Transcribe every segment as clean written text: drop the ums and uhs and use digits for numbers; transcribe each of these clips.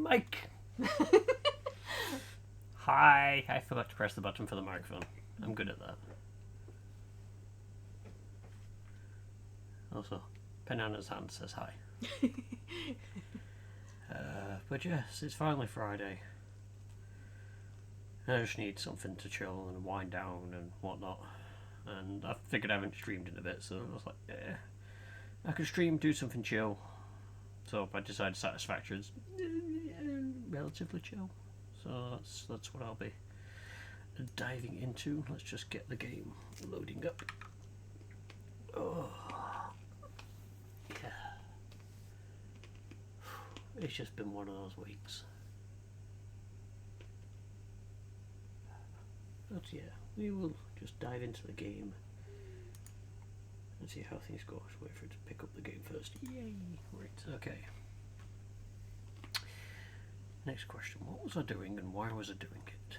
Mike! Hi! I forgot to press the button for the microphone. I'm good at that. Also, Banana's hand says hi. But yes, it's finally Friday. I just need something to chill and wind down and whatnot. And I figured I haven't streamed in a bit, so I was like, yeah, I could stream, do something chill. So I decided Satisfactory is relatively chill. So that's what I'll be diving into. Let's just get the game loading up. Oh, yeah. It's just been one of those weeks. But yeah, we will just dive into the game and see how things go. Just wait for it to pick up the game first. Yay! Right, okay. Next question. What was I doing and why was I doing it?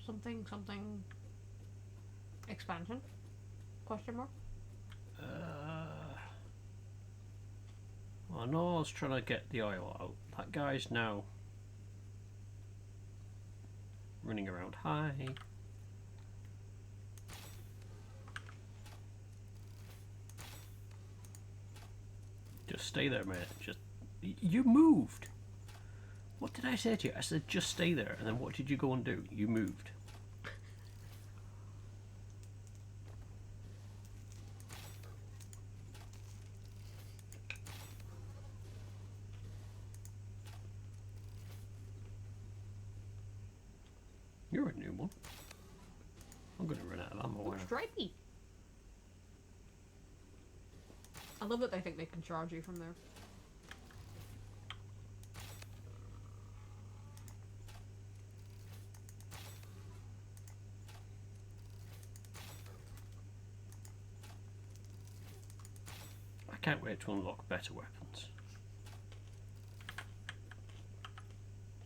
Something expansion? Question mark? Well, I know I was trying to get the oil out. That guy's now running around. Hi. Just stay there, mate. Just you moved. What did I say to you? I said just stay there, and then what did you go and do? You moved. You're a new one. I'm gonna run out of ammo. Oh, stripey! I love that they think they can charge you from there. I can't wait to unlock better weapons.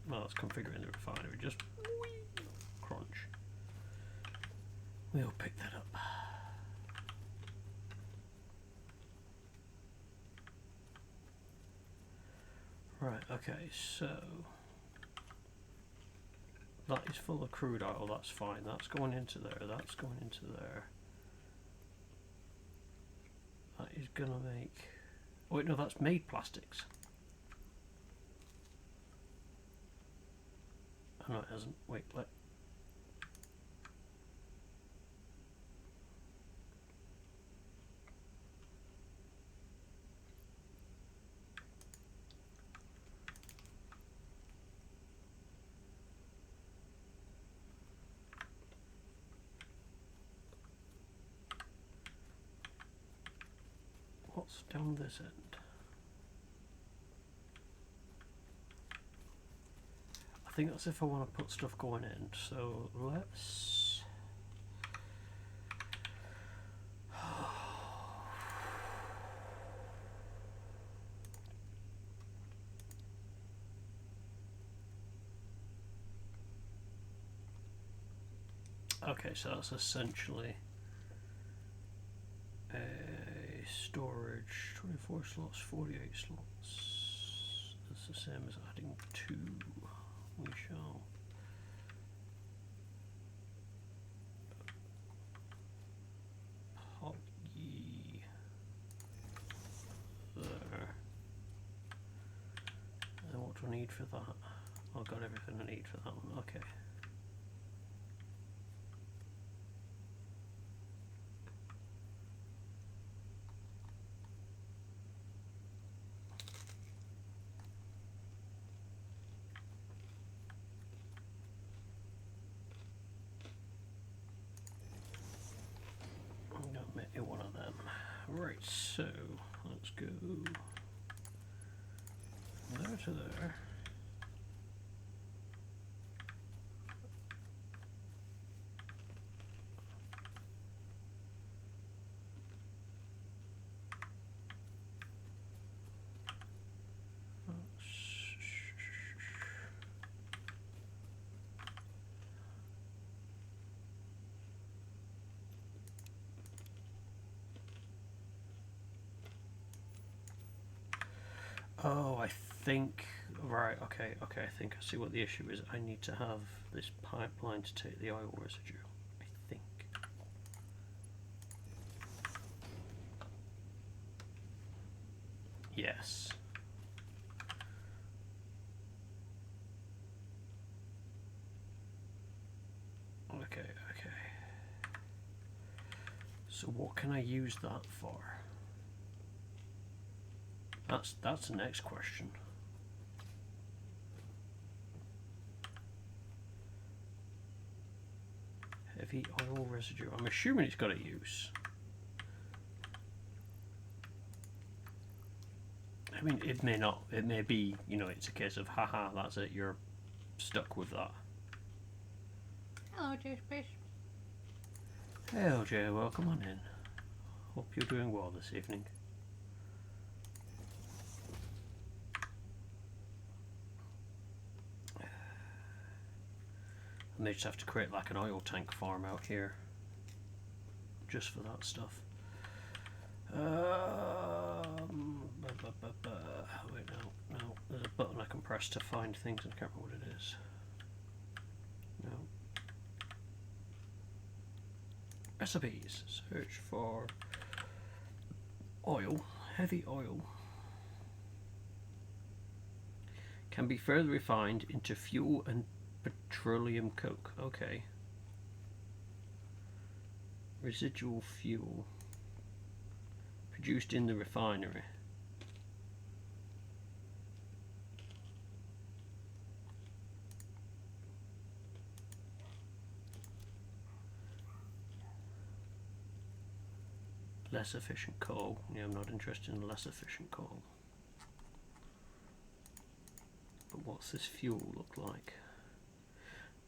Well, let's configure in the refinery. Just crunch. We'll pick that up. Right, okay, so that is full of crude oil, that's fine. That's going into there, that's going into there. That is gonna make... Oh wait, no, that's made plastics. Oh no, it hasn't. Wait, let... What's down this end? I think that's if I want to put stuff going in, so let's... Okay, so that's essentially a storage, 24 slots, 48 slots. That's the same as adding 2. We shall pop ye there. And what do I need for that? I've got everything I need for that one. Okay. I'm gonna make you one of them. Right, so let's go there to there. Oh, I think Right, okay, okay, I think I see what the issue is. I need to have this pipeline to take the oil residue, I think. Yes. Okay, okay. So what can I use that for? That's the next question. Heavy oil residue. I'm assuming it's got a use. I mean, it may not. It may be, you know, it's a case of, haha, that's it, you're stuck with that. Hello, J Space. Hello, Jay, welcome on in. Hope you're doing well this evening. I may just have to create like an oil tank farm out here. Just for that stuff. Wait, no. There's a button I can press to find things and I can't remember what it is. No. Recipes. Search for oil. Heavy oil. Can be further refined into fuel and petroleum coke. Okay. Residual fuel. Produced in the refinery. Less efficient coal. Yeah, I'm not interested in less efficient coal. But what's this fuel look like?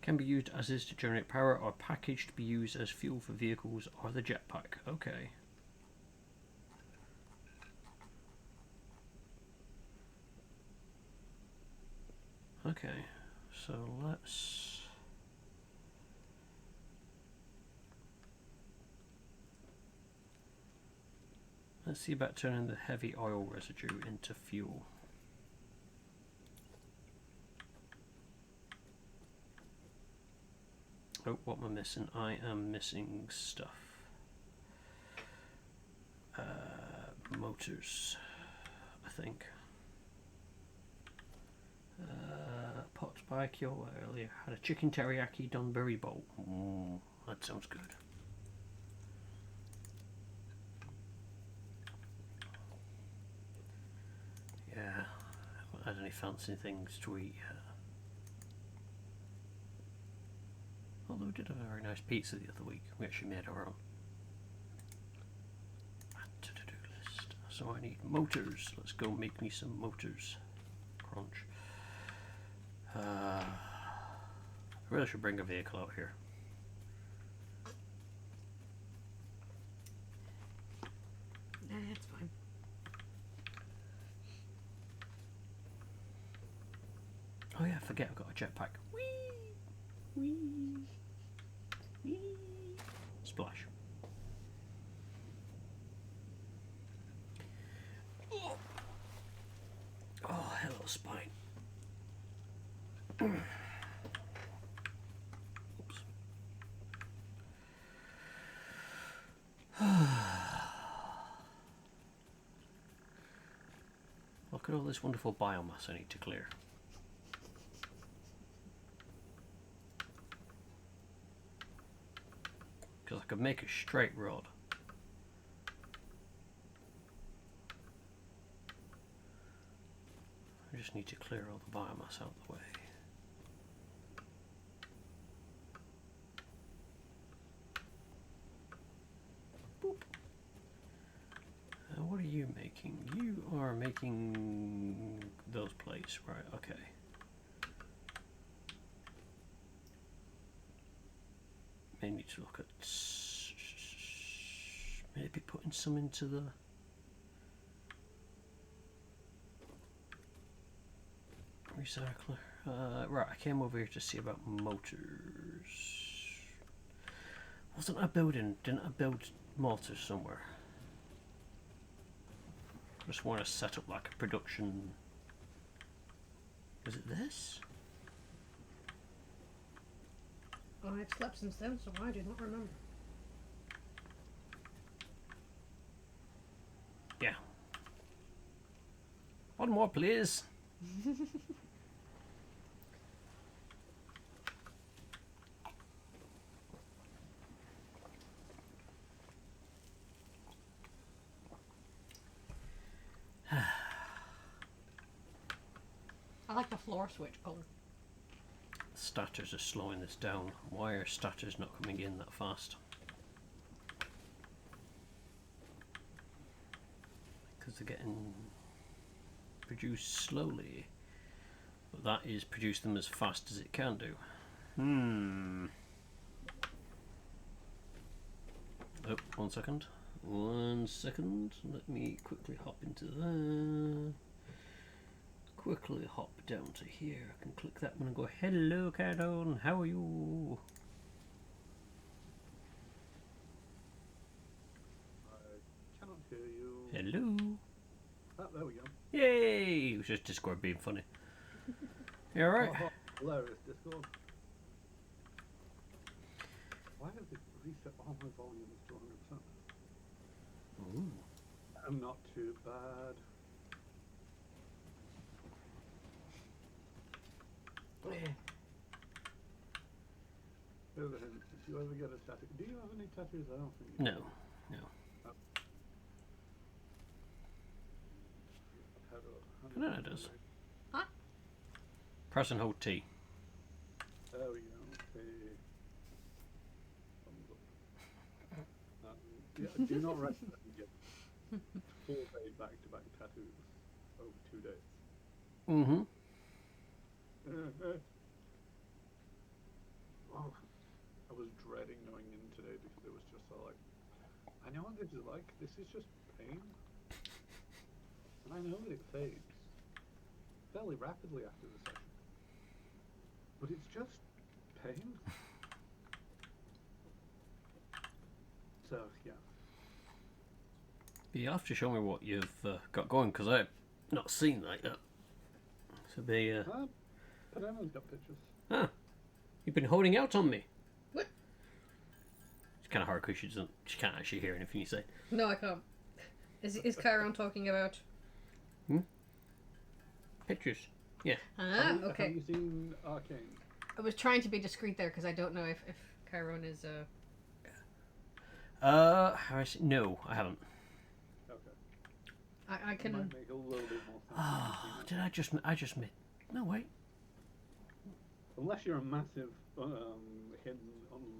Can be used as is to generate power or packaged to be used as fuel for vehicles or the jetpack. Okay. Okay, so let's see about turning the heavy oil residue into fuel. Oh, what am I missing? I am missing stuff. Motors, I think. Pot spike earlier. Had a chicken teriyaki Dunbury bowl. That sounds good. Yeah, I haven't had any fancy things to eat yet. Although we did have a very nice pizza the other week. We actually made our own. Add to to-do list. So I need motors. Let's go make me some motors. Crunch. I really should bring a vehicle out here. Nah, it's fine. Oh yeah, I forget I've got a jetpack. Whee! Whee! Whee! Splash. Oh, hello, spine. Oops. Look at all this wonderful biomass I need to clear. Because I could make a straight road. I just need to clear all the biomass out of the way. Boop. What are you making? You are making those plates, right? Okay. May need to look at maybe putting some into the recycler. Right, I came over here to see about motors. Wasn't I building? Didn't I build motors somewhere? I just want to set up like a production Was it this? Oh, I've slept since then, so I do not remember. Yeah. One more, please. I like the floor switch color. Starters are slowing this down. Why are starters not coming in that fast? Because they're getting produced slowly. But that is produce them as fast as it can do. Oh, 1 second. 1 second. Let me quickly hop into there. Quickly hop down to here. I can click that one and go, hello, Cardone, how are you? I cannot hear you. Hello. Ah, there we go. Yay! It was just Discord being funny. You alright? Oh, hilarious Discord. Why have they reset all my volumes to 100%? Ooh. I'm not too bad. Here's a hint. If you ever get a tattoo, do you have any tattoos? I don't think you do. No. How No, it does. Huh? Press and hold T. There we go. Okay. Thumbs up. Yeah, do not recommend get 4-day back-to-back tattoos over 2 days. Mm-hmm. Oh, I was dreading going in today because it was just so like, I know what this is like. This is just pain, and I know that it fades fairly rapidly after the session, but it's just pain. So yeah. You have to show me what you've got going, because I've not seen that yet. So Panella's got pictures. Ah, you've been holding out on me. What? It's kind of hard because she can't actually hear anything you say. No, I can't. Is Chiron talking about? Pictures. Yeah. Ah, Have okay. you seen Arcane? I was trying to be discreet there because I don't know if Chiron is No, I haven't. Okay. I It can. might make a little bit more sense. Oh, did I just made? No, wait. Unless you're a massive hidden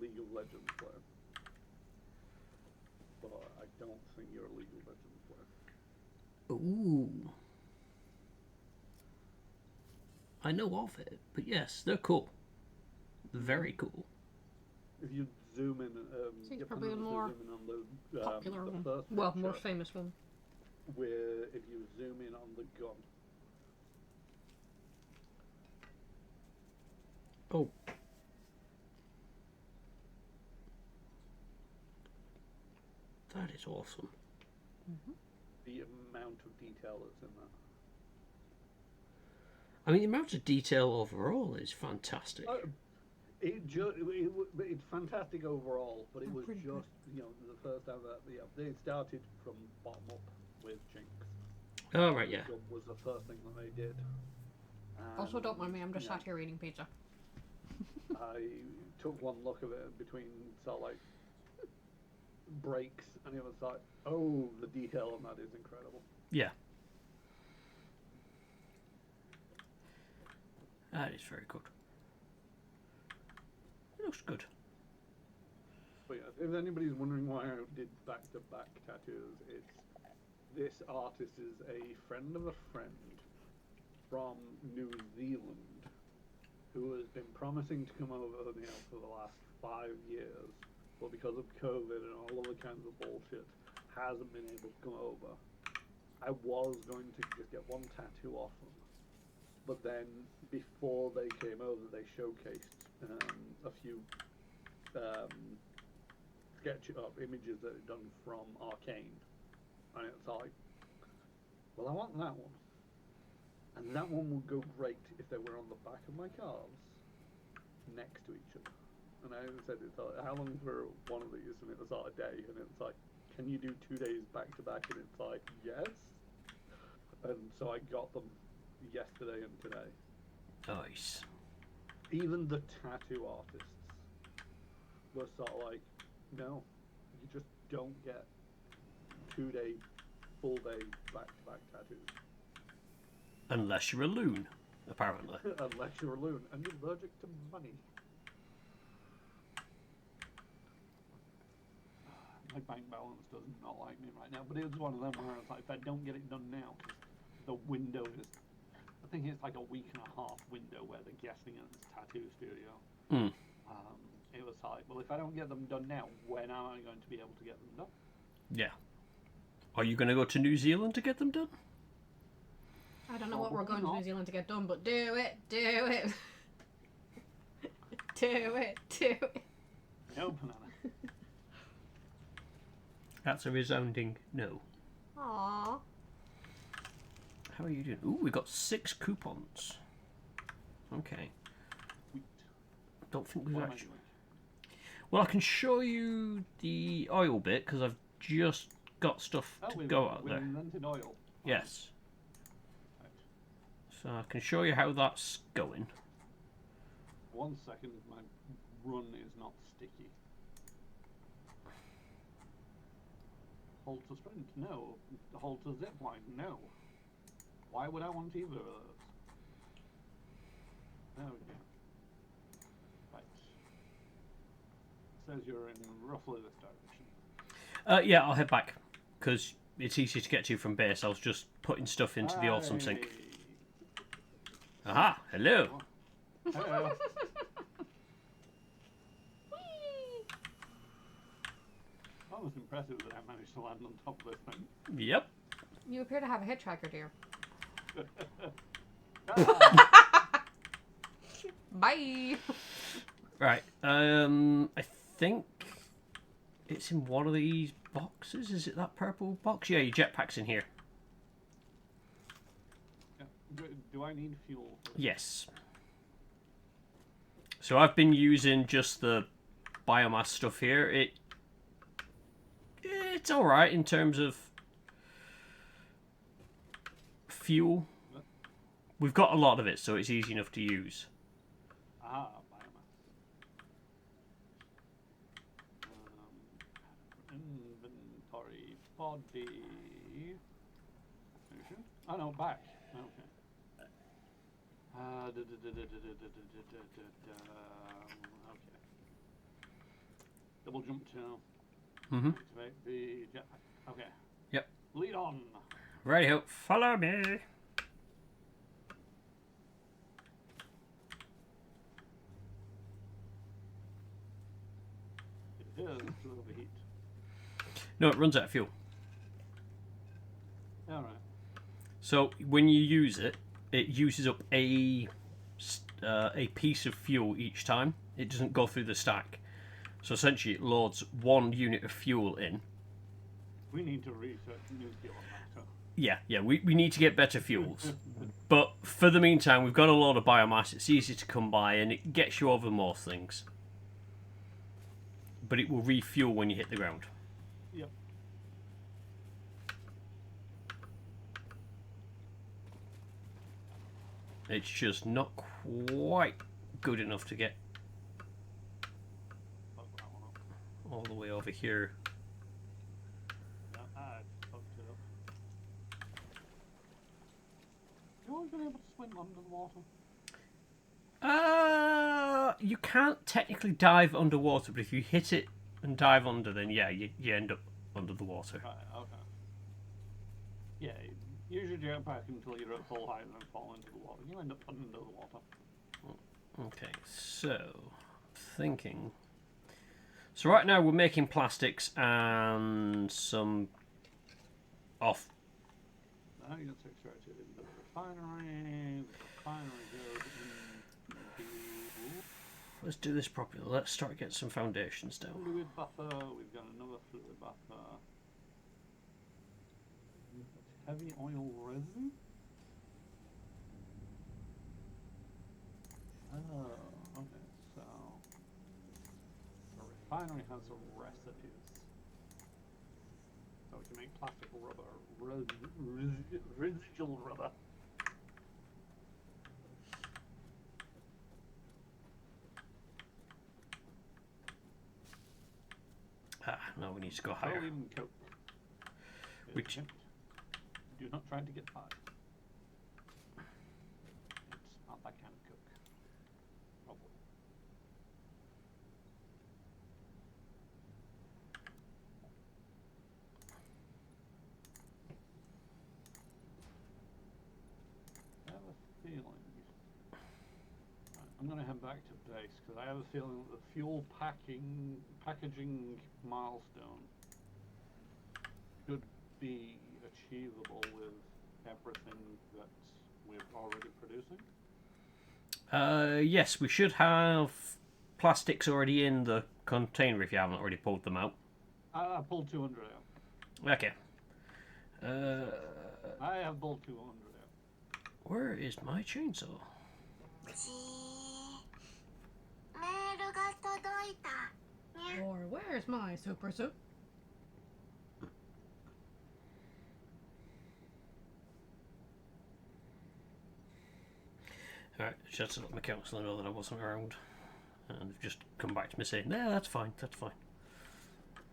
League of Legends player. But I don't think you're a League of Legends player. Ooh. I know of it, but yes, they're cool. Very cool. If you zoom in, Seems you probably can the more zoom in on the popular the one. first Well, picture, more famous one. where if you zoom in on the gun, Oh. That is awesome. the amount of detail that's in that. I mean, the amount of detail overall is fantastic. It's fantastic overall, but it was pretty just the first time that they started from bottom up with Jinx. Oh, right, yeah. Gun was the first thing that they did. Also, don't mind me. I'm just Yeah. sat here eating pizza. I took one look of it between sort of like breaks, and it was like, oh, the detail on that is incredible. Yeah. That is very good. It looks good. But yeah, if anybody's wondering why I did back-to-back tattoos, it's this artist is a friend of a friend from New Zealand who has been promising to come over for the last 5 years, but because of COVID and all other kinds of bullshit, hasn't been able to come over. I was going to just get one tattoo off them, but then before they came over, they showcased a few sketch images that are done from Arcane, and it's like, well, I want that one. And that one would go great if they were on the back of my calves, next to each other. And I said, it's like, how long for one of these? And it was like a day. And it's like, can you do 2 days back to back? And it's like, yes. And so I got them yesterday and today. Nice. Even the tattoo artists were sort of like, no, you just don't get 2-day, full day back to back tattoos. Unless you're a loon, apparently. Unless you're a loon and you're allergic to money. My bank balance does not like me right now, but it's one of them where it's like, if I don't get it done now, because the window is, I think it's like a week and a half window where they're guessing at this tattoo studio. Mm. It was like, well, if I don't get them done now, when am I going to be able to get them done? Yeah. Are you going to go to New Zealand to get them done? I don't know what we're going to New Zealand to get done, but do it, do it. Do it, do it. No, banana. That's a resounding no. Aww. How are you doing? Ooh, we got 6 coupons. Okay. Sweet. Don't think we've What am I actually... doing? Well, I can show you the oil bit, because I've just got stuff to go out there. We invented oil. Yes. Right. So I can show you how that's going. 1 second, my run is not sticky. Hold to sprint? No. Hold to zipline? No. Why would I want either of those? There we go. Right. Says you're in roughly this direction. Yeah, I'll head back, because it's easy to get to from base. I was just putting stuff into the awesome sink. Aha! Hello! Hello. That was impressive that I managed to land on top of this thing. Yep. You appear to have a hit tracker, dear. Bye. Right. I think it's in one of these boxes. Is it that purple box? Yeah, your jetpack's in here. Do I need fuel? Yes. So I've been using just the biomass stuff here. It's all right in terms of fuel. We've got a lot of it, so it's easy enough to use. Ah, biomass. Inventory body. Oh no, back. Okay. Okay. Double jump to activate the jetpack. Okay. Yep. Lead on. Righty-ho, follow me. It is to overheat. No, it runs out of fuel. Alright. So when you use it, it uses up a piece of fuel each time. It doesn't go through the stack. So essentially it loads 1 unit of fuel in. We need to research new fuel on that. Yeah, we need to get better fuels. But for the meantime, we've got a lot of biomass. It's easy to come by and it gets you over most things. But it will refuel when you hit the ground. Yep. It's just not quite good enough to get Fuck that one up. all the way over here. Yeah, I fucked it up. You always been able to swim under the water? You can't technically dive underwater, but if you hit it and dive under, then yeah, you end up under the water. Right, okay. Yeah, use your jetpack until you're at full height and then fall into the water. You end up under the water. Okay, so thinking. So right now we're making plastics and some off. Now you get extracted in the refinery. The refinery goes into. Let's do this properly. Let's start getting some foundations down. Fluid buffer. We've got another fluid buffer. Heavy oil resin. refinery has some recipes. So we can make plastic rubber, residual rubber. Ah, no, we need to go higher. Petroleum coke. Which- Do not try to get high. It's not that kind of coke. Probably. I have a feeling. I'm going to head back to base because I have a feeling that the fuel packaging milestone should be achievable with everything that we're already producing. Yes, we should have plastics already in the container if you haven't already pulled them out. I pulled 200 out. Okay. I have pulled 200 out. Where is my chainsaw? メールが届いた。にゃ Or where's my super suit? Alright, just to let my counsellor know that I wasn't around. And they've just come back to me saying, no, that's fine, that's fine.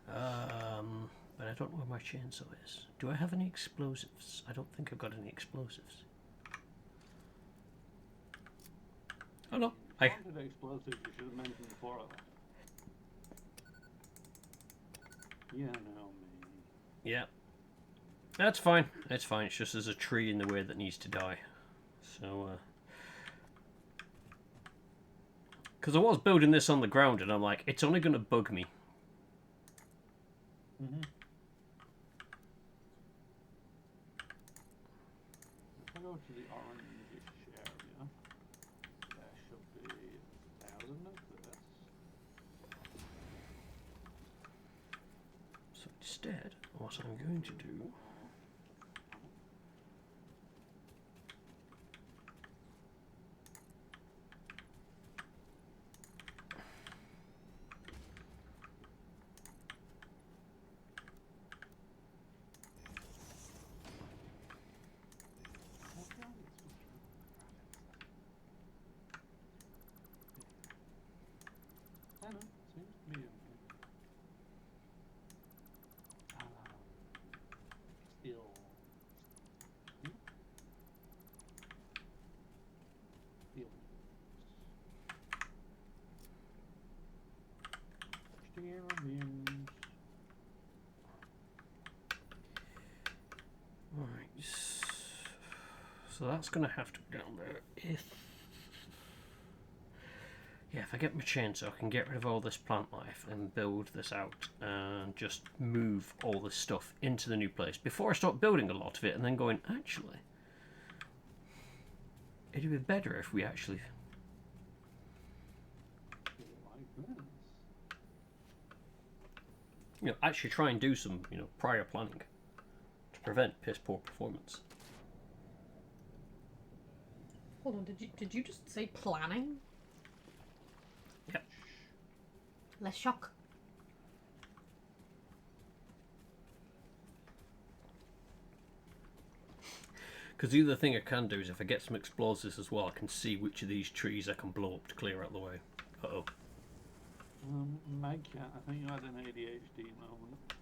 But I don't know where my chainsaw is. Do I have any explosives? I don't think I've got any explosives. Oh no, I... Wanted explosives, you should have mentioned before of that. Yeah, no, me. Yeah. That's fine, it's fine, it's just there's a tree in the way that needs to die. So, because I was building this on the ground and I'm like, it's only going to bug me. Mm-hmm. If I go to the orangish area, there should be 1,000 of this. So instead, what I'm going to do... I know, seems to be okay. Still. Still. Experiments. Right. So that's going to have to be down there. Yeah, if I get my chainsaw, I can get rid of all this plant life and build this out and just move all this stuff into the new place before I start building a lot of it and then going, actually, it'd be better if we actually... Like this. actually try and do some, prior planning to prevent piss poor performance. Hold on, did you just say planning? Yep. Less shock. Because the other thing I can do is if I get some explosives as well, I can see which of these trees I can blow up to clear out the way. Uh-oh. Meg, I think you had an ADHD moment.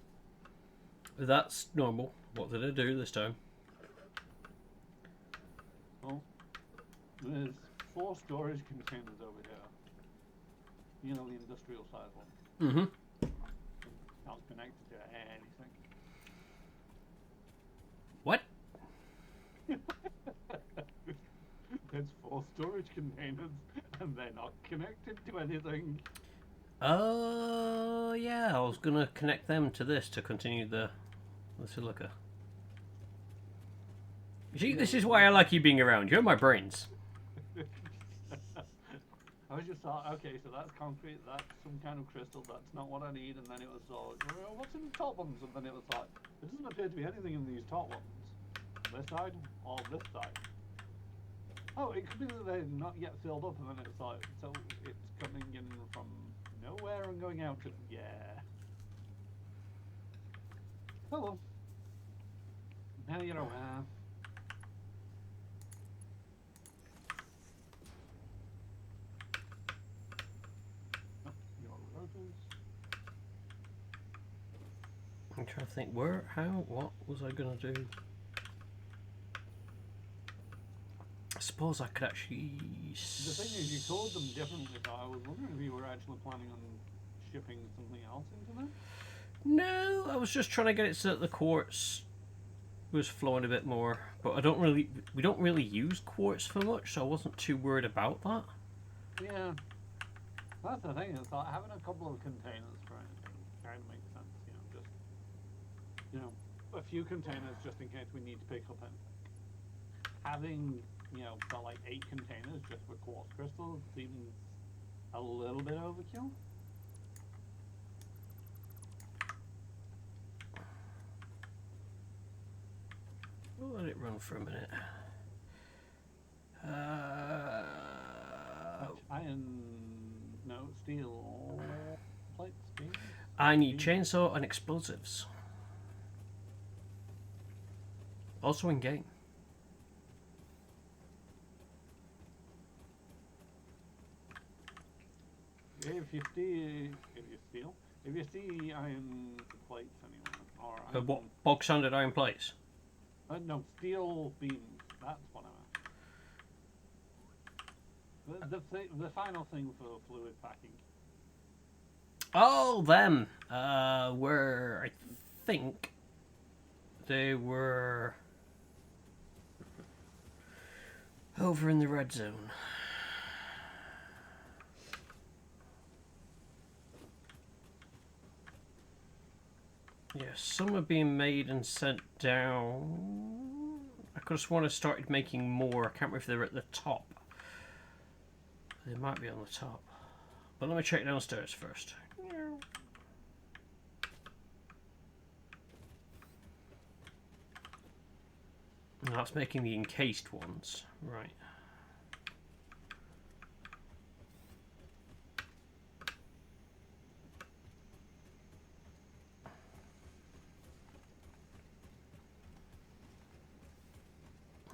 That's normal. What did I do this time? Well, there's 4 storage containers over here. You know, the industrial size one. Mm-hmm. Not connected to anything. What? There's 4 storage containers and they're not connected to anything. Oh, yeah. I was going to connect them to this to continue the silica. You see, this is why I like you being around. You're my brains. I just thought, okay, so that's concrete, that's some kind of crystal, that's not what I need, and then it was like, well, what's in the top ones? And then it was like, there doesn't appear to be anything in these top ones. This side or this side. Oh, it could be that they're not yet filled up, and then it's like, so it's coming in from Nowhere I'm going out to. Yeah. Hello. Now you're aware. Oh, your rotors. I'm trying to think what was I gonna do? I suppose I could actually. The thing is, you called them differently, so I was wondering if you were actually planning on shipping something else into them. No, I was just trying to get it so that the quartz was flowing a bit more, but we don't really use quartz for much, so I wasn't too worried about that. Yeah. That's the thing, is like having a couple of containers for anything kind of makes sense, just, a few containers just in case we need to pick up anything. Having, got like 8 containers just for quartz crystals seems a little bit overkill. We'll let it run for a minute. Steel plates, beams? I need chainsaw and explosives. Also in game. If you see iron plates anywhere, or iron, What bog standard iron plates? no, steel beams. That's what I meant. The final thing for fluid packing. Oh, them. Where I think they were over in the red zone. Yeah, some are being made and sent down. I could just want to started making more. I can't remember if they're at the top. They might be on the top. But let me check downstairs first. That's making the encased ones. Right.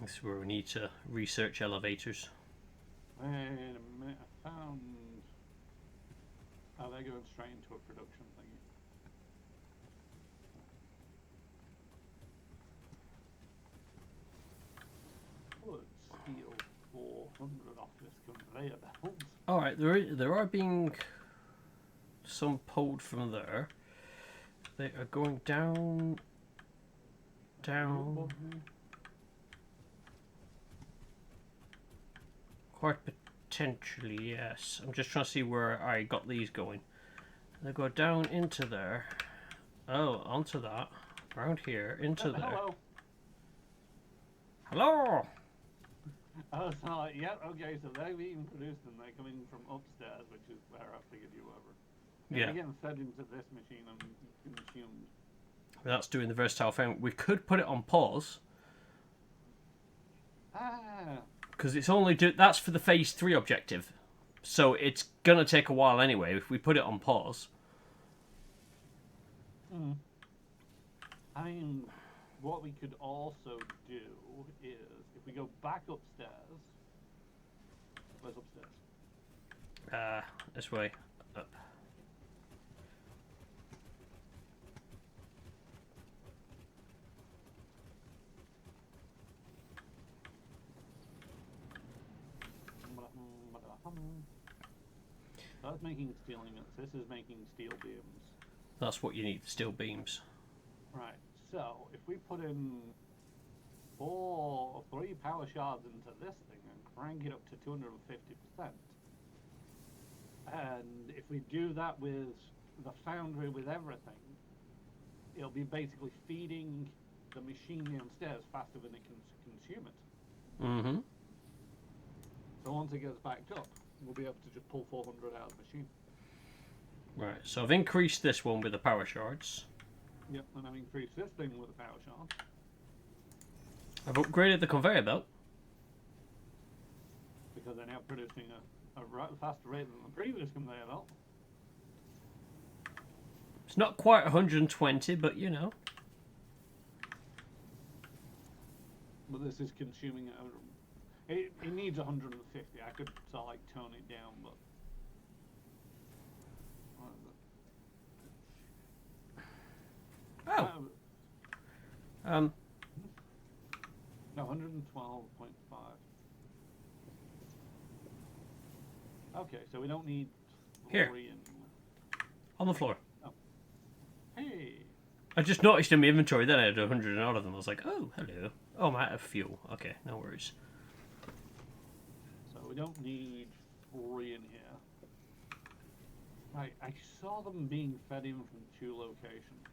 This is where we need to research elevators. Wait a minute, I found. Oh, they're going straight into a production thingy. Wood, steel, 400 off this conveyor belt. Alright, there are being some pulled from there. They are going down. Quite potentially, yes. I'm just trying to see where I got these going. They go down into there. Oh, onto that. Around here, into there. Hello. Hello! I was like, yeah, okay, so they're being produced and they're coming from upstairs, which is where I figured you were. Yeah. They're getting fed into this machine and consumed. That's doing the versatile thing. We could put it on pause. Because it's only that's for the phase 3 objective. So it's going to take a while anyway if we put it on pause. I mean, what we could also do is, if we go back upstairs... Where's upstairs? This way. Up. That's making steel units. This is making steel beams. That's what you need, the steel beams. Right, so if we put in 3 power shards into this thing and crank it up to 250%, and if we do that with the foundry with everything, it'll be basically feeding the machine downstairs faster than it can consume it. Mm-hmm. So once it gets backed up, we'll be able to just pull 400 out of the machine. Right, so I've increased this one with the power shards. Yep, and I've increased this thing with the power shard. I've upgraded the conveyor belt. Because they're now producing a faster rate than the previous conveyor belt. It's not quite 120, but you know. But this is consuming it. It needs 150. I could sort of like tone it down, but. What is it? Oh. No, 112.5. Okay, so we don't need Here. 3 in. On the floor. Oh. Hey. I just noticed in my inventory that I had 100 odd of them. I was like, oh, hello. Oh, I'm out of fuel. Okay, no worries. So we don't need 3 in here. Right, I saw them being fed in from 2 locations.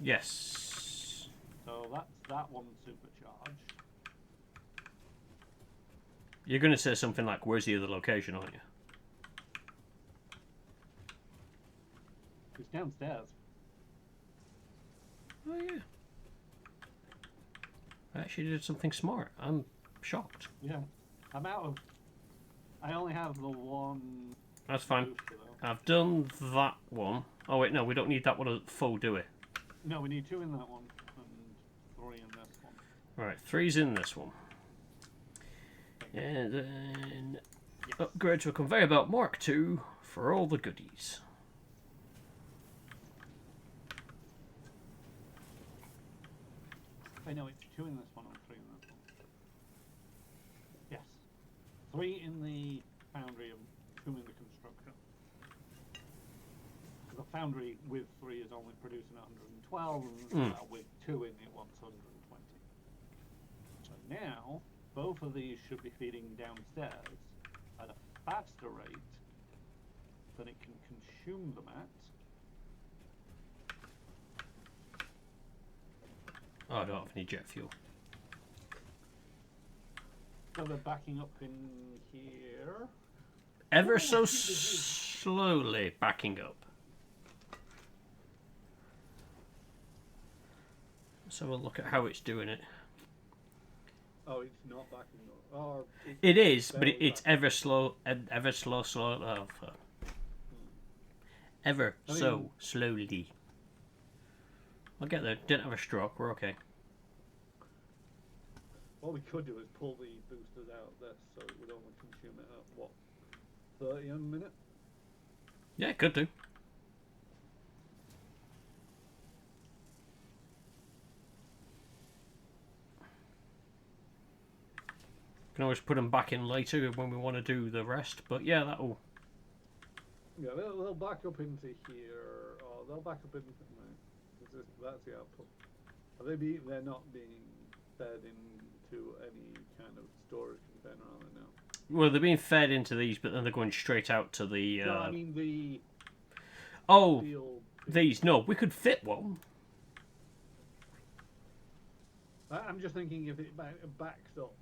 Yes. So that's that one supercharged. You're going to say something like, where's the other location, aren't you? It's downstairs. Oh, yeah. I actually did something smart. I'm shocked. Yeah. I'm out of... I only have the one... That's fine. booster, though. I've done that one. Oh, wait, no, we don't need that one full, do we? No, we need 2 in that one, and 3 in this one. Right, 3's in this one. And then upgrade to a conveyor belt Mark II for all the goodies. Wait, no, it's 2 in this one and 3 in this one. Yes. 3 in the foundry and 2 in the construction. The foundry with 3 is only producing 112, and with 2 in it wants 120. So now, both of these should be feeding downstairs at a faster rate than it can consume them at. Oh, I don't have any jet fuel. So they're backing up in here. Ever so slowly backing up. Let's have a look at how it's doing it. Oh, it's not backing up. Oh, It is, but barely it's backing. ever slow, ever slow. Oh, fuck. Ever I mean- so slowly. I'll get there. Didn't have a stroke. We're okay. What we could do is pull the boosters out of this so it would only consume it at, what, 30 a minute? Yeah, could do. Can always put them back in later when we want to do the rest. But yeah, that'll. Yeah, they'll back up into here, or they'll back up into... No, that's the output. Are they they're not being fed into any kind of storage container, are they now? Well, they're being fed into these, but then they're going straight out to the. No, I mean the Oh, steel... these. No, we could fit one. I'm just thinking if it backs up.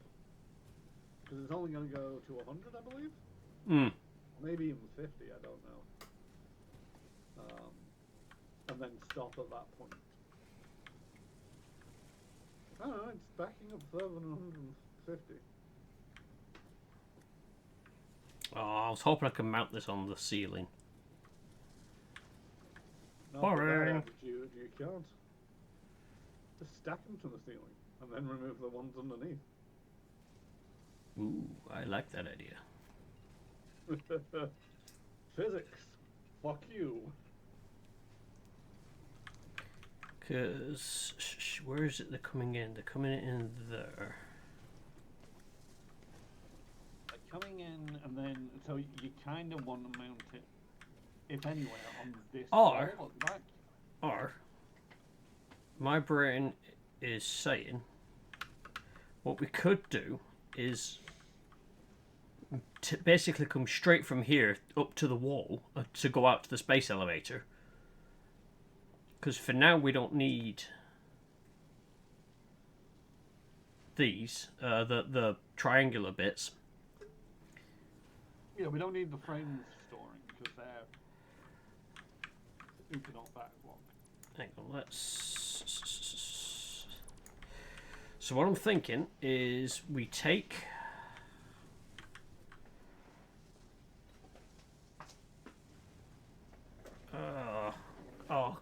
Because it's only going to go to 100, I believe? Hmm. Maybe even 50, I don't know. And then stop at that point. I don't know, it's backing up further than 150. Oh, I was hoping I could mount this on the ceiling. No, Boring. but you can't. Just stack them to the ceiling and then remove the ones underneath. Ooh, I like that idea. Physics. Fuck you. Because, where is it they're coming in? They're coming in there. Like coming in and then, so you kind of want to mount it, if anywhere, on this Or- wall at the back. Or, my brain is saying, what we could do is to basically come straight from here up to the wall to go out to the space elevator. Because for now we don't need these, the triangular bits. Yeah, we don't need the frames storing because they're super not backlog. Hang on, let's. So what I'm thinking is we take. Oh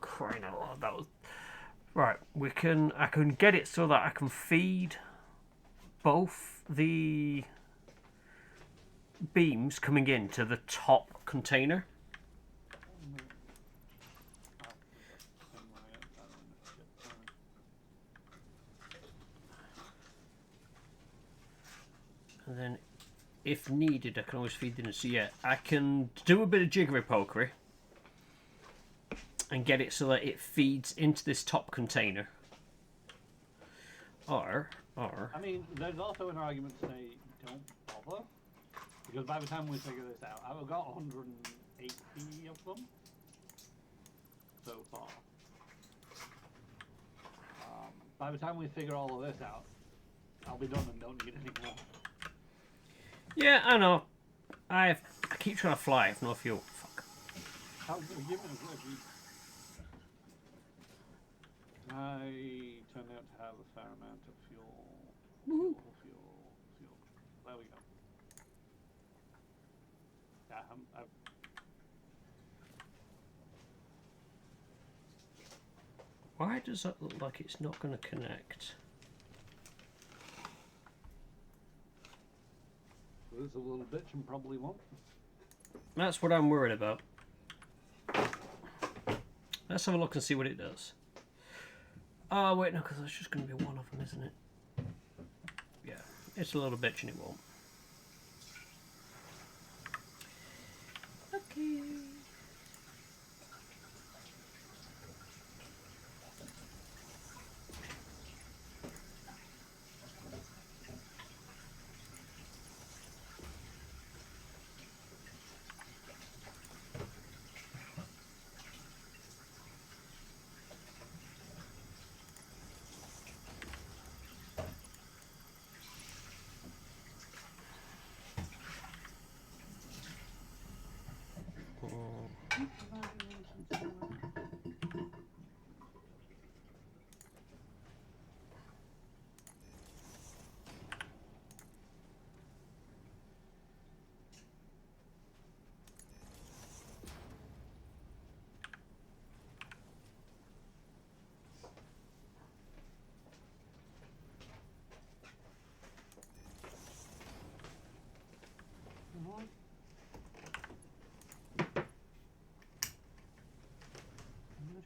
I can get it so that I can feed both the beams coming into the top container. And then, if needed, I can always feed them. So yeah, I can do a bit of jiggery pokery and get it so that it feeds into this top container. Or I mean, there's also an argument to say don't bother, because by the time we figure this out, I've got 180 of them so far. By the time we figure all of this out, I'll be done and don't need any more. yeah, I know. I keep trying to fly with no fuel. Fuck. I turned out to have a fair amount of fuel. Fuel. There we go. Yeah, Why does that look like it's not going to connect? There's a little bitch and probably won't. That's what I'm worried about. Let's have a look and see what it does. Oh, wait, no, because that's just going to be one of them, isn't it? Yeah, it's a little bitch and it won't. Okay.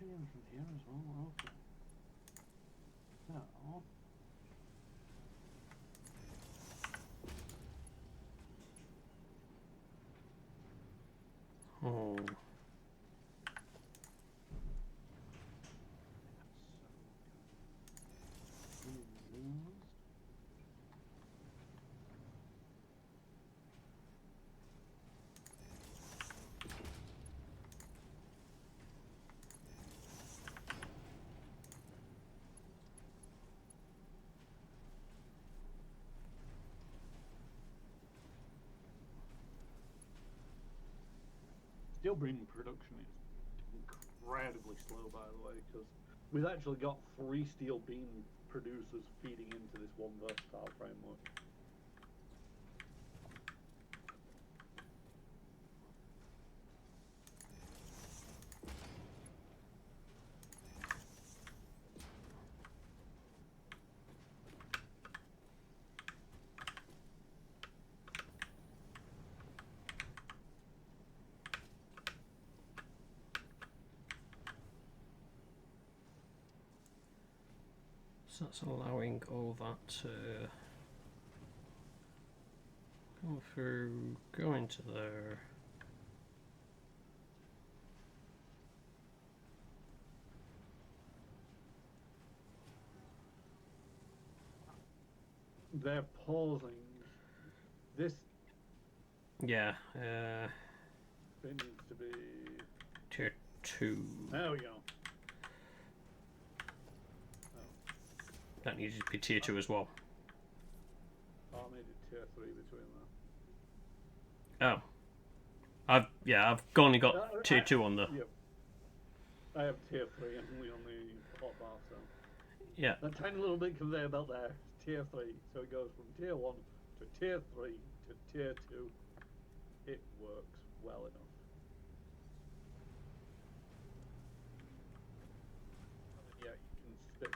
From here as well. Okay. So. Oh. Steel beam production is incredibly slow, by the way, because we've actually got 3 steel beam producers feeding into this one versatile framework. So that's allowing all that to go through, go into there. They're pausing. This Yeah, bit needs to be... tier 2. There we go. That needs to be tier 2 as well. I made it tier 3 between there. Oh. I've only got tier 2 on the... Yep. I have tier 3 only on the hot bar, so... Yeah. That tiny little bit conveyor belt there is tier 3, so it goes from tier 1 to tier 3 to tier 2. It works well enough. Yeah, you can spit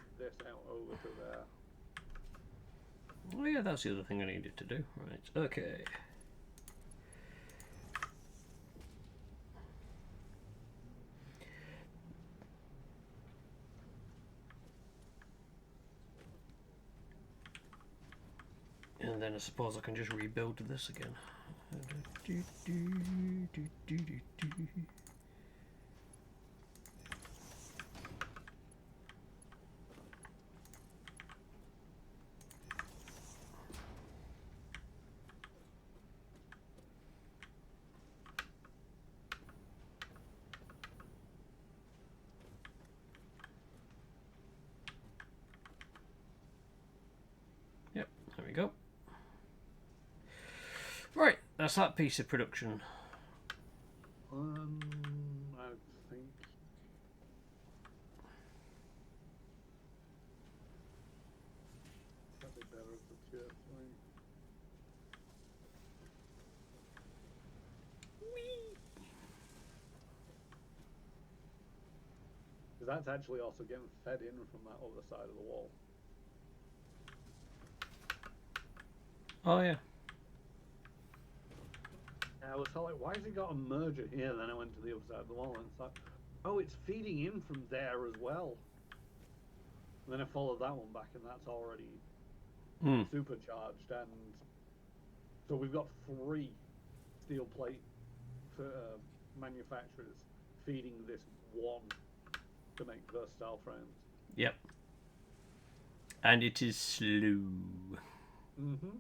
over to there. Oh yeah, that's the other thing I needed to do. Right, okay. And then I suppose I can just rebuild this again. Yep, there we go. Right, that's that piece of production. I think. That'd be better as the tier 3. Because that's actually also getting fed in from that other side of the wall. Oh yeah. I was like, why has it got a merger here? Then I went to the other side of the wall and it's like, oh, it's feeding in from there as well. And then I followed that one back and that's already supercharged. And so we've got 3 steel plate manufacturers feeding this one to make versatile frames. Yep. And it is slow. Mm-hmm.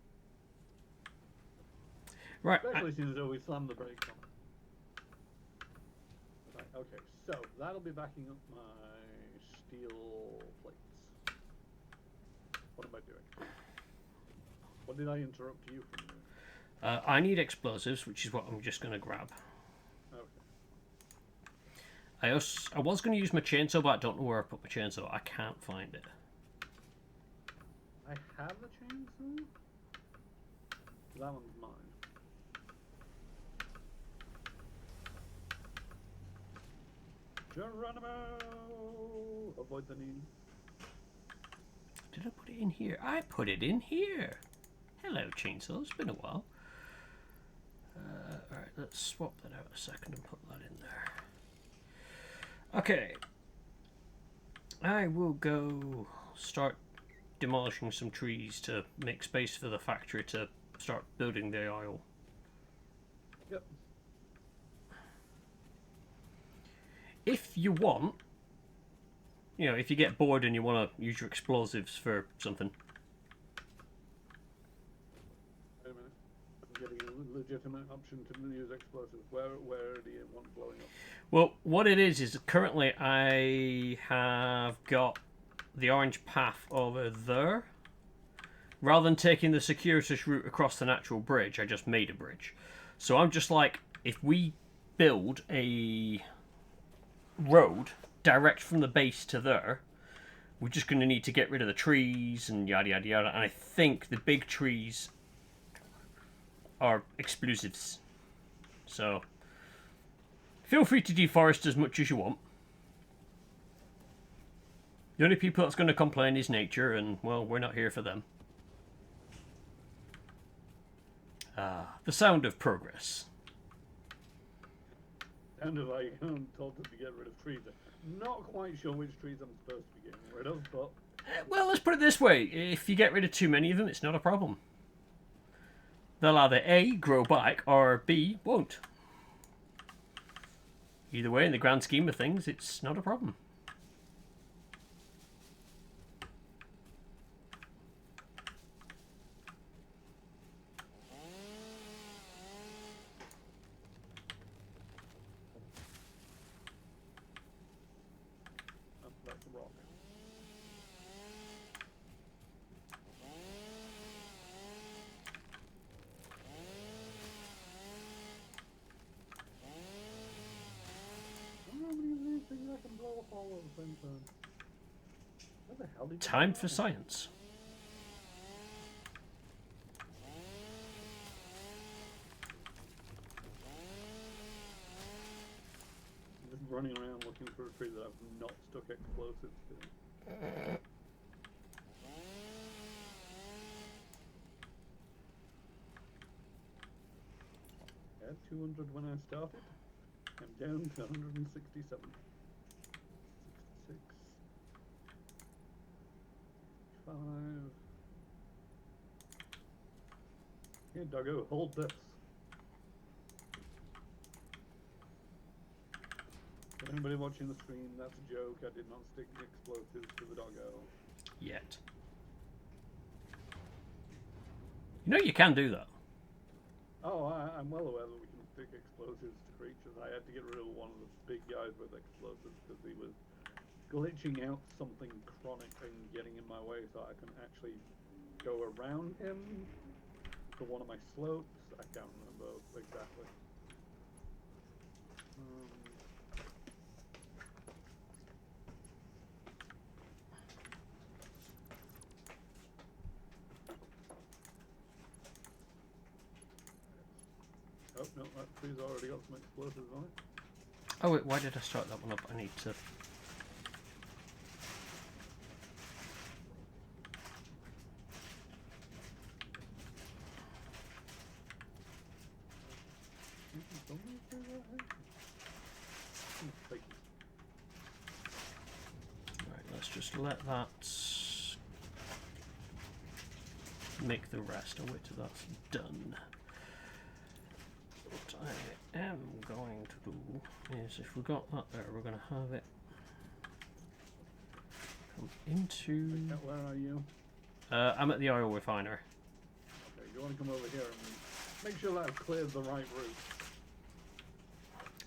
Right. Especially since we slammed the brakes on. Right, okay, so that'll be backing up my steel plates. What am I doing? What did I interrupt you from doing? I need explosives, which is what I'm just going to grab. Okay. I was going to use my chainsaw, but I don't know where I put my chainsaw. I can't find it. I have a chainsaw? That one's mine. Geronimo! Avoid the knee. Did I put it in here? I put it in here. Hello, chainsaw. It's been a while. Alright, let's swap that out a second and put that in there. Okay. I will go start demolishing some trees to make space for the factory to start building the aisle. Yep. If you want, you know, if you get bored and you want to use your explosives for something. Wait a minute. I'm getting a legitimate option to use explosives. Where do you want blowing up? Well, what it is currently I have got the orange path over there. Rather than taking the circuitous route across the natural bridge, I just made a bridge. So I'm just like, if we build a road direct from the base to there, we're just going to need to get rid of the trees and yada yada yada. And I think the big trees are explosives. So feel free to deforest as much as you want. The only people that's going to complain is nature, and well, we're not here for them. The sound of progress. Sounded like I'm told to get rid of trees. Not quite sure which trees I'm supposed to be getting rid of, but... Well, let's put it this way. If you get rid of too many of them, it's not a problem. They'll either A, grow back, or B, won't. Either way, in the grand scheme of things, it's not a problem. That's a rock. I don't know how many of these things I can blow up all at the same time. What the hell did you Time do? for science. I'm just running around looking for a tree that I've not stuck explosives to. I had 200 when I started. I'm down to 167. 66. 5. Here, doggo, hold this. For anybody watching the stream, that's a joke. I did not stick explosives to the doggo. Yet. You know you can do that. Oh, I'm well aware that we can stick explosives to creatures. I had to get rid of one of the big guys with explosives because he was glitching out something chronic and getting in my way, so I can actually go around him to one of my slopes. I can't remember exactly. Oh, no, that tree's already got some explosives on it. Oh wait, why did I start that one up? I need to... Right, let's just let that make the rest. I'll wait till that's done. What I am going to do is, if we got that there, we're going to have it come into... Where are you? I'm at the oil refinery. Okay, you want to come over here and make sure that clears the right route.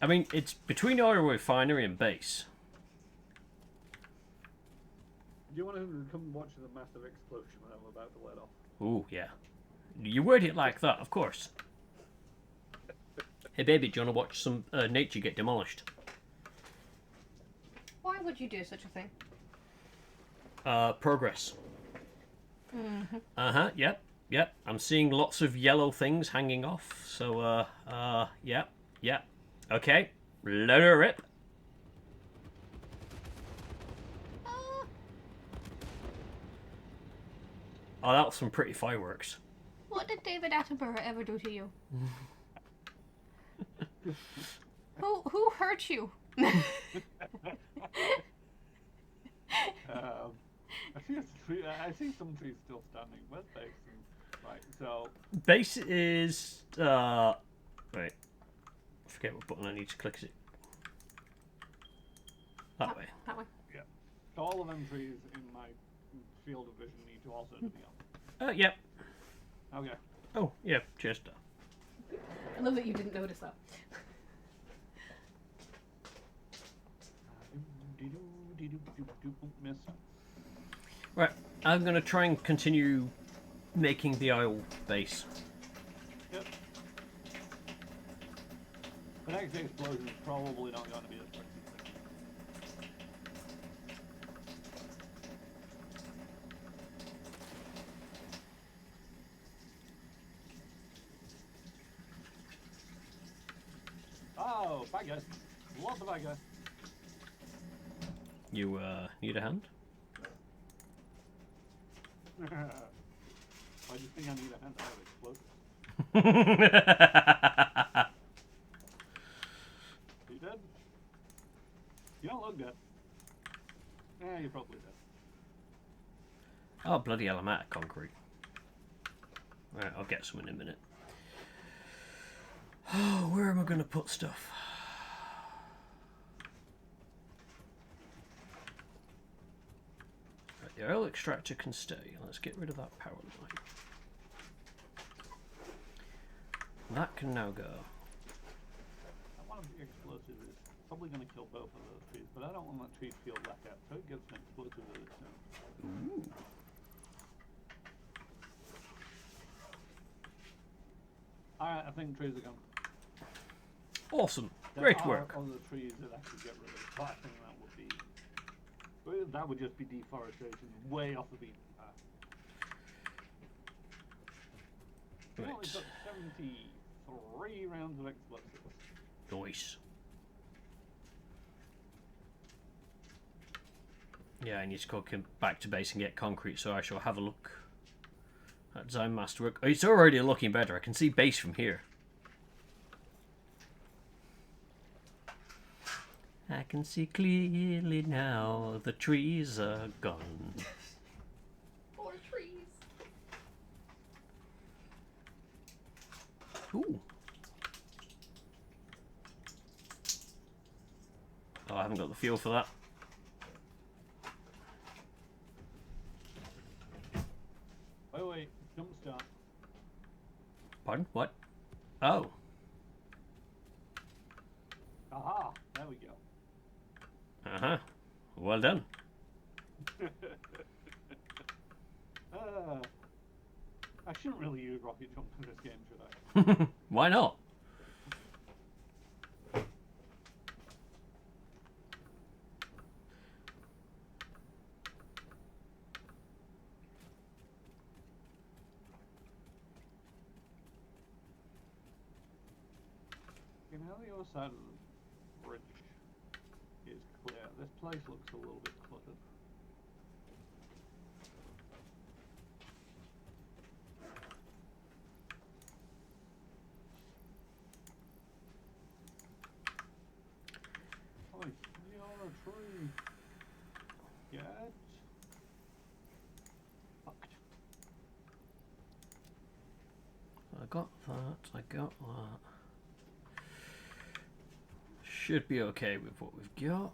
I mean, it's between the oil refinery and base. Do you want to come watch the massive explosion that I'm about to let off? Ooh, yeah. You word it like that, of course. Hey baby, do you want to watch some nature get demolished? Why would you do such a thing? Progress. Mm-hmm. Uh-huh, yep. I'm seeing lots of yellow things hanging off, so, yep. Okay, let her rip. Oh, that was some pretty fireworks. What did David Attenborough ever do to you? Who hurt you? I see some trees still standing. Where's base? Right, so... Base is, wait. I forget what button I need to click. Is it that way? That way. Yeah. So all of them trees in my field of vision need to also be up. Yep. Okay. Oh, yeah, just... I love that you didn't notice that. Miss. Right, I'm going to try and continue making the oil base. Yep. The next explosion is probably not going to be as quick. Oh, bad guys. Lots of bad guys. You, need a hand? I just think I need a hand to have explosives. You dead? You don't look dead. Yeah, you're probably dead. Oh, bloody hell, I'm out of concrete. Right, I'll get some in a minute. Oh, where am I going to put stuff? Right, the oil extractor can stay. Let's get rid of that power line. That can now go. One of the explosives is probably going to kill both of those trees, but I don't want that tree to feel left out, so it gets an explosive of its own. Ooh. Alright, I think trees are gone. Awesome. There Great are work. other trees that I could get rid of, but I think that would be... well, that would just be deforestation way off the beaten path. We only Right. took 73 rounds of explosives. Nice. Yeah, I need to go back to base and get concrete, so I shall have a look at design masterwork. Oh, it's already looking better. I can see base from here. can see clearly now. The trees are gone. Poor trees. Ooh. Oh, I haven't got the feel for that. Wait, jump start. Pardon? What? Oh. Aha, there we go. Uh-huh. Well done. I shouldn't really use rocket jump in this game, should I? Why not? You know, the other side of the bridge is clear. This place looks a little bit cluttered. Oh, you're a tree. Get fucked. I got that. I got that. Should be okay with what we've got.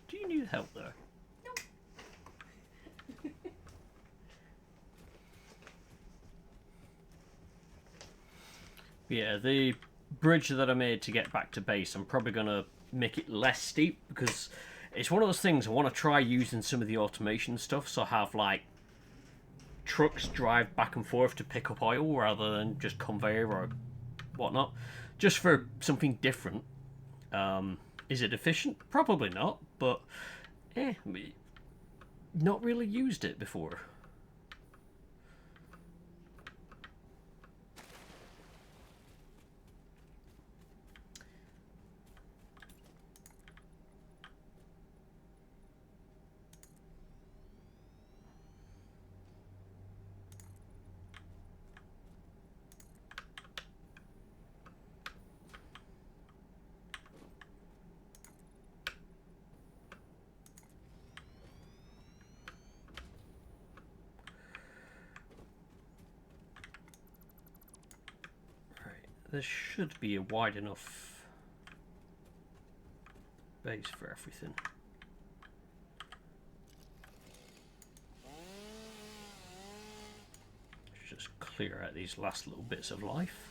Do you need help there? Yeah, the bridge that I made to get back to base, I'm probably going to make it less steep because it's one of those things I want to try using some of the automation stuff, so I have like trucks drive back and forth to pick up oil rather than just conveyor or whatnot, just for something different. Is it efficient? Probably not, but not really used it before. There should be a wide enough base for everything. Let's just clear out these last little bits of life.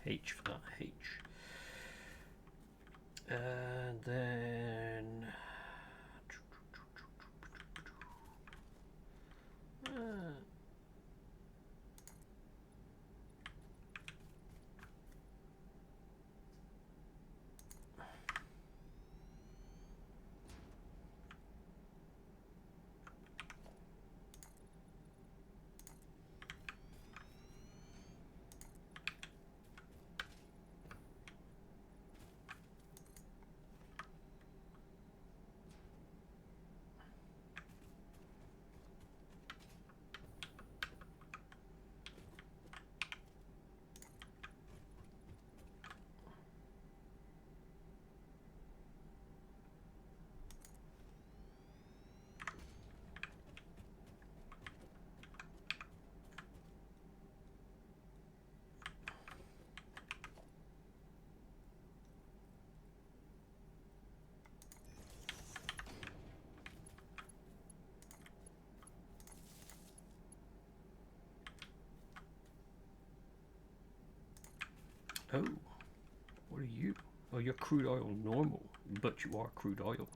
H for that, H. And then... Oh, what are you? Oh, you're crude oil normal, but you are crude oil.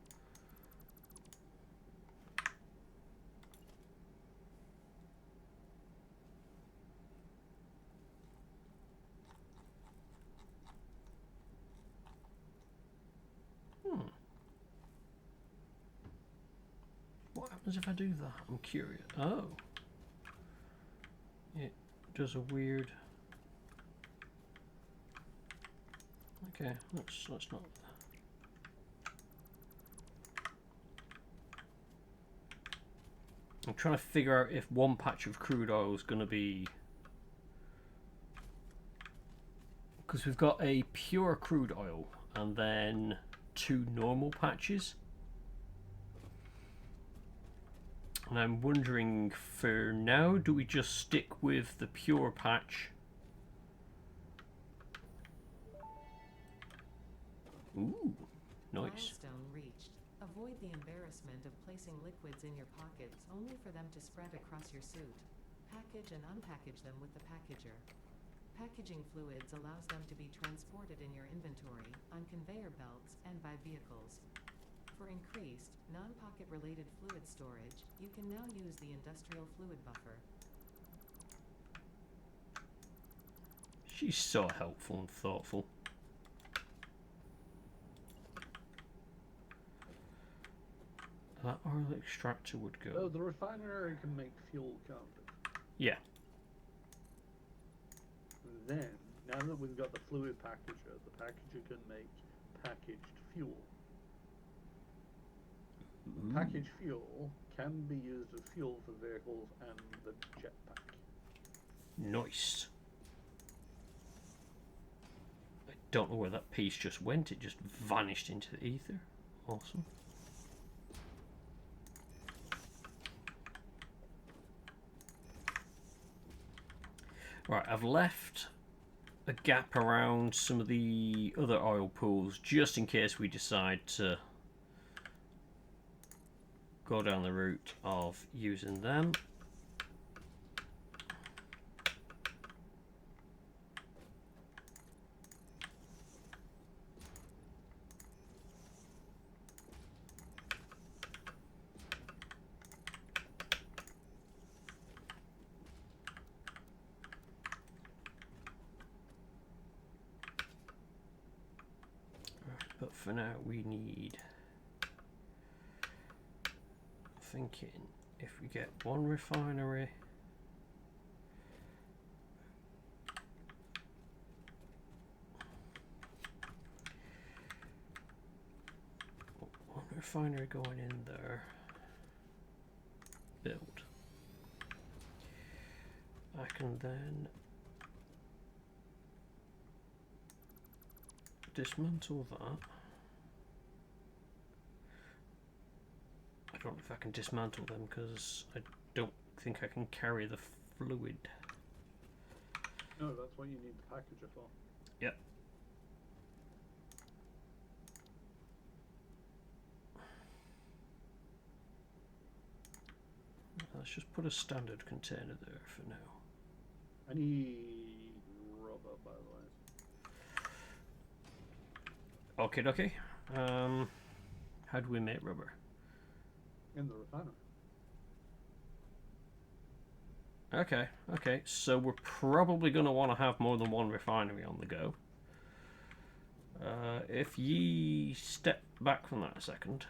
What happens if I do that? I'm curious. Oh. It does a weird... Okay, let's not. I'm trying to figure out if one patch of crude oil is going to be, because we've got a pure crude oil and then 2 normal patches. And I'm wondering, for now, do we just stick with the pure patch? Ooh, nice. Milestone reached. Avoid the embarrassment of placing liquids in your pockets only for them to spread across your suit. Package and unpackage them with the packager. Packaging fluids allows them to be transported in your inventory, on conveyor belts, and by vehicles. For increased, non-pocket related fluid storage, you can now use the industrial fluid buffer. She's so helpful and thoughtful. That oil extractor would go. Oh, the refinery can make fuel, can't it? Yeah. Then, now that we've got the fluid packager, the packager can make packaged fuel. Ooh. Packaged fuel can be used as fuel for vehicles and the jetpack. Nice. I don't know where that piece just went. It just vanished into the ether. Awesome. Right, I've left a gap around some of the other oil pools just in case we decide to go down the route of using them. But for now we need, thinking if we get one refinery, going in there, build, I can then dismantle that. I don't know if I can dismantle them because I don't think I can carry the fluid. No, that's what you need the packager for. Yep. Let's just put a standard container there for now. I need rubber, by the way. Okay, okay. How do we make rubber? In the refinery. Okay, okay. So we're probably going to want to have more than one refinery on the go. If ye step back from that a second,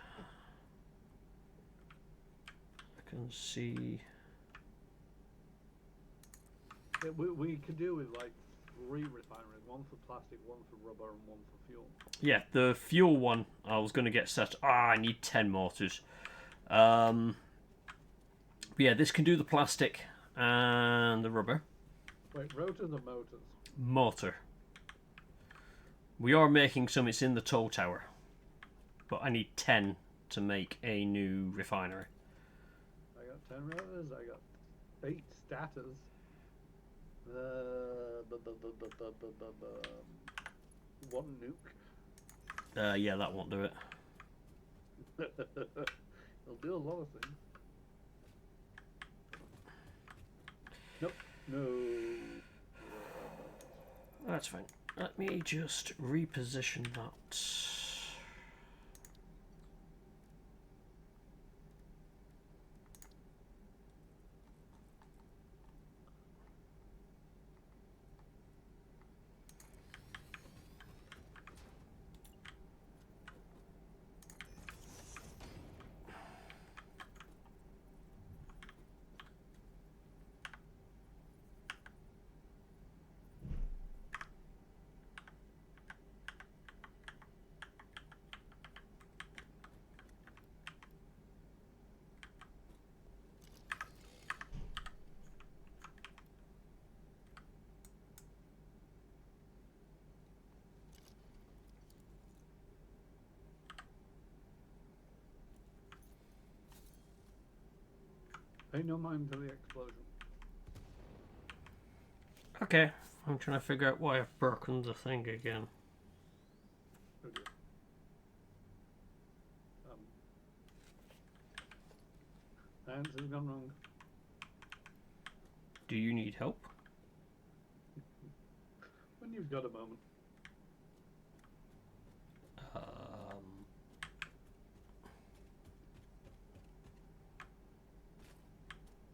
I can see. Yeah, we could do with like 3 refineries, one for plastic, one for rubber, and one for fuel. Yeah, the fuel one I was going to get set. I need 10 mortars. But yeah, this can do the plastic and the rubber. Wait, rotors or motors? Motor. We are making some. It's in the tow tower, but I need 10 to make a new refinery. I got 10 rotors. I got 8 stators. One nuke. Yeah, that won't do it. It'll do a lot of things. Nope. No. That's fine. Let me just reposition that. Pay no mind to the explosion. Okay, I'm trying to figure out why I've broken the thing again. Oh dear. The answer's gone wrong. Do you need help? When you've got a moment.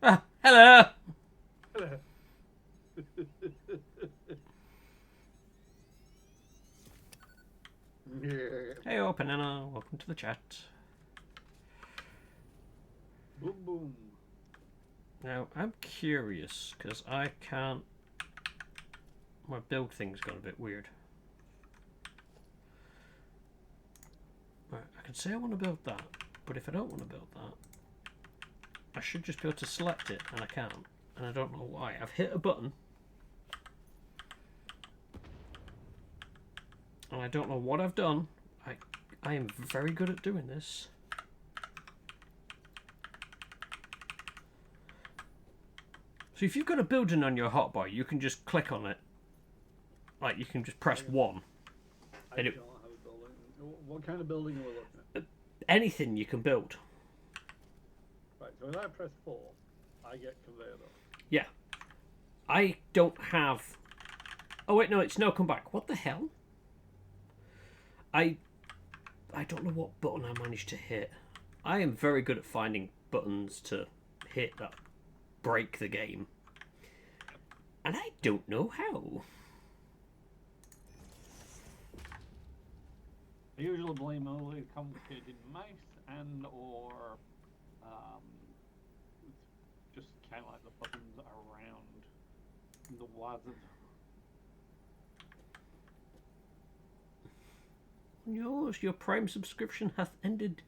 Ah, hello! Yeah. Hey, Penana, welcome to the chat. Boom boom. Now, I'm curious, because I can't... My build thing's gone a bit weird. Right, I can say I want to build that, but if I don't want to build that, I should just be able to select it, and I can't. And I don't know why. I've hit a button, and I don't know what I've done. I am very good at doing this. So if you've got a building on your hotbar, you can just click on it. Like, you can just press 1. I don't have a building. What kind of building are we looking at? Anything you can build. Right, so if I press 4, I get conveyor belt. Yeah. I don't have... Oh wait, no, it's no come back. What the hell? I don't know what button I managed to hit. I am very good at finding buttons to hit that break the game. And I don't know how. I usually blame only complicated mice and or just kind of like the buttons around the wazard. Yours, your Prime subscription hath ended.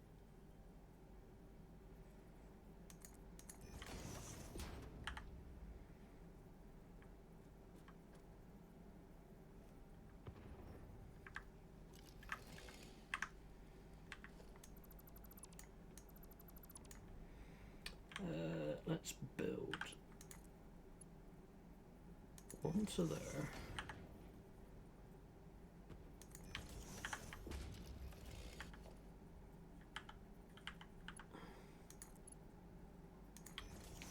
Let's build one to there.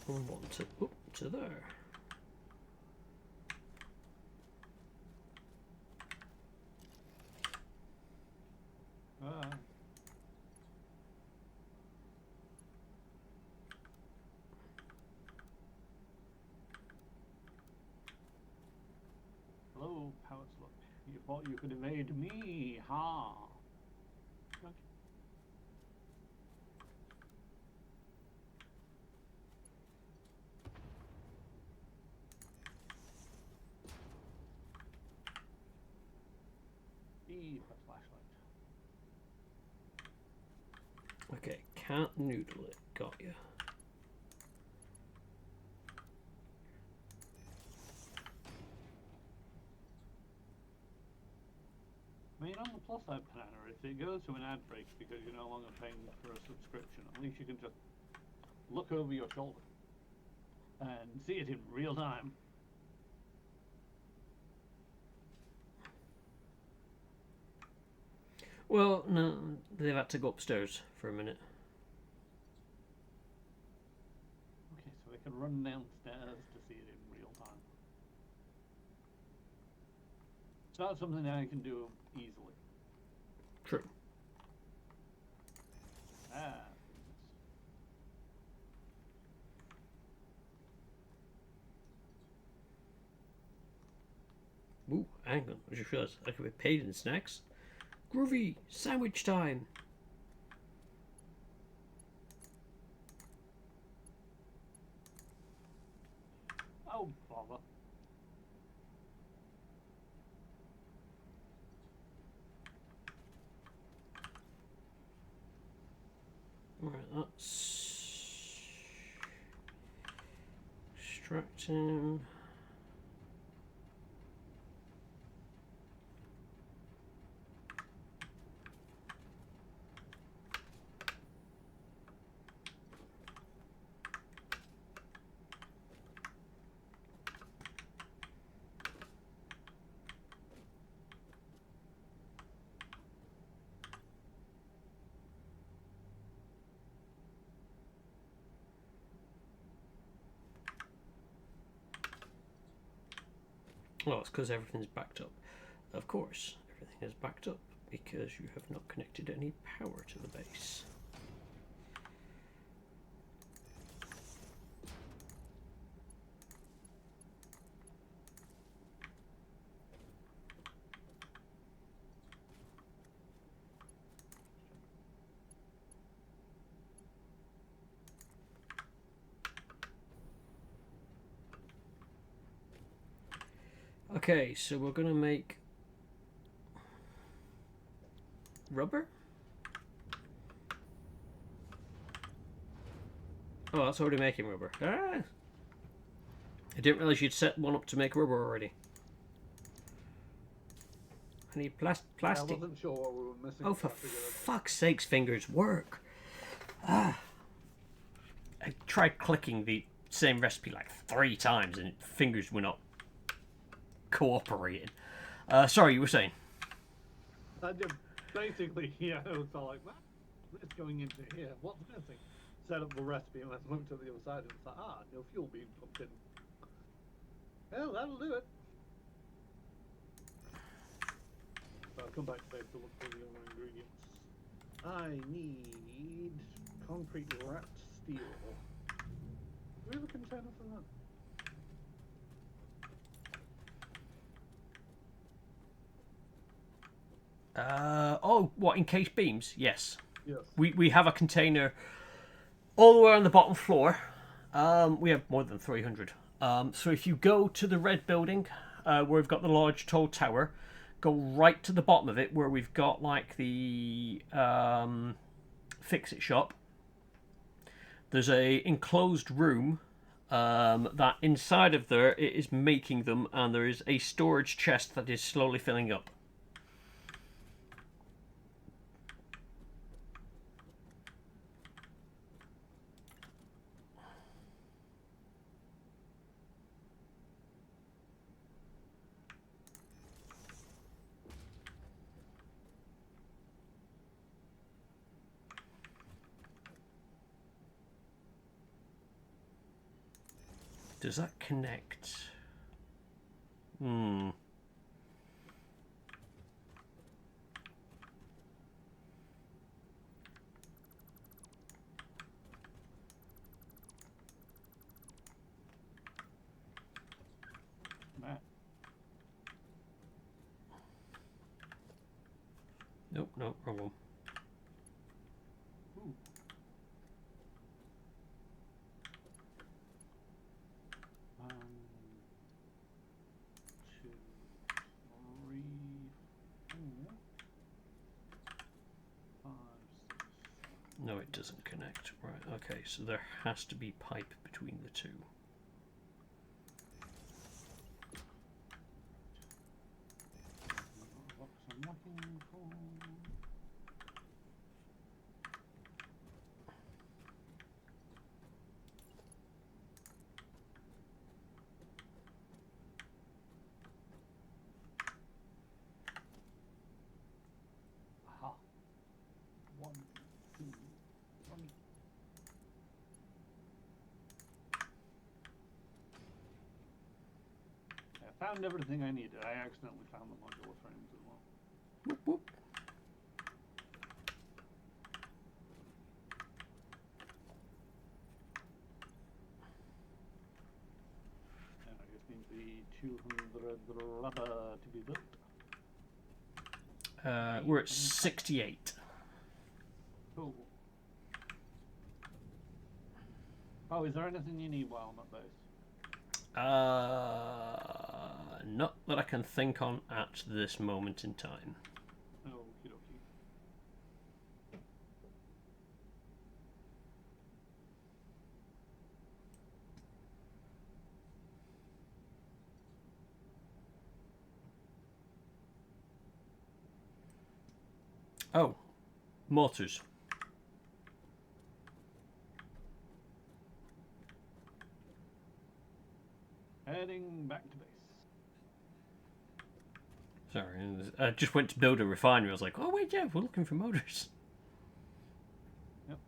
And one to there. Hello, Power Slug. You thought you could evade me, ha? Okay. A flashlight. Okay, can't noodle it. Got you. I mean, on the plus side, Banana, if it goes to an ad break because you're no longer paying for a subscription, at least you can just look over your shoulder and see it in real time. Well, no, they've had to go upstairs for a minute. Okay, so I can run downstairs to see it in real time. It's not something that I can do easily. True. Ah. Ooh, hang on. I just realised I could be paid in snacks. Groovy! Sandwich time! Oh, bother. Alright, that's... Extracting... Well, it's because everything's backed up. Of course, everything is backed up because you have not connected any power to the base. Okay, so we're gonna make rubber? Oh, that's already making rubber. Ah! I didn't realize you'd set one up to make rubber already. I need plastic. I wasn't sure what we were missing. Oh, for fuck's sakes, fingers, work! Ah! I tried clicking the same recipe like 3 times and fingers were not cooperating. Sorry, you were saying? Basically, yeah, it was all like, what? This going into here, what's missing? Set up the recipe and let's move to the other side and it's like, no fuel being pumped in. Well, that'll do it. So I'll come back to base to look for the other ingredients. I need concrete wrapped steel. Do we have a container for that? Oh, what, encased beams? Yes. Yes. We have a container all the way on the bottom floor. We have more than 300. So if you go to the red building, where we've got the large tall tower, go right to the bottom of it where we've got like the fix-it shop. There's a enclosed room that inside of there it is making them, and there is a storage chest that is slowly filling up. Does that connect? Hmm. Matt. Nope, nope, wrong one. Ooh. 1, 2, 3, 4, 5, 6, 7. No, it doesn't connect. Right, okay, so there has to be pipe between the two. Box I'm looking for. Aha. 1, 2, 3. I found everything I needed. I accidentally found the modular frames as well. Whoop, whoop. And I just need the 200 rubber to be built. We're at 68. Cool. Oh, is there anything you need while I'm at base? Not that I can think on at this moment in time. Okie dokie. Oh, mortars. Heading back to base. Sorry, I just went to build a refinery. I was like, oh wait, yeah, we're looking for motors. Yep.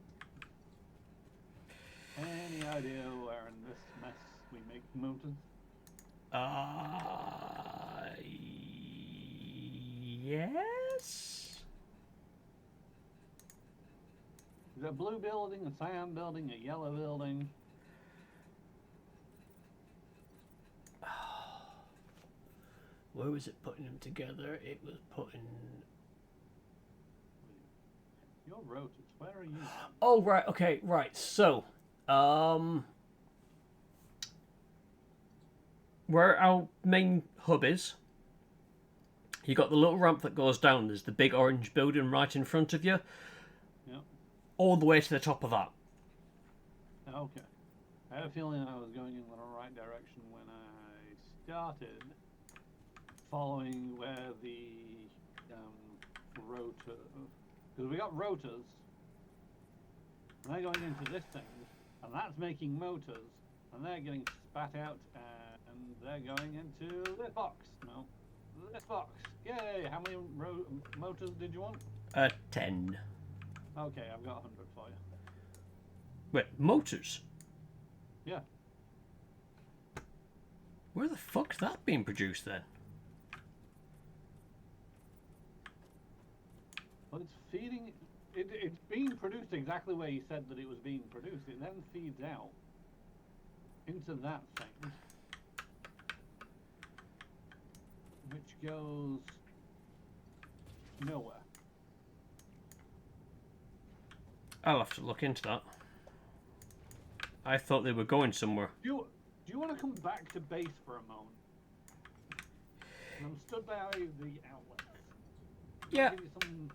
Any idea where in this mess we make motors? Yes. Is it a blue building, a cyan building, a yellow building? Where was it putting them together? It was putting. Your rotors, where are you? Oh right, okay, right. So, where our main hub is, you got the little ramp that goes down. There's the big orange building right in front of you. Yep. All the way to the top of that. Okay. I had a feeling I was going in the right direction when I started following where the rotor, because we got rotors, and they're going into this thing, and that's making motors, and they're getting spat out, and they're going into this box. No, this box. Yay! How many motors did you want? 10. Okay, I've got 100 for you. Wait, motors? Yeah. Where the fuck's that being produced then? Well, it's feeding. It's being produced exactly where you said that it was being produced. It then feeds out into that thing, which goes nowhere. I'll have to look into that. I thought they were going somewhere. Do you want to come back to base for a moment? I'm stood by the outlets. Yeah. Give you some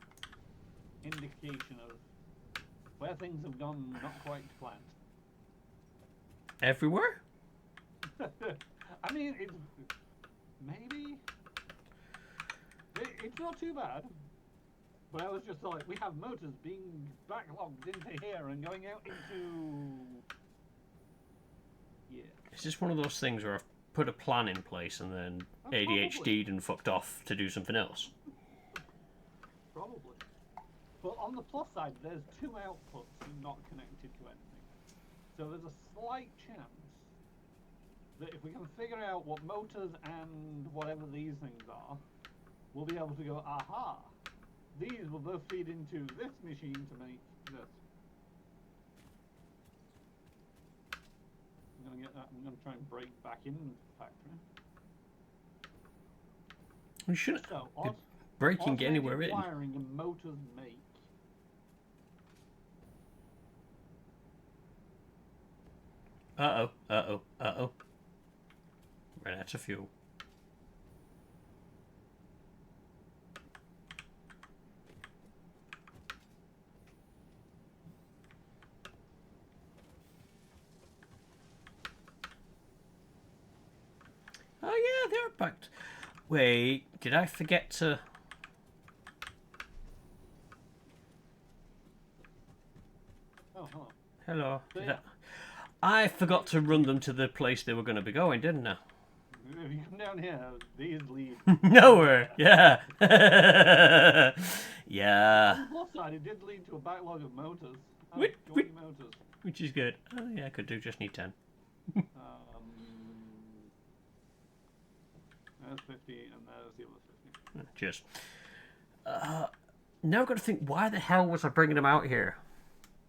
indication of where things have gone not quite to plan. Everywhere? I mean, it's maybe it's not too bad. But I was just like, we have motors being backlogged into here and going out into. Yeah. It's just one of those things where I've put a plan in place and then ADHD'd and fucked off to do something else. Probably. But on the plus side, there's 2 outputs not connected to anything. So there's a slight chance that if we can figure out what motors and whatever these things are, we'll be able to go, aha, these will both feed into this machine to make this. I'm gonna get that. I'm gonna try and break back into the factory. We shouldn't So, be breaking automated anywhere in. wiring and motors make. Uh-oh, uh-oh, uh-oh. Ran out of fuel. Oh yeah, they're back. Wait, did I forget to... Oh, hello. Hello. So, Did yeah. I forgot to run them to the place they were going to be going, didn't I? If you come down here, these lead. Nowhere. Yeah. Yeah. On the plus side, it did lead to a backlog of motors. Oh, Which- 20 motors. Which is good. Oh yeah, I could do. Just need 10. There's 50, and there's the other 50. Cheers. Now I've got to think, why the hell was I bringing them out here?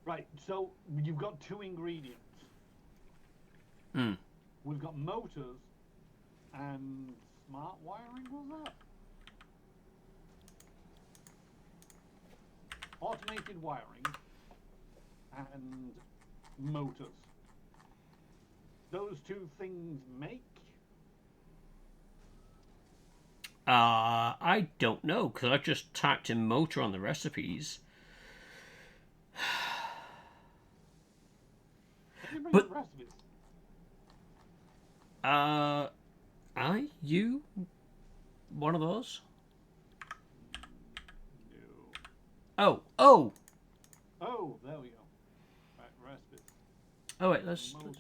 Right, so you've got 2 ingredients. Hmm. We've got motors and smart wiring, was that? Automated wiring and motors. Those 2 things make? I don't know, because I just typed in motor on the recipes. Can you bring But- up recipes? You? One of those? No. Oh! Oh, there we go. Right, recipes. Oh wait, let's... Smart.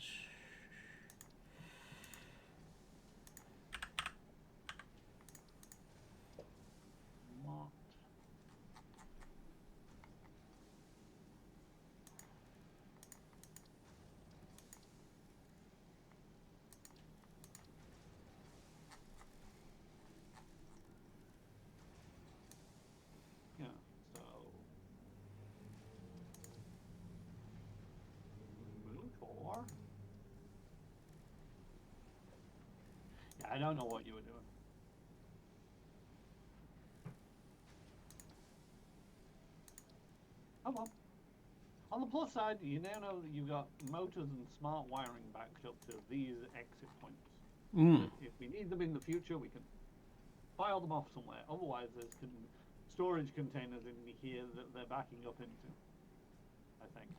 don't know what you were doing. Oh well. On the plus side, you now know that you've got motors and smart wiring backed up to these exit points. If we need them in the future, we can file them off somewhere. Otherwise, there's storage containers in here that they're backing up into. I think.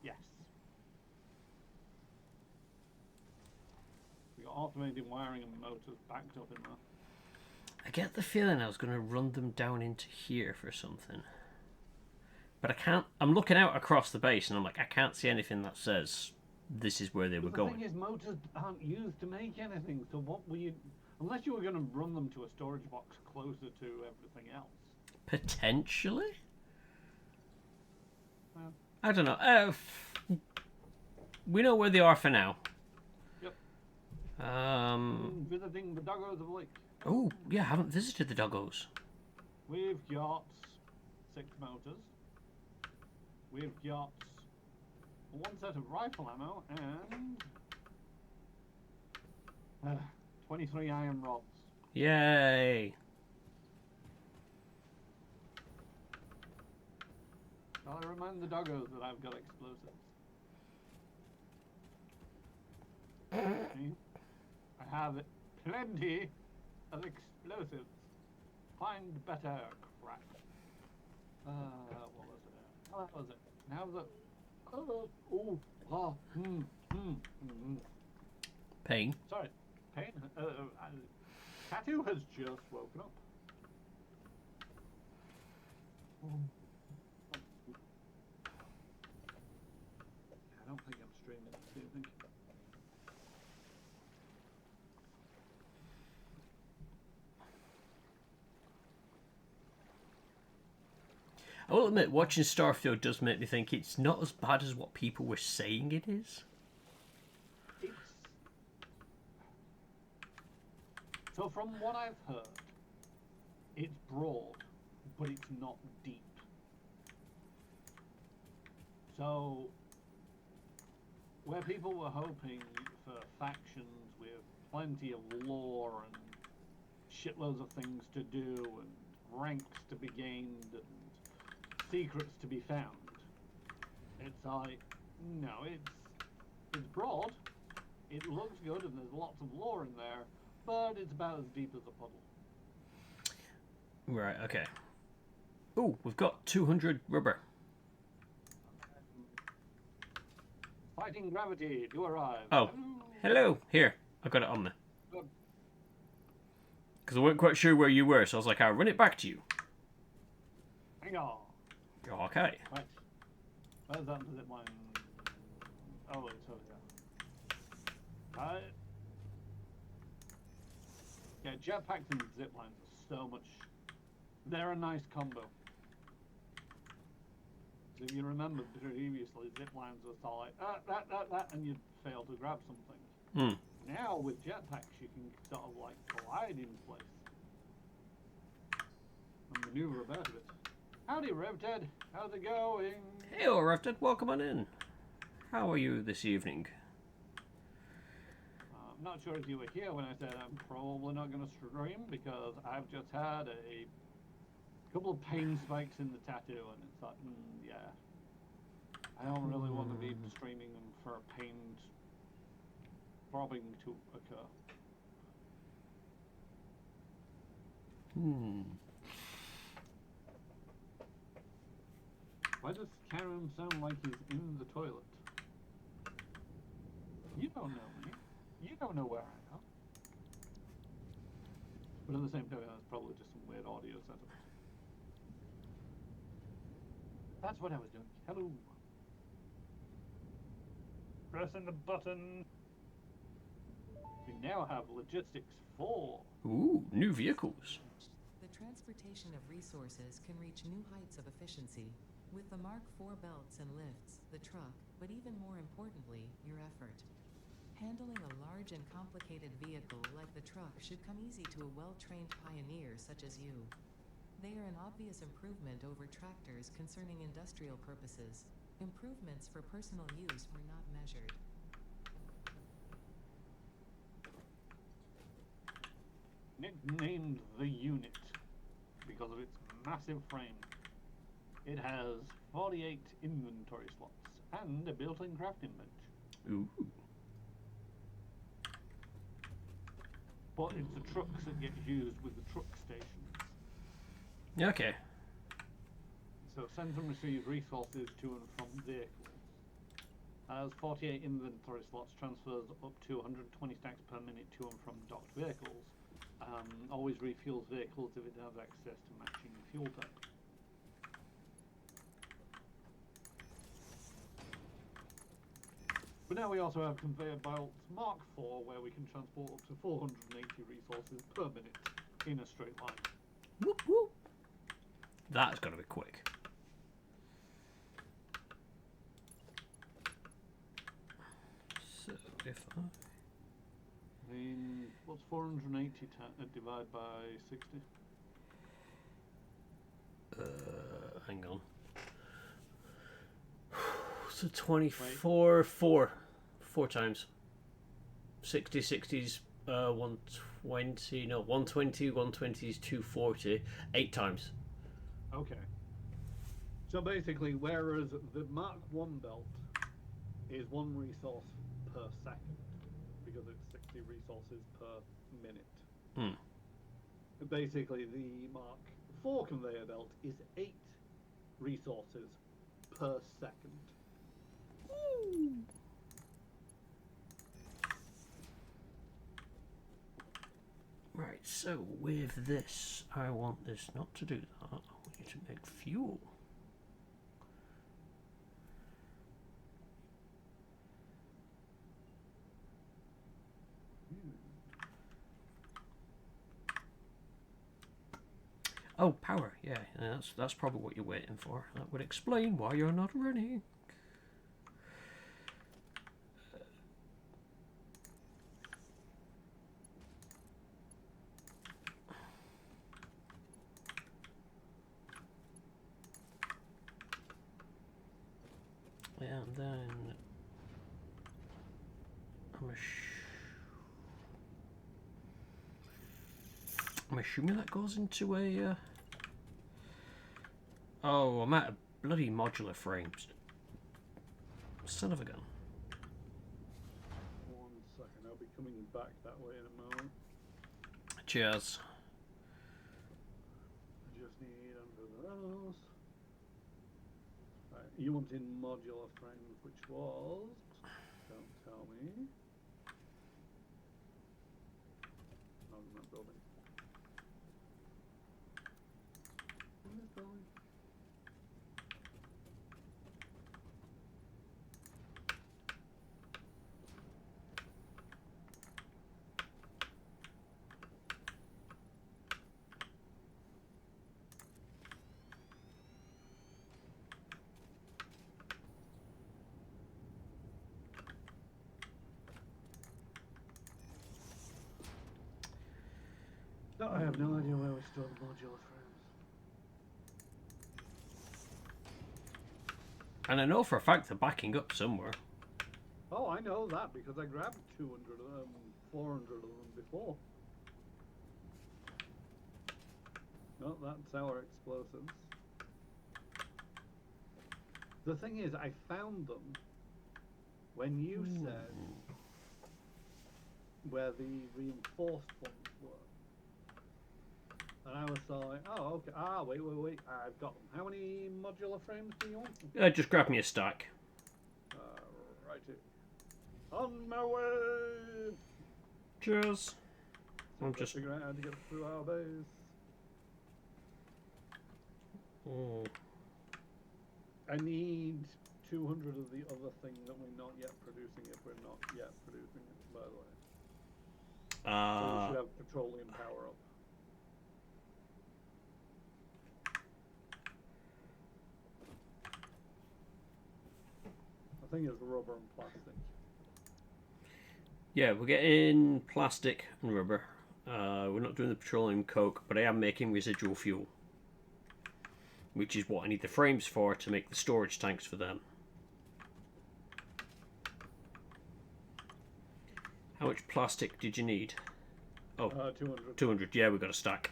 Yes. We got automated wiring and motors backed up in there. I get the feeling I was going to run them down into here for something. But I can't. I'm looking out across the base and I'm like, I can't see anything that says this is where they were going. The thing is, motors aren't used to make anything, so what were you... Unless you were going to run them to a storage box closer to everything else. Potentially? Well, I don't know. We know where they are for now. Yep. Visiting the doggos of the lake. Oh, yeah, I haven't visited the doggos. We've got 6 motors. We've got 1 set of rifle ammo and 23 iron rods. Yay! Shall I remind the doggos that I've got explosives? See? I have plenty of explosives. Find better crap. What was it? How was it? Now the... Pain. Sorry. Pain. Tattoo has just woken up. I don't think I'm streaming this evening. I will admit, watching Starfield does make me think it's not as bad as what people were saying it is. So from what I've heard, it's broad, but it's not deep. So, where people were hoping for factions with plenty of lore and shitloads of things to do and ranks to be gained and secrets to be found, it's like, no, it's broad, it looks good and there's lots of lore in there, but it's about as deep as a puddle. Right, okay. Oh, we've got 200 rubber. Fighting gravity, do arrive. Oh, hello. Here, I got it on there. Because I weren't quite sure where you were, so I was like, I'll run it back to you. Hang on. Okay. Right. Where's that zip line? Oh, it's over there. Right. Yeah, jetpacks and zip lines are so much... They're a nice combo. So if you remember previously, zip lines were sort of like, that, and you'd fail to grab something. Now with jetpacks, you can sort of like glide in place and maneuver about a bit. Howdy, Revted. How's it going? Hey, Revted. Welcome on in. How are you this evening? I'm not sure if you were here when I said I'm probably not going to stream because I've just had a couple of pain spikes in the tattoo, and it's like, yeah, I don't really want to be streaming them for a pain throbbing to occur. Why does Karen sound like he's in the toilet? You don't know me. You don't know where I am. But at the same time, that's probably just some weird audio setup. That's what I was doing. Hello. Pressing the button. We now have logistics 4. Ooh, new vehicles. The transportation of resources can reach new heights of efficiency. With the Mark IV belts and lifts, the truck, but even more importantly, your effort. Handling a large and complicated vehicle like the truck should come easy to a well-trained pioneer such as you. They are an obvious improvement over tractors concerning industrial purposes. Improvements for personal use were not measured. unit, because of its massive frame, it has 48 inventory slots and a built-in crafting bench. Ooh. But it's the trucks that get used with the truck stations. Okay. So sends and receives resources to and from vehicles. Has 48 inventory slots, transfers up to 120 stacks per minute to and from docked vehicles. Always refuels vehicles if it has access to matching fuel tank. But now we also have conveyor belts Mark IV, where we can transport up to 480 resources per minute in a straight line. Whoop whoop. That's got to be quick. So if I... I mean, what's 480 divided by 60? Hang on. So 24, 4 times. 60, 60's 120, no, 120, 120's 240, 8 times. Okay. So basically, whereas the Mark I belt is 1 resource per second, because it's 60 resources per minute. Basically, the Mark IV conveyor belt is 8 resources per second. Right, so with this, I want this not to do that. I want you to make fuel. Oh, power. Yeah, that's probably what you're waiting for. That would explain why you're not running. And then I'm assuming that goes into a. Oh, I'm out of bloody modular frames. Son of a gun. 1 second, I'll be coming back that way in a moment. Cheers. I just need under those. Right, you wanted modular frames, which was... Don't tell me. Not in that building. In this building. No, I have no idea where we store the modular frames. And I know for a fact they're backing up somewhere. Oh, I know that because I grabbed 200 of them, 400 of them before. No, that's our explosives. The thing is, I found them when you said where the reinforced ones were. And I was like, oh, okay. Ah, wait. I've got them. How many modular frames do you want? Just grab me a stack. Righty. On my way! Cheers. I'm Let's just. figure out how to get through our base. I need 200 of the other thing that we're not yet producing if we're not yet producing it, by the way. So we should have petroleum power up. I think it's rubber and plastic. Yeah, we're getting plastic and rubber. We're not doing the petroleum coke, but I am making residual fuel, which is what I need the frames for to make the storage tanks for them. How much plastic did you need? Oh, 200. 200. Yeah, we've got a stack.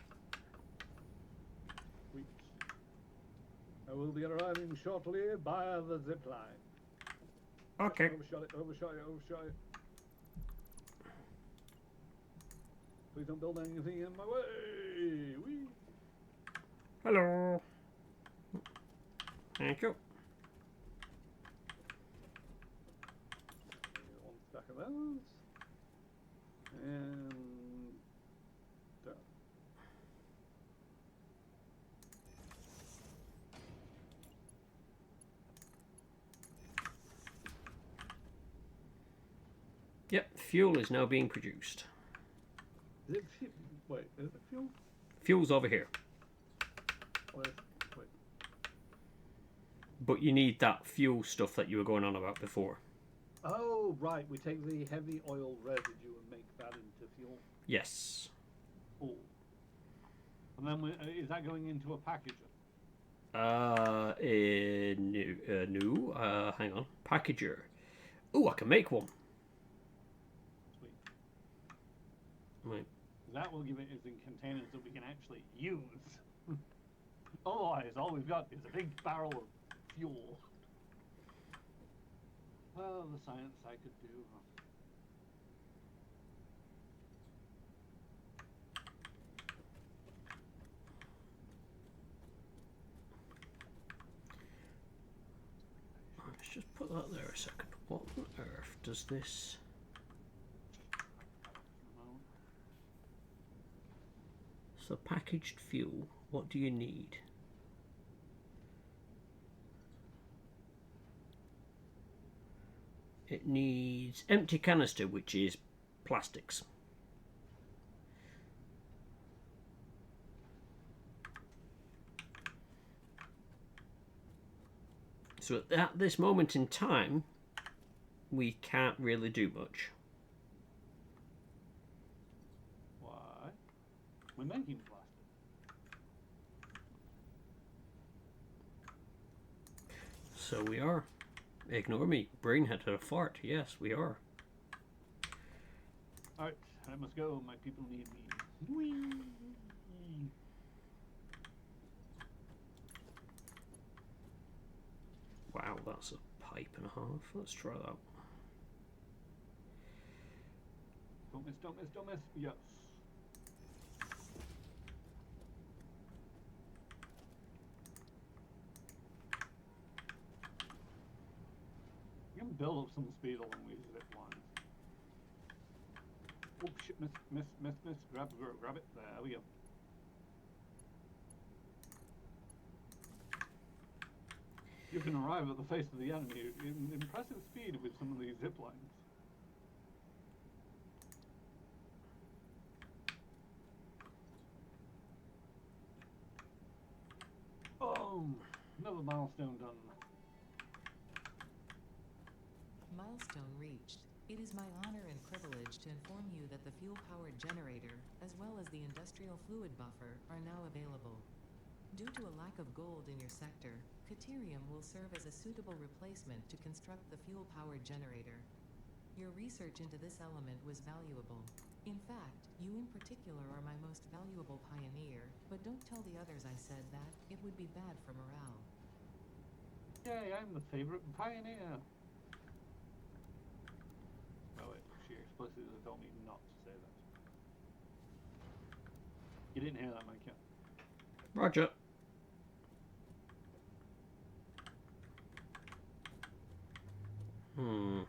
I will be arriving shortly via the zip line. Okay. Overshot it, overshot it, overshot it. Please don't build anything in my way. Whee! Hello. Thank you. One stack of those. And done. Yep, fuel is now being produced. Is it wait, is it fuel? Fuel's over here. Or is, wait. But you need that fuel stuff that you were going on about before. Oh, right. We take the heavy oil residue and make that into fuel. Yes. Cool. And then is that going into a packager? No. Hang on. Packager. Ooh, I can make one. Sweet. Right. That will give it as in containers that we can actually use. Otherwise, all we've got is a big barrel of fuel. Well, the science I could do. Let's just put that there a second. What on earth does this... So packaged fuel, what do you need? It needs empty canister, which is plastics. So at this moment in time, we can't really do much. Why? We're making plastic. So we are. Ignore me. Brain had a fart. Yes, we are. Alright, I must go. My people need me. Whee! Wow, that's a pipe and a half. Let's try that. Don't miss, don't miss, don't miss. Yes. You can build up some speed along these zip lines. Oh shit, miss, miss, miss, miss. Grab it. There we go. You can arrive at the face of the enemy in impressive speed with some of these zip lines. Boom! Another milestone done. Milestone reached. It is my honor and privilege to inform you that the fuel-powered generator, as well as the industrial fluid buffer, are now available. Due to a lack of gold in your sector, Caterium will serve as a suitable replacement to construct the fuel-powered generator. Your research into this element was valuable. In fact, you in particular are my most valuable pioneer, but don't tell the others I said that. It would be bad for morale. Yay, I'm the favorite pioneer. Oh wait, she explicitly told me not to say that. You didn't hear that, Mike, yeah? Roger. Hmm.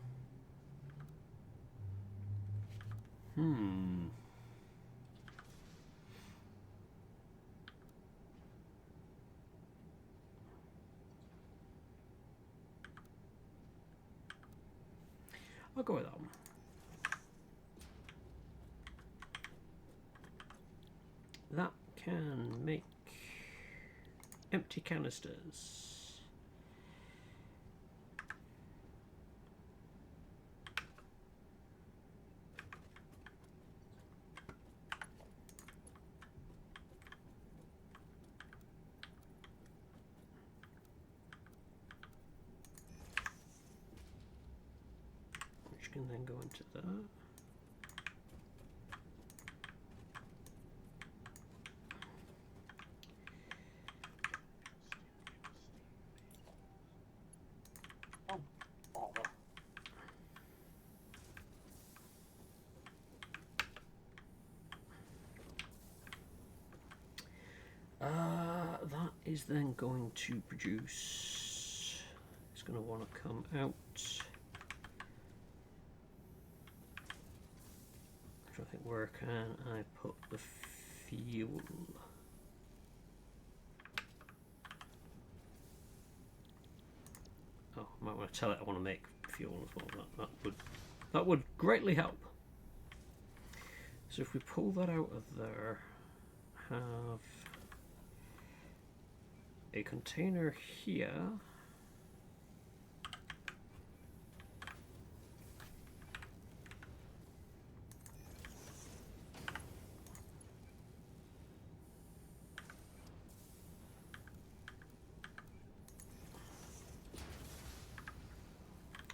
I'll go with that one. That can make empty canisters. Which can then go into that. is then going to produce. It's going to want to come out. I'm trying to think, where can I put the fuel? Oh, I might want to tell it I want to make fuel as well. That would greatly help. So if we pull that out of there, have a container here.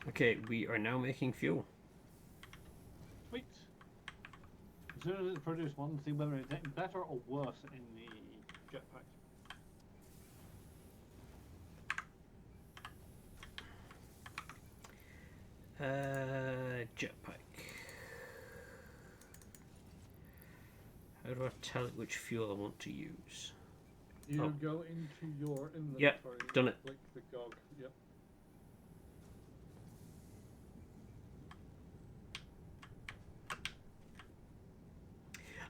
Okay, we are now making fuel. Sweet. As soon as it's produced one, see whether it's getting better or worse in the jetpack. Jetpack. How do I tell it which fuel I want to use? You Oh. go into your inventory. Yep, done it. Click the GOG. Yep.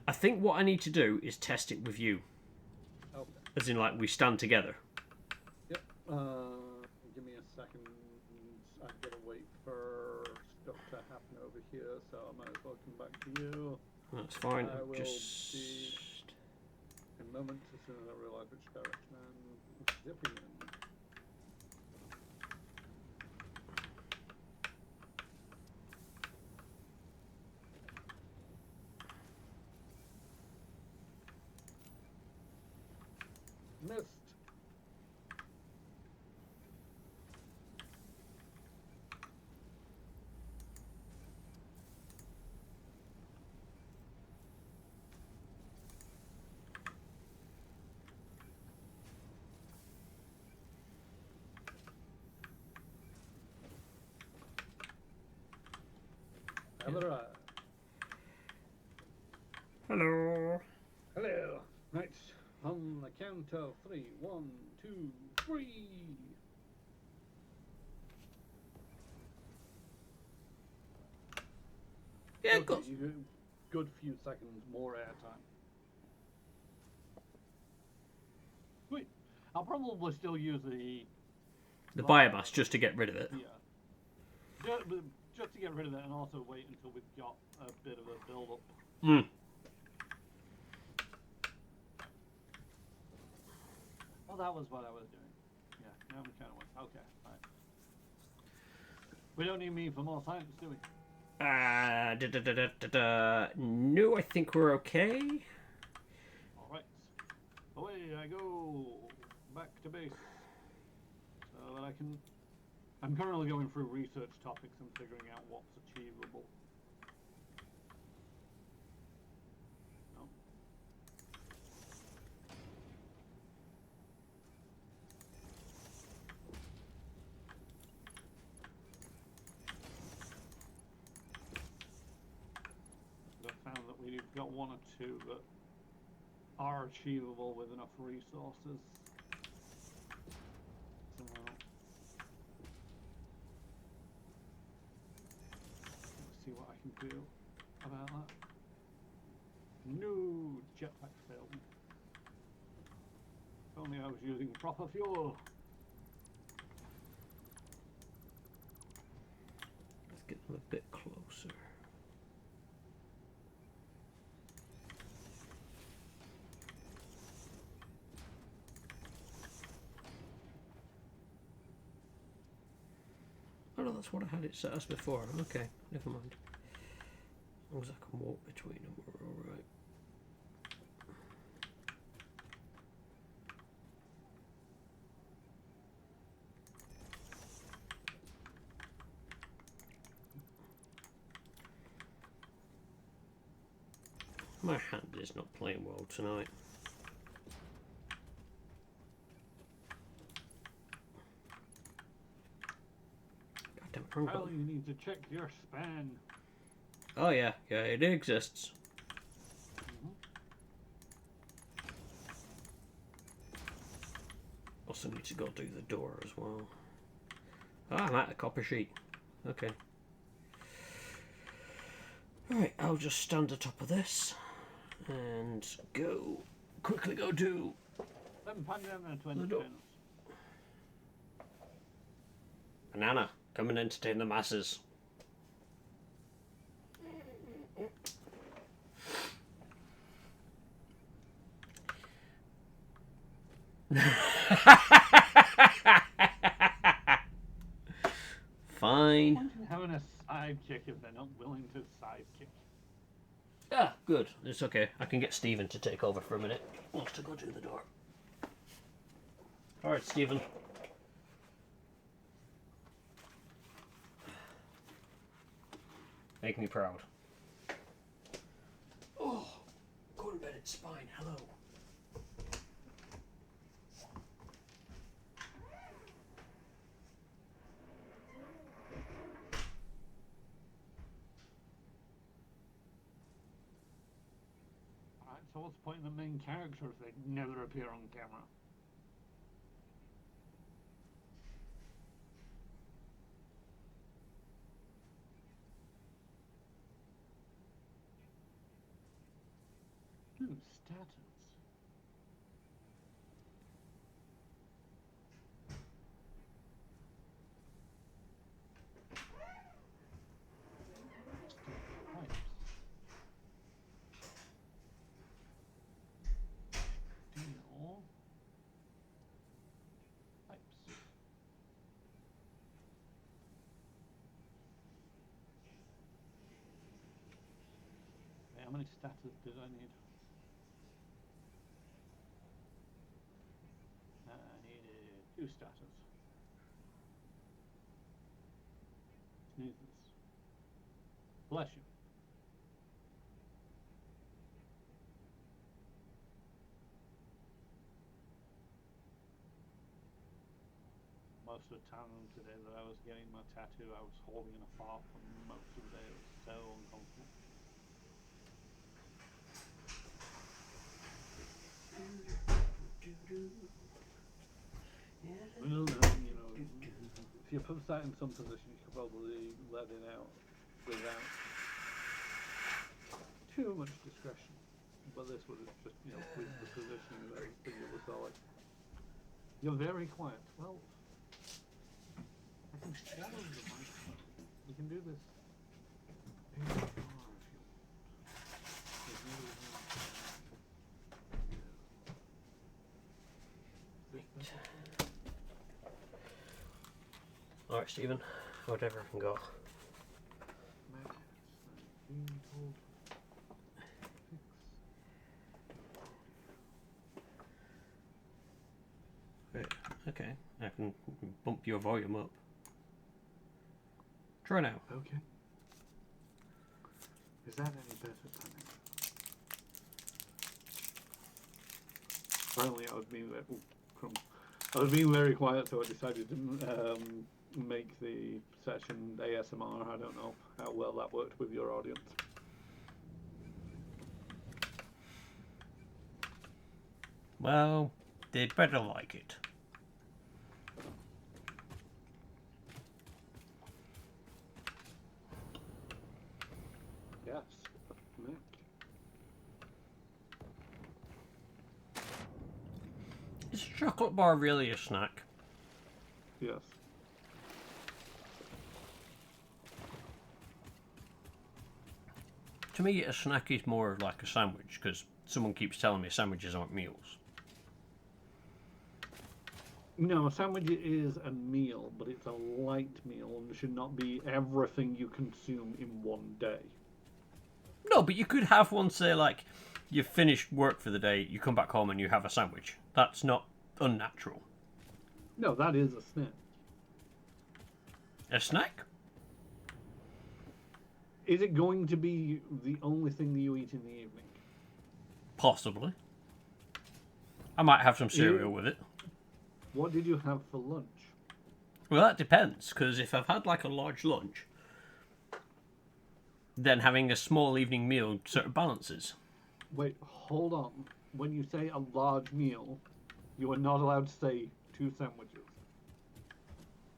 I think what I need to do is test it with you. Okay. As in, like, we stand together. Yep. Give me a second. I've got to wait for stuff to happen over here, so I might as well come back to you. That's fine. I I'm will just. be in a moment as soon as I realise which direction I'm zipping in. Missed. Have a ride. Hello. Hello. Right. On the count of 3. 1, 2, 3. Yeah, Okay, good. you got a good few seconds more airtime. Sweet. I'll probably still use the biomass just to get rid of it. Yeah. Just to get rid of it, and also wait until we've got a bit of a build up. Hmm. Well, that was what I was doing. Yeah, now we kind of went. Okay, fine. We don't need me for more science, do we? No, I think we're okay. Alright. Away I go. Back to base. So that I can... I'm currently going through research topics and figuring out what's achievable. No. I found that we've got one or two that are achievable with enough resources. So, let's see what I can do about that. No jetpack failed me. If only I was using proper fuel. Let's get them a bit closer. Oh no, that's what I had it set as before. Okay, never mind. As long as I can walk between them, we're alright. My hand is not playing well tonight. God damn it, wrong Well, button. you need to check your span. Oh yeah, it exists. Also need to go do the door as well. Ah, I'm at a copper sheet. Okay. Alright, I'll just stand atop of this and quickly go do 720 The door. pence. Banana. Come and entertain the masses. Fine. Having a sidekick if they're not willing to sidekick. Ah, good. It's okay. I can get Stephen to take over for a minute. Wants to go do the door. Alright, Stephen. Make me proud. Oh, go to bed, it's spine. Hello. Alright, so what's the point in the main character if they never appear on camera? Status. Pipes. Steel. Pipes. Okay, how many status did I need? I needed 2 status. Sneezes. Bless you. Most of the time today that I was getting my tattoo, I was holding it afar from most of the day. It was so uncomfortable. Well, you know, if you put that in some position, you could probably let it out without too much discretion. But this was just, you know, with the positioning that it was all like, you're very quiet. Well, I can swallow the microphone. You can do this ASMR if you want. There's no reason to- This better? Alright, Stephen. Whatever I can go. Max, being told Right, okay. I can bump your volume up. Try now. okay. Is that any better, Panic? Apparently, I was being very quiet, so I decided to make the session ASMR. I don't know how well that worked with your audience. Well, they'd better like it. Yes. Nick. Is a chocolate bar really a snack? Yes. To me, a snack is more like a sandwich, because someone keeps telling me sandwiches aren't meals. No, a sandwich is a meal, but it's a light meal and should not be everything you consume in one day. No, but you could have one, say, like, you've finished work for the day, you come back home and you have a sandwich. That's not unnatural. No, that is a snack. A snack? Is it going to be the only thing that you eat in the evening? Possibly. I might have some cereal with it. What did you have for lunch? Well, that depends, because if I've had, like, a large lunch, then having a small evening meal sort of balances. Wait, hold on. When you say a large meal, you are not allowed to say 2 sandwiches.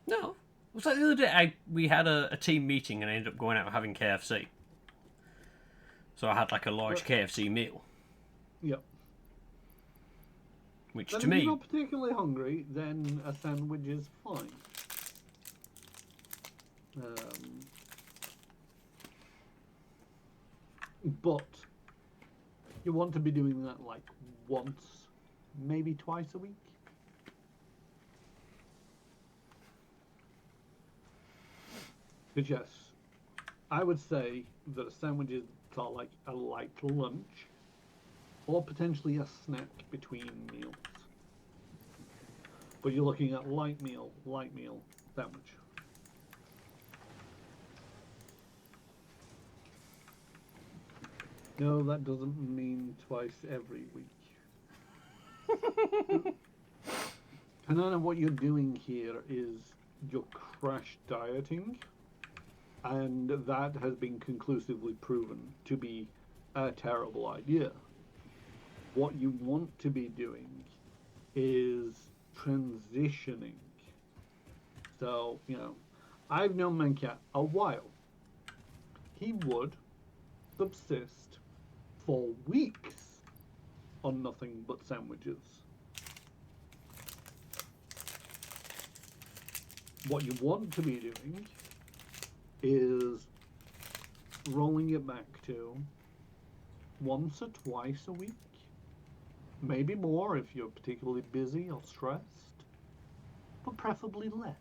No. It was like the other day we had a team meeting and I ended up going out and having KFC. So I had like a large KFC meal. Yep. Which Then to if me... you're not particularly hungry, then a sandwich is fine. But you want to be doing that like once, maybe twice a week. Because yes, I would say that a sandwich is sort of like a light lunch, or potentially a snack between meals. But you're looking at light meal, sandwich. No, that doesn't mean twice every week. And I know what you're doing here is you're crash dieting, and that has been conclusively proven to be a terrible idea. What you want to be doing is transitioning. So, I've known Mancat a while. He would subsist for weeks on nothing but sandwiches. What you want to be doing is rolling it back to once or twice a week, maybe more if you're particularly busy or stressed, but preferably less.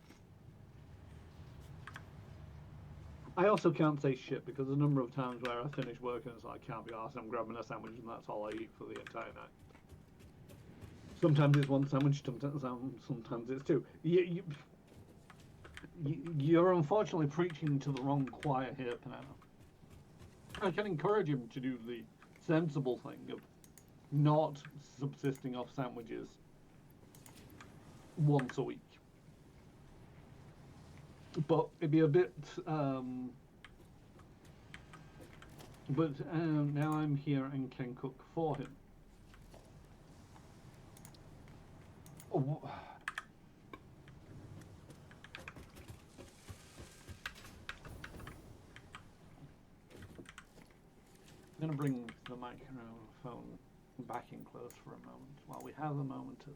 I also can't say shit because the number of times where I finish work and it's like, I can't be arsed, I'm grabbing a sandwich and that's all I eat for the entire night. Sometimes it's one sandwich, sometimes it's two. You're unfortunately preaching to the wrong choir here, Panana. I can encourage him to do the sensible thing of not subsisting off sandwiches once a week. But it'd be a bit, now I'm here and can cook for him. Oh. I'm going to bring the microphone back in close for a moment while we have a moment of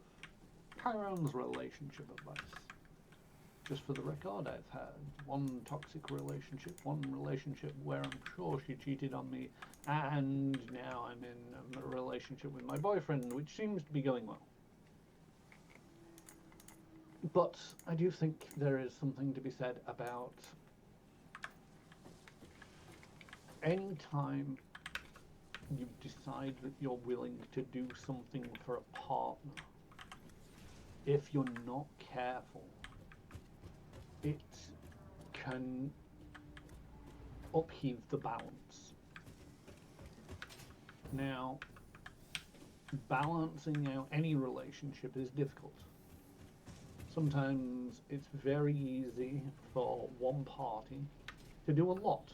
Chiron's relationship advice. Just for the record, I've had one toxic relationship, one relationship where I'm sure she cheated on me, and now I'm in a relationship with my boyfriend, which seems to be going well. But I do think there is something to be said about any time you decide that you're willing to do something for a partner, if you're not careful, it can upheave the balance. Now, balancing out any relationship is difficult. Sometimes it's very easy for one party to do a lot.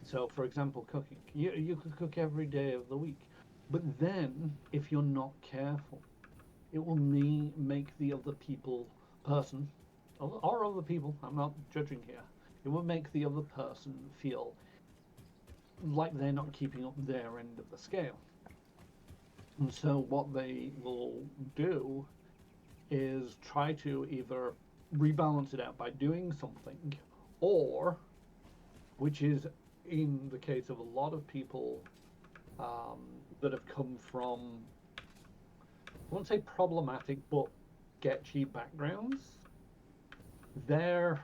So, for example, cooking. You could cook every day of the week. But then, if you're not careful, it will make the other person, or other people, I'm not judging here, it will make the other person feel like they're not keeping up their end of the scale. And so what they will do is try to either rebalance it out by doing something, or, which is in the case of a lot of people that have come from, I won't say problematic, but sketchy backgrounds, they're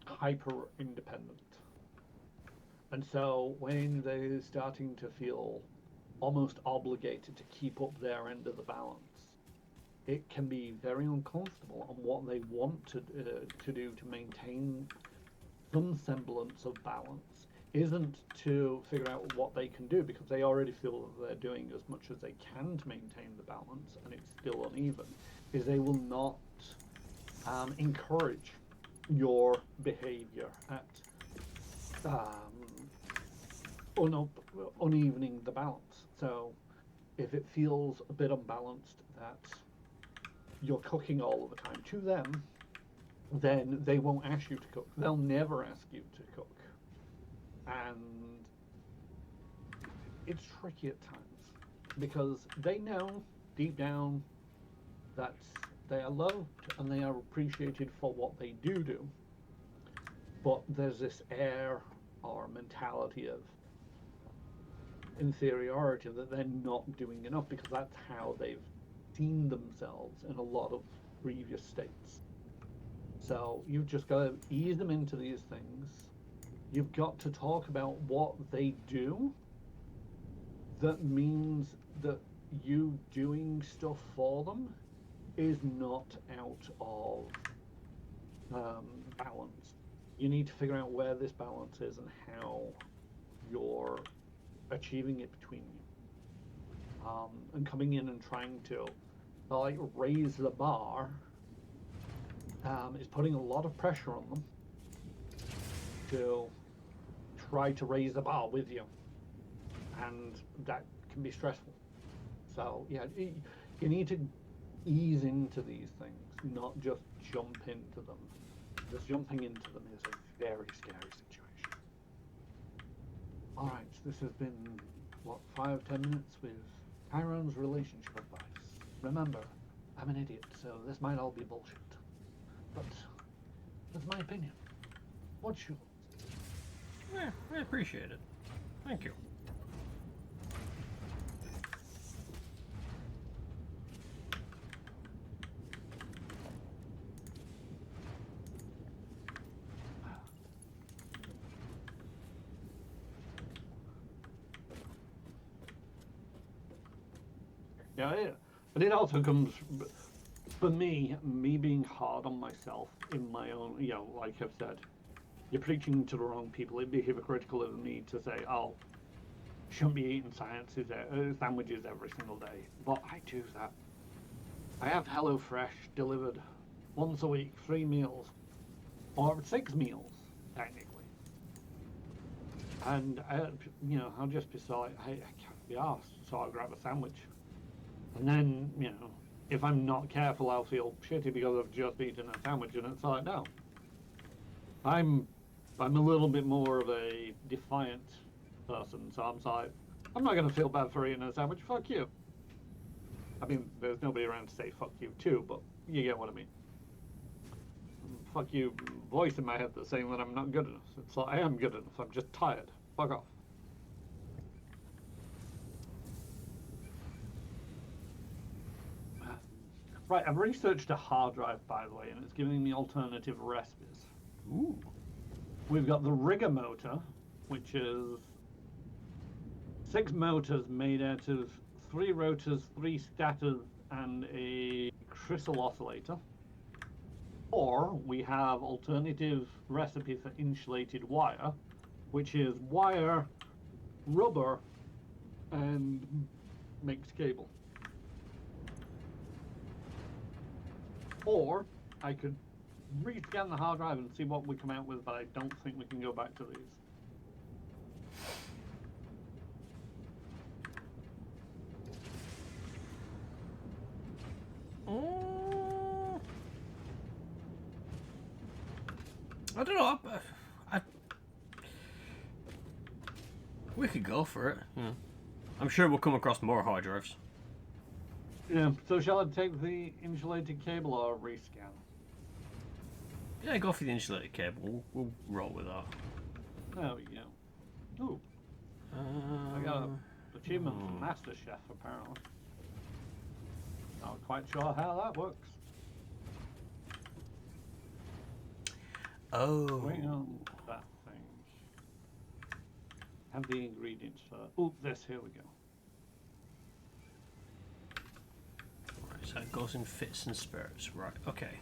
hyper independent. And so when they're starting to feel almost obligated to keep up their end of the balance, it can be very uncomfortable. And what they want to do to maintain some semblance of balance isn't to figure out what they can do, because they already feel that they're doing as much as they can to maintain the balance and it's still uneven, is they will not encourage your behavior at unevening the balance. So if it feels a bit unbalanced that you're cooking all of the time to them, then they won't ask you to cook. They'll never ask you to cook. And it's tricky at times because they know deep down that they are loved and they are appreciated for what they do. But there's this air or mentality of inferiority that they're not doing enough because that's how they've seen themselves in a lot of previous states. So you've just got to ease them into these things. You've got to talk about what they do. That means that you doing stuff for them is not out of balance. You need to figure out where this balance is and how you're achieving it between you. And coming in and trying to like raise the bar is putting a lot of pressure on them to try to raise the bar with you, and that can be stressful. So yeah, you need to ease into these things, not just jump into them. Just jumping into them is a very scary situation. All right, this has been what, 5-10 minutes with Chiron's relationship advice. Remember, I'm an idiot, so this might all be bullshit, but that's my opinion. What's yours? Yeah, I appreciate it. Thank you. Yeah, but it also comes for me being hard on myself in my own, like I've said, you're preaching to the wrong people. It'd be hypocritical of me to say, oh, shouldn't be eating sandwiches every single day. But I do that. I have HelloFresh delivered once a week, 3 meals, or 6 meals, technically. And, I'll just be like, I can't be arsed, so I'll grab a sandwich. And then, if I'm not careful, I'll feel shitty because I've just eaten a sandwich, and it's like, no. I'm a little bit more of a defiant person, so I'm like, I'm not going to feel bad for eating a sandwich, fuck you. I mean, there's nobody around to say fuck you too, but you get what I mean. Fuck you voice in my head that's saying that I'm not good enough. It's like, I am good enough, I'm just tired. Fuck off. Right, I've researched a hard drive, by the way, and it's giving me alternative recipes. Ooh. We've got the rigger motor, which is 6 motors made out of 3 rotors, 3 stators, and a crystal oscillator. Or we have alternative recipe for insulated wire, which is wire, rubber, and mixed cable. Or I could rescan the hard drive and see what we come out with, but I don't think we can go back to these. I don't know. We could go for it. Yeah. I'm sure we'll come across more hard drives. Yeah, so shall I take the insulated cable or rescan? Yeah, go for the insulated cable. We'll roll with that. There we go. Ooh, I got an achievement for Master Chef, apparently. Not quite sure how that works. Oh. Waiting on that thing. Have the ingredients for... Oh, this, here we go. Right, so it goes in fits and spurts. Right, okay.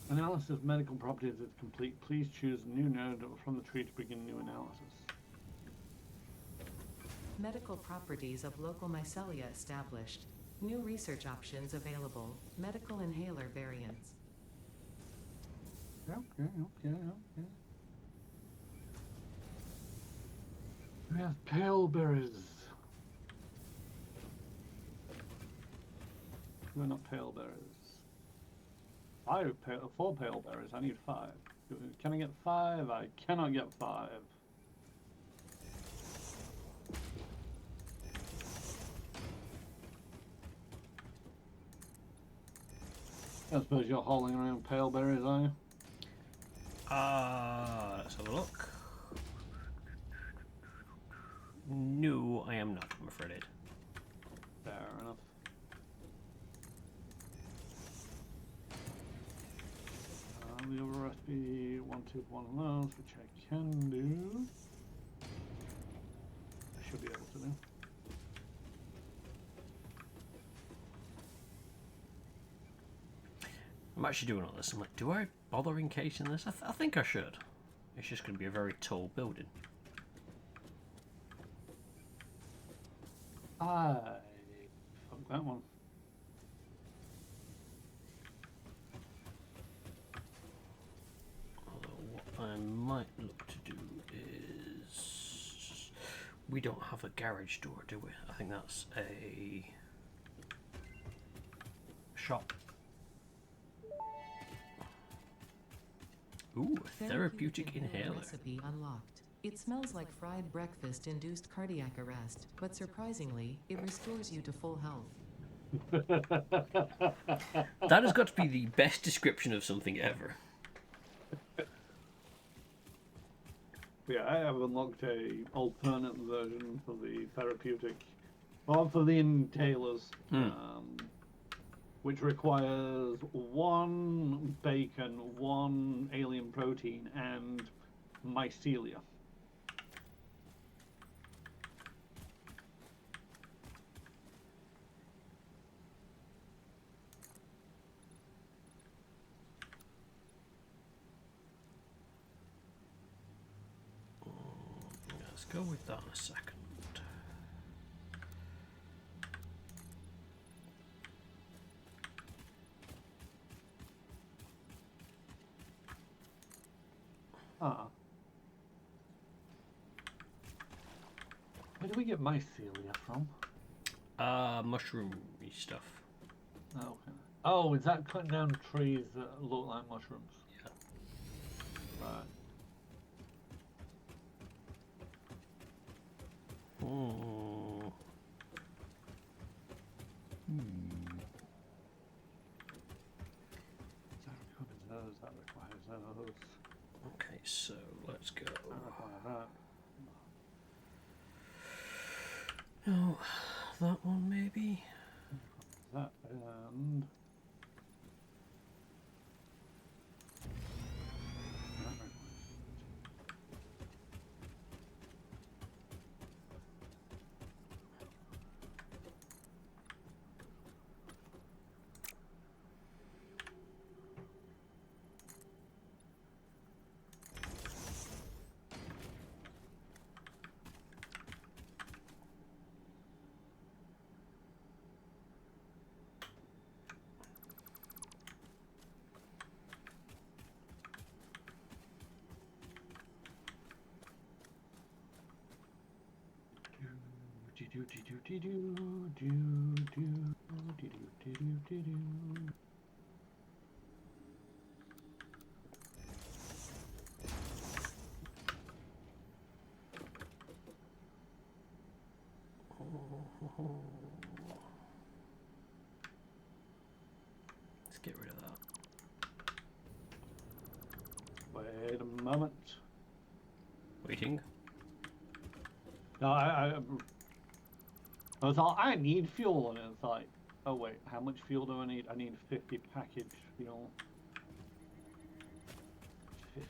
Analysis of medical properties is complete. Please choose a new node from the tree to begin new analysis. Medical properties of local mycelia established. New research options available. Medical inhaler variants. Okay. We have pale berries. Do I not pale berries? 4 pale berries. I need 5. Can I get 5? I cannot get 5. I suppose you're hauling around pale berries, are you? Let's have a look. No, I am not, I'm afraid. Fair enough. The other recipe wanted one of those, which I can do. I should be able to do. I'm actually doing all this. I'm like, do I bother encasing this? I think I should. It's just going to be a very tall building. Fuck that one. Although what I might look to do is... We don't have a garage door, do we? I think that's a shop. Ooh, a therapeutic inhaler. Recipe unlocked. It smells like fried breakfast induced cardiac arrest, but surprisingly, it restores you to full health. That has got to be the best description of something ever. Yeah, I have unlocked a alternate version for the therapeutic, or for the inhalers, which requires 1 bacon, 1 alien protein, and mycelia. Let's go with that in a second. Where do we get mycelia from? Mushroomy stuff. Oh, okay. Oh, is that cutting down trees that look like mushrooms? Yeah. Right. Oh. That requires those, that requires those. Okay, so let's go. That requires that. Oh, that one maybe? That and... that requires... Let's get rid of that. Wait a moment. Waiting. No, I was like, I need fuel, and it's like, oh wait, how much fuel do I need? I need 50 package fuel. 50.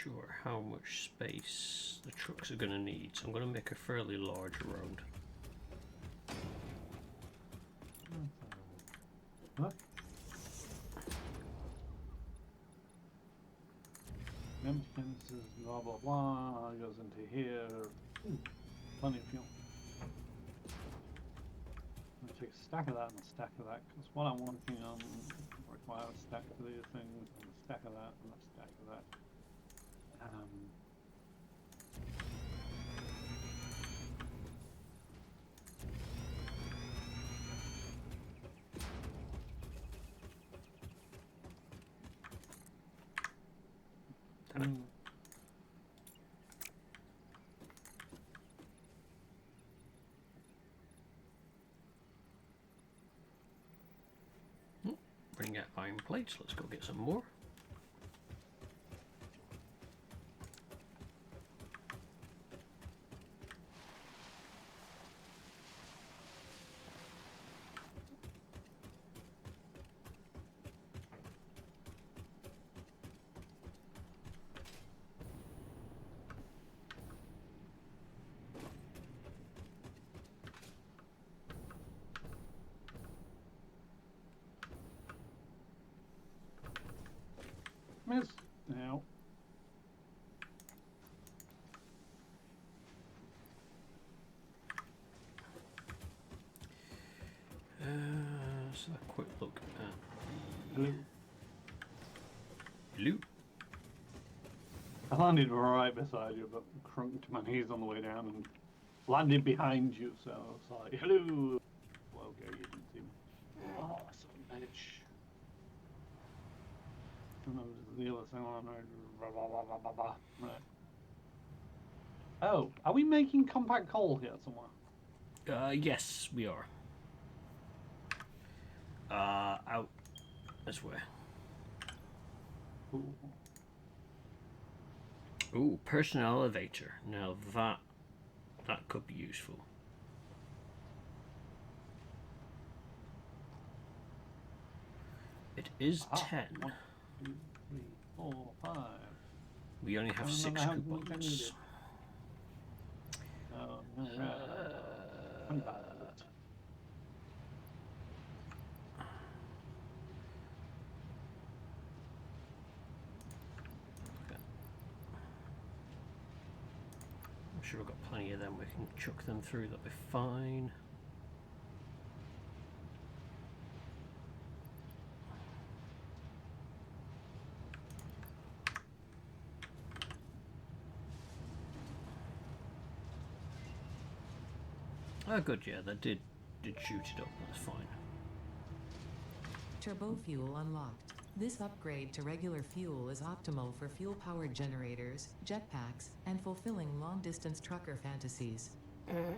sure how much space the trucks are going to need, so I'm going to make a fairly large road. Huh? Emptiness is blah blah blah. Goes into here. Plenty of fuel. I'm gonna take a stack of that and a stack of that because what I'm working on requires a stack of these things and a stack of that and a stack of that. Bring out iron plates, let's go get some more. Miss now. Let's have a quick look at Hello. Hello. I landed right beside you, but crunked to my knees on the way down and landed behind you, so it's like, hello. Well, okay, you didn't see me. Oh, son of a bitch. And then there's the other thing on there. Blah, blah, blah, blah, blah. Right. Oh, are we making compact coal here somewhere? Yes, we are. Out this way. Ooh. Ooh, personnel elevator. Now that could be useful. It is 10. 1, 2, 3, 4, 5. We only have I don't 6 know how many I coupons. needed. Oh, no, 25. I'm sure we've got plenty of them. We can chuck them through. That'll be fine. Oh, good. Yeah, that did shoot it up. That's fine. Turbo fuel unlocked. This upgrade to regular fuel is optimal for fuel-powered generators, jetpacks, and fulfilling long-distance trucker fantasies. God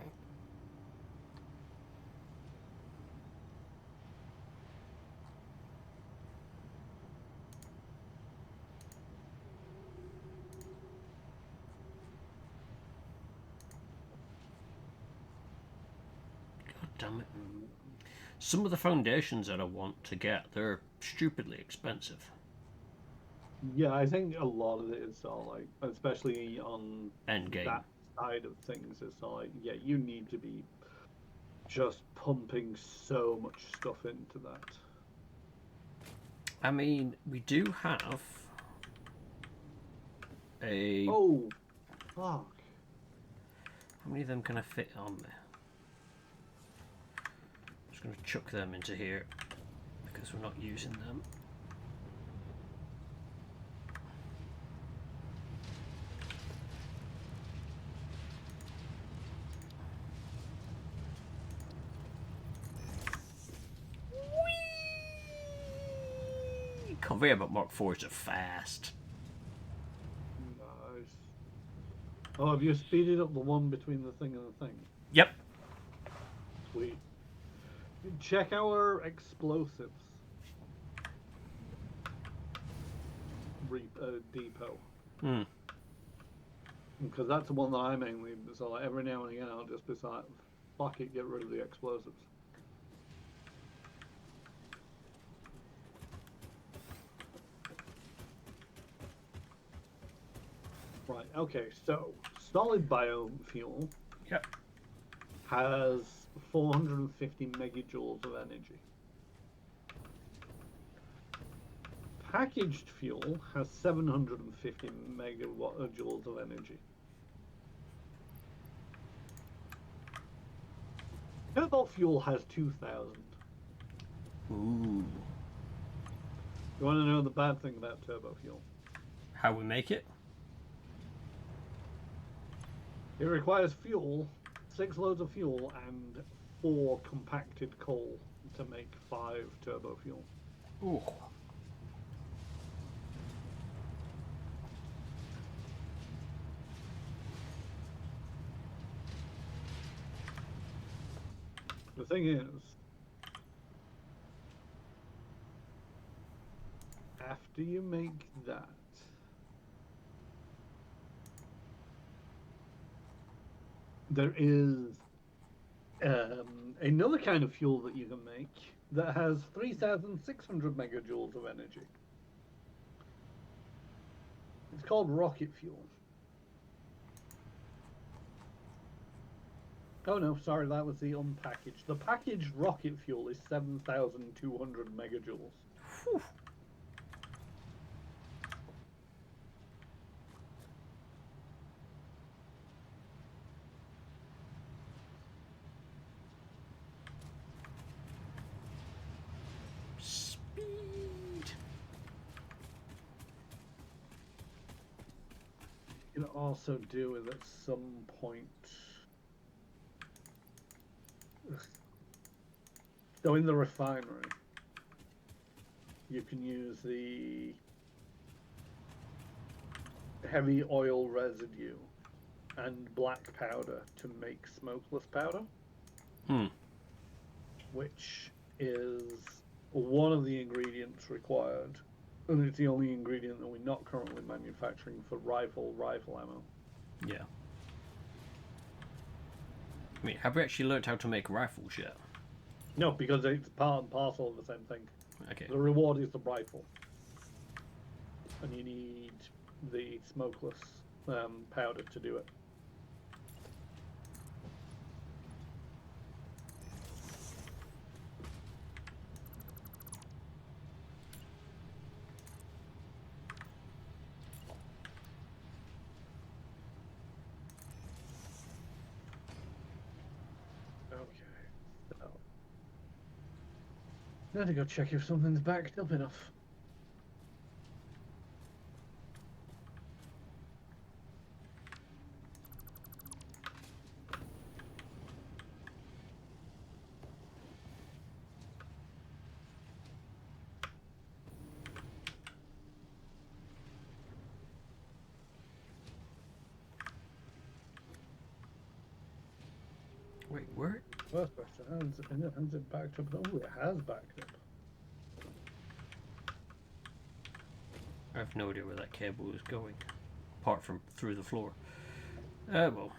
damn it. Some of the foundations that I want to get, they're stupidly expensive. Yeah, I think a lot of it is all like, especially on Endgame. that side of things, it's all like, yeah, you need to be just pumping so much stuff into that. I mean, we do have a... Oh, fuck. How many of them can I fit on me? I'm just going to chuck them into here because we're not using them. Whee! Conveyor belt Mark 4s are fast. Nice. Oh, have you speeded up the one between the thing and the thing? Yep. Sweet. Check our explosives. Depot. Hmm. Because that's the one that I mainly, so like every now and again I'll just be like, fuck it, get rid of the explosives. Right. Okay. So solid biofuel Yep. has 450 megajoules of energy. Packaged fuel has 750 megajoules of energy. Turbo fuel has 2,000. Ooh. You want to know the bad thing about turbo fuel? How we make it? It requires fuel, 6 loads of fuel, and 4 compacted coal to make 5 turbo fuel. Ooh. The thing is, after you make that, there is another kind of fuel that you can make that has 3,600 megajoules of energy. It's called rocket fuel. Oh no, sorry, that was the unpackaged. The packaged rocket fuel is 7,200 megajoules. Whew. Speed. You can also do it at some point. So in the refinery, you can use the heavy oil residue and black powder to make smokeless powder, which is one of the ingredients required, and it's the only ingredient that we're not currently manufacturing for rifle ammo. Yeah. I mean, have we actually learned how to make rifles yet? No, because it's part and parcel of the same thing. Okay. The reward is the rifle, and you need the smokeless powder to do it. Okay, so now to go check if something's backed up enough. Wait, where? First question, how's it backed up? Oh, it has backed up. I have no idea where that cable is going, apart from through the floor. Well.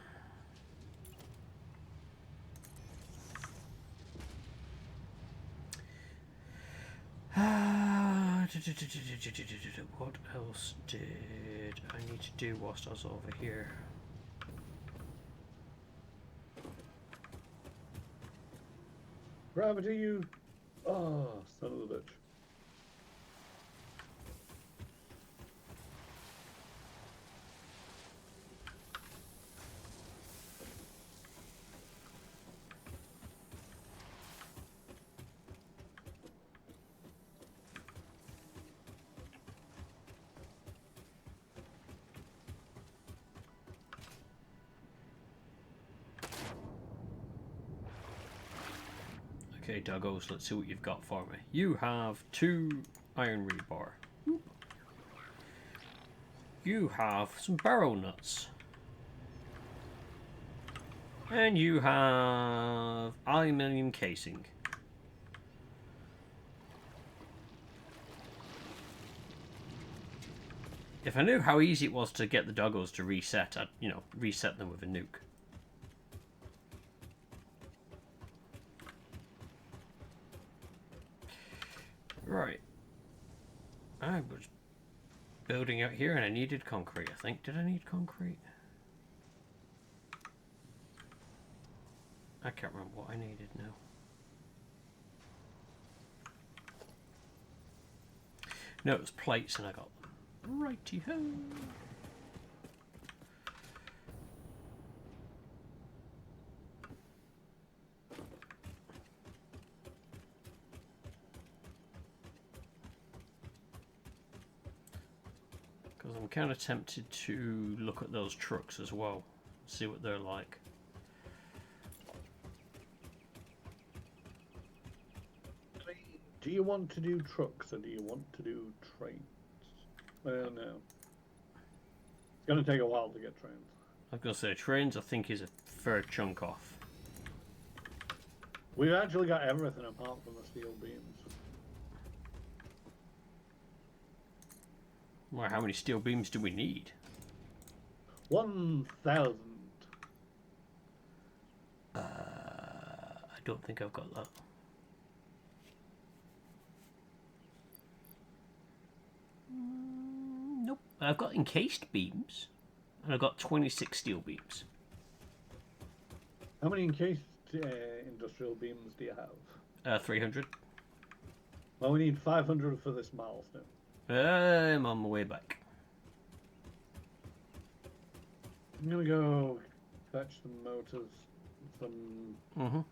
What else did I need to do whilst I was over here? Gravity, you... Oh, son of a bitch. Okay, Doggos, let's see what you've got for me. You have 2 iron rebar. You have some barrel nuts. And you have aluminium casing. If I knew how easy it was to get the Doggos to reset, I'd, reset them with a nuke. Right. I was building out here and I needed concrete, I think. Did I need concrete? I can't remember what I needed now. No, it was plates and I got them. Righty-ho. Because I'm kind of tempted to look at those trucks as well. See what they're like. Do you want to do trucks or do you want to do trains? I don't know. It's going to take a while to get trains. I was going to say, trains I think is a fair chunk off. We've actually got everything apart from the steel beams. Well, how many steel beams do we need? 1,000. I don't think I've got that. Nope. I've got encased beams, and I've got 26 steel beams. How many encased industrial beams do you have? 300. Well, we need 500 for this milestone. I'm on my way back. I'm gonna go fetch some motors, some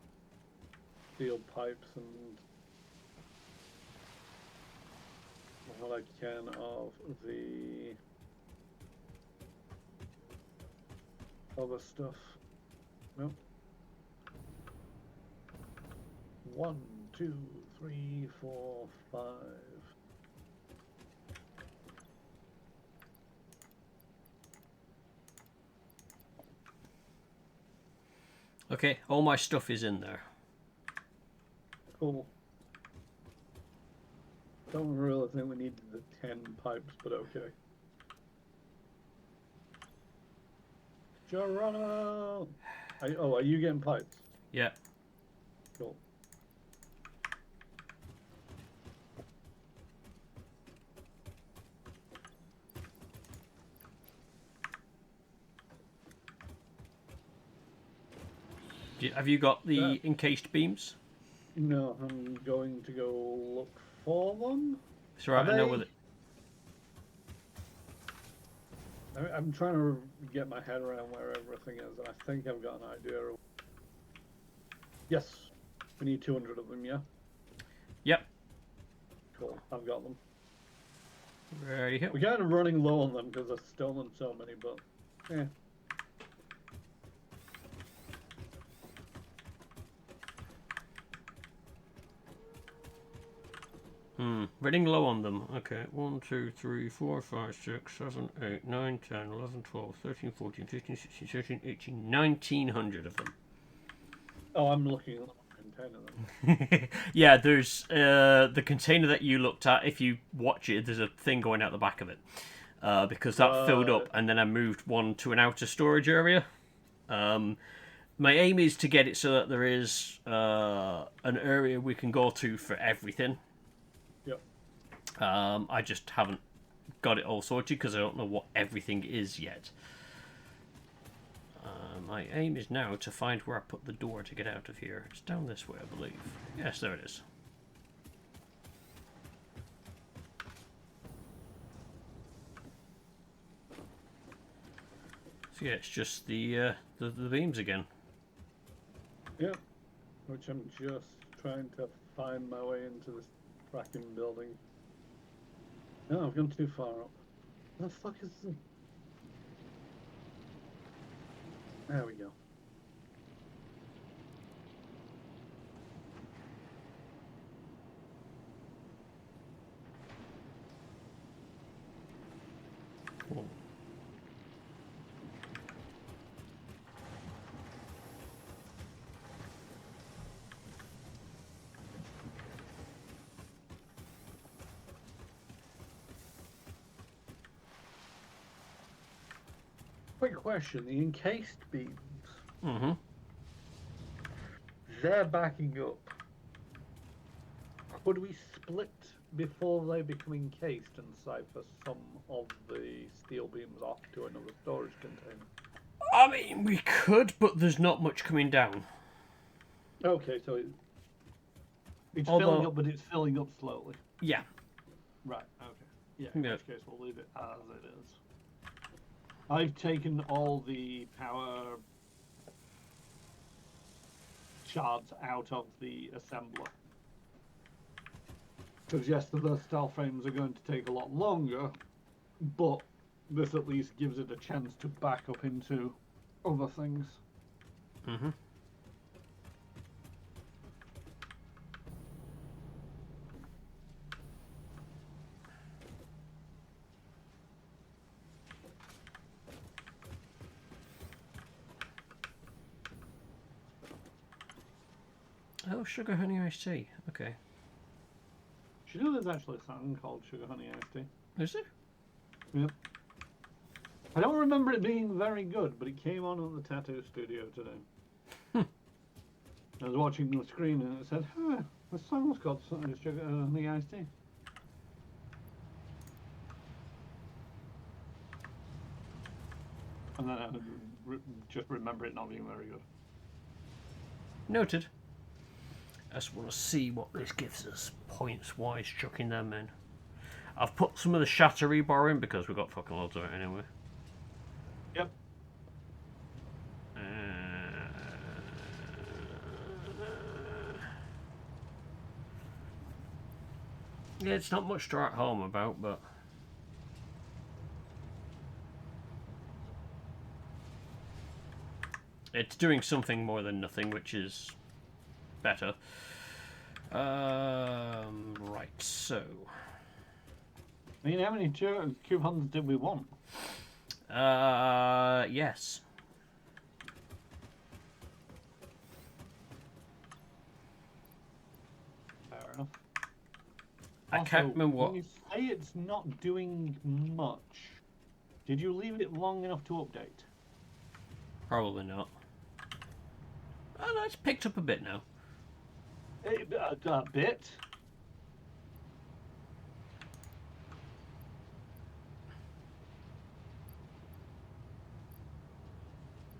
steel pipes, and what I can of the other stuff. Nope. 1, 2, 3, 4, 5. Okay, all my stuff is in there. Cool. Don't really think we need the 10 pipes, but okay. Geronimo! Are you getting pipes? Yeah. Cool. Have you got the encased beams? No, I'm going to go look for them. It's alright, I know where I'm trying to get my head around where everything is, and I think I've got an idea. Yes, we need 200 of them, yeah? Yep. Cool, I've got them. Ready here. We're kind of running low on them because I've stolen so many, but yeah. Running low on them. Okay, 1, 2, 3, 4, 5, 6, 7, 8, 9, 10, 11, 12, 13, 14, 15, 16, 17, 18, 1900 of them. Oh, I'm looking at the container then. Yeah, there's the container that you looked at. If you watch it, there's a thing going out the back of it. Because that filled up, and then I moved one to an outer storage area. My aim is to get it so that there is an area we can go to for everything. Yep. I just haven't got it all sorted because I don't know what everything is yet. My aim is now to find where I put the door to get out of here. It's down this way, I believe. Yes, there it is. So yeah, it's just the beams again. Yep. Which I'm just trying to find my way into this fracking building. No, I've gone too far up. Where the fuck is the... There we go. Cool. Quick question, the encased beams, Mm-hmm. they're backing up. Could we split before they become encased and cipher some of the steel beams off to another storage container? I mean, we could, but there's not much coming down. Okay, so it's Although- filling up, but it's filling up slowly. Yeah. Right, okay. Yeah, in Yeah. which case we'll leave it as it is. I've taken all the power shards out of the assembler. Because yes, the steel frames are going to take a lot longer, but this at least gives it a chance to back up into other things. Mm-hmm. Oh, sugar honey iced tea. Okay. Do you know there's actually a song called Sugar Honey Iced Tea? Is it? Yep. I don't remember it being very good, but it came on at the tattoo studio today. I was watching the screen and it said, the song's called Sugar Honey Iced Tea. And then I just remember it not being very good. Noted. I just want to see what this gives us points-wise, chucking them in. I've put some of the shatter rebar in because we've got fucking loads of it anyway. Yep. Yeah, it's not much to write home about, but it's doing something more than nothing, which is better. Right, so I mean, how many coupons did we want? yes. Fair enough. I can't Also, remember what. When you say it's not doing much, did you leave it long enough to update? Probably not. Oh no, it's picked up a bit now. A bit.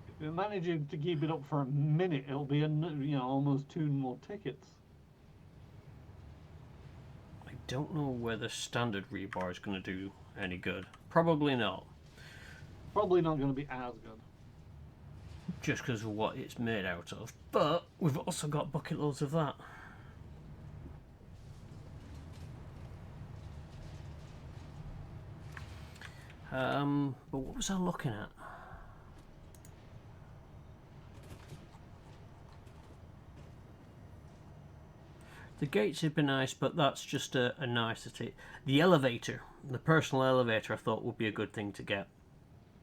If we manage to keep it up for a minute, it'll be almost 2 more tickets. I don't know whether standard rebar is going to do any good. Probably not. Probably not going to be as good. Just because of what it's made out of. But we've also got bucket loads of that. But what was I looking at? The gates would be nice, but that's just a nicety. The elevator, the personal elevator, I thought would be a good thing to get.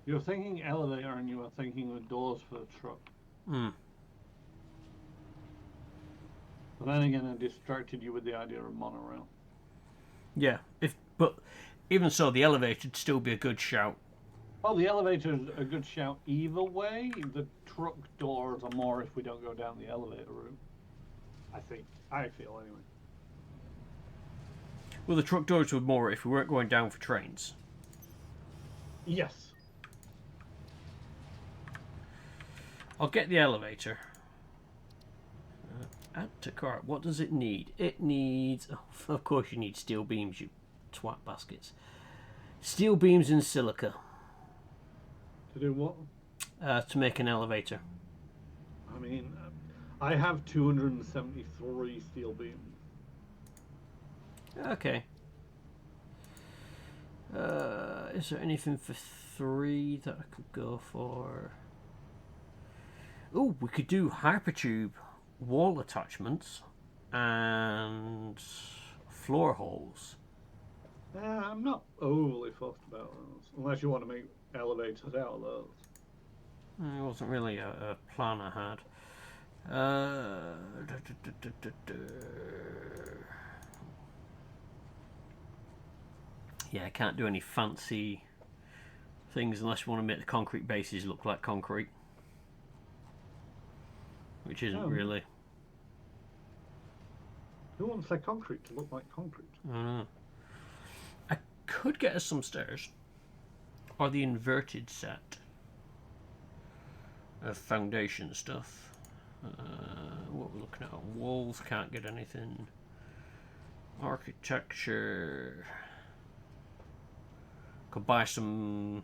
You're thinking elevator and you were thinking the doors for the truck. Hmm. But then again, I distracted you with the idea of monorail. Yeah, but even so, the elevator would still be a good shout. Oh, the elevator's a good shout either way. The truck doors are more if we don't go down the elevator route. I feel anyway. Well, the truck doors were more if we weren't going down for trains. Yes. I'll get the elevator. Add to cart. What does it need? It needs... Oh, of course you need steel beams, you twat baskets. Steel beams and silica. To do what? To make an elevator. I mean, I have 273 steel beams. Okay. Is there anything for 3 that I could go for? Oh, we could do hypertube wall attachments and floor holes. I'm not overly fussed about those, unless you want to make elevators out of those. It wasn't really a plan I had. Yeah, I can't do any fancy things unless you want to make the concrete bases look like concrete. Which isn't really. Who wants their concrete to look like concrete? I don't know. I could get us some stairs. Or the inverted set of foundation stuff. What we're looking at. Walls, can't get anything. Architecture. Could buy some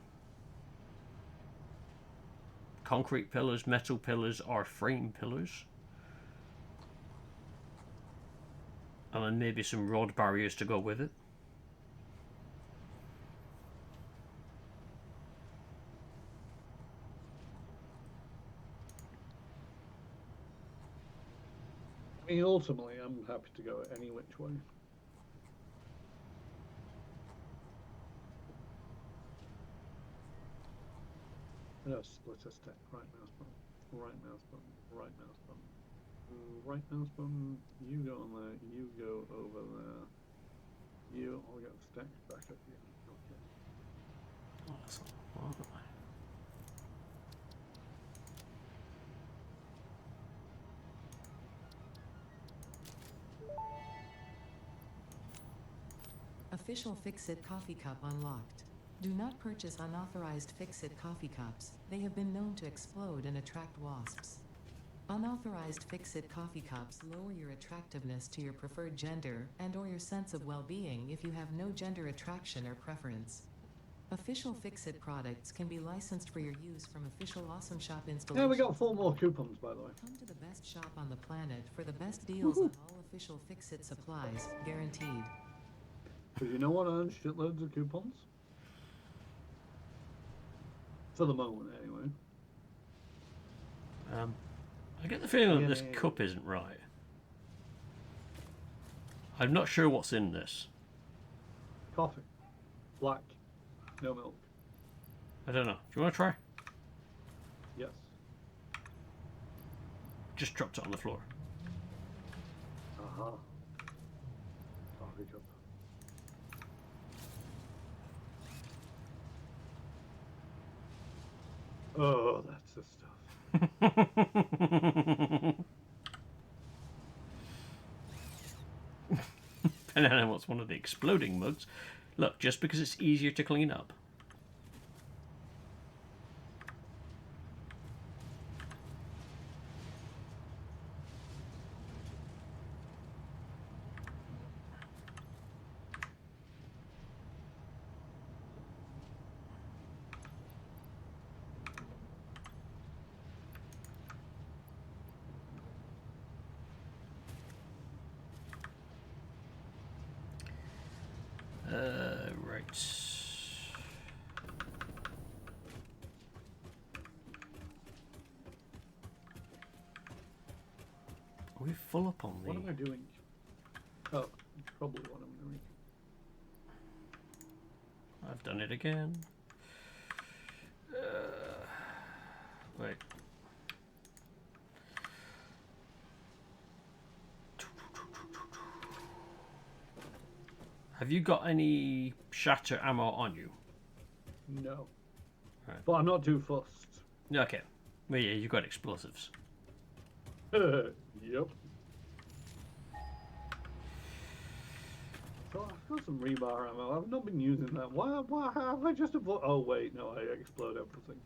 concrete pillars, metal pillars, or frame pillars. And then maybe some rod barriers to go with it. I mean, ultimately, I'm happy to go any which way. No, split a stack. Right mouse button. Right mouse button. Right mouse button. Right mouse button. You go on there. You go over there. I'll get the stack back up here. Okay. Oh, that's a lot. Official Fix-It coffee cup unlocked. Do not purchase unauthorized Fix-It coffee cups. They have been known to explode and attract wasps. Unauthorized Fix-It coffee cups lower your attractiveness to your preferred gender and/or your sense of well-being if you have no gender attraction or preference. Official Fix-It products can be licensed for your use from official Awesome Shop installations. Yeah, we got 4 more coupons, by the way. Come to the best shop on the planet for the best deals on all official Fix-It supplies, guaranteed. Because you know what earns shitloads of coupons? For the moment, anyway. I get the feeling that this cup isn't right. I'm not sure what's in this. Coffee. Black. No milk. I don't know. Do you want to try? Yes. Just dropped it on the floor. Aha. Coffee cup. Oh, that's the stuff. Banana wants one of the exploding mugs. Look, just because it's easier to clean up. Right. Are we full up on What am I doing? Oh, probably what I'm doing. I've done it again. Wait. Have you got any shatter ammo on you? No. Right. But I'm not too fussed. Okay. Well, yeah, you've got explosives. Yep. So I've got some rebar ammo. I've not been using that. Why have I just avoided? Oh wait, no, I explode everything.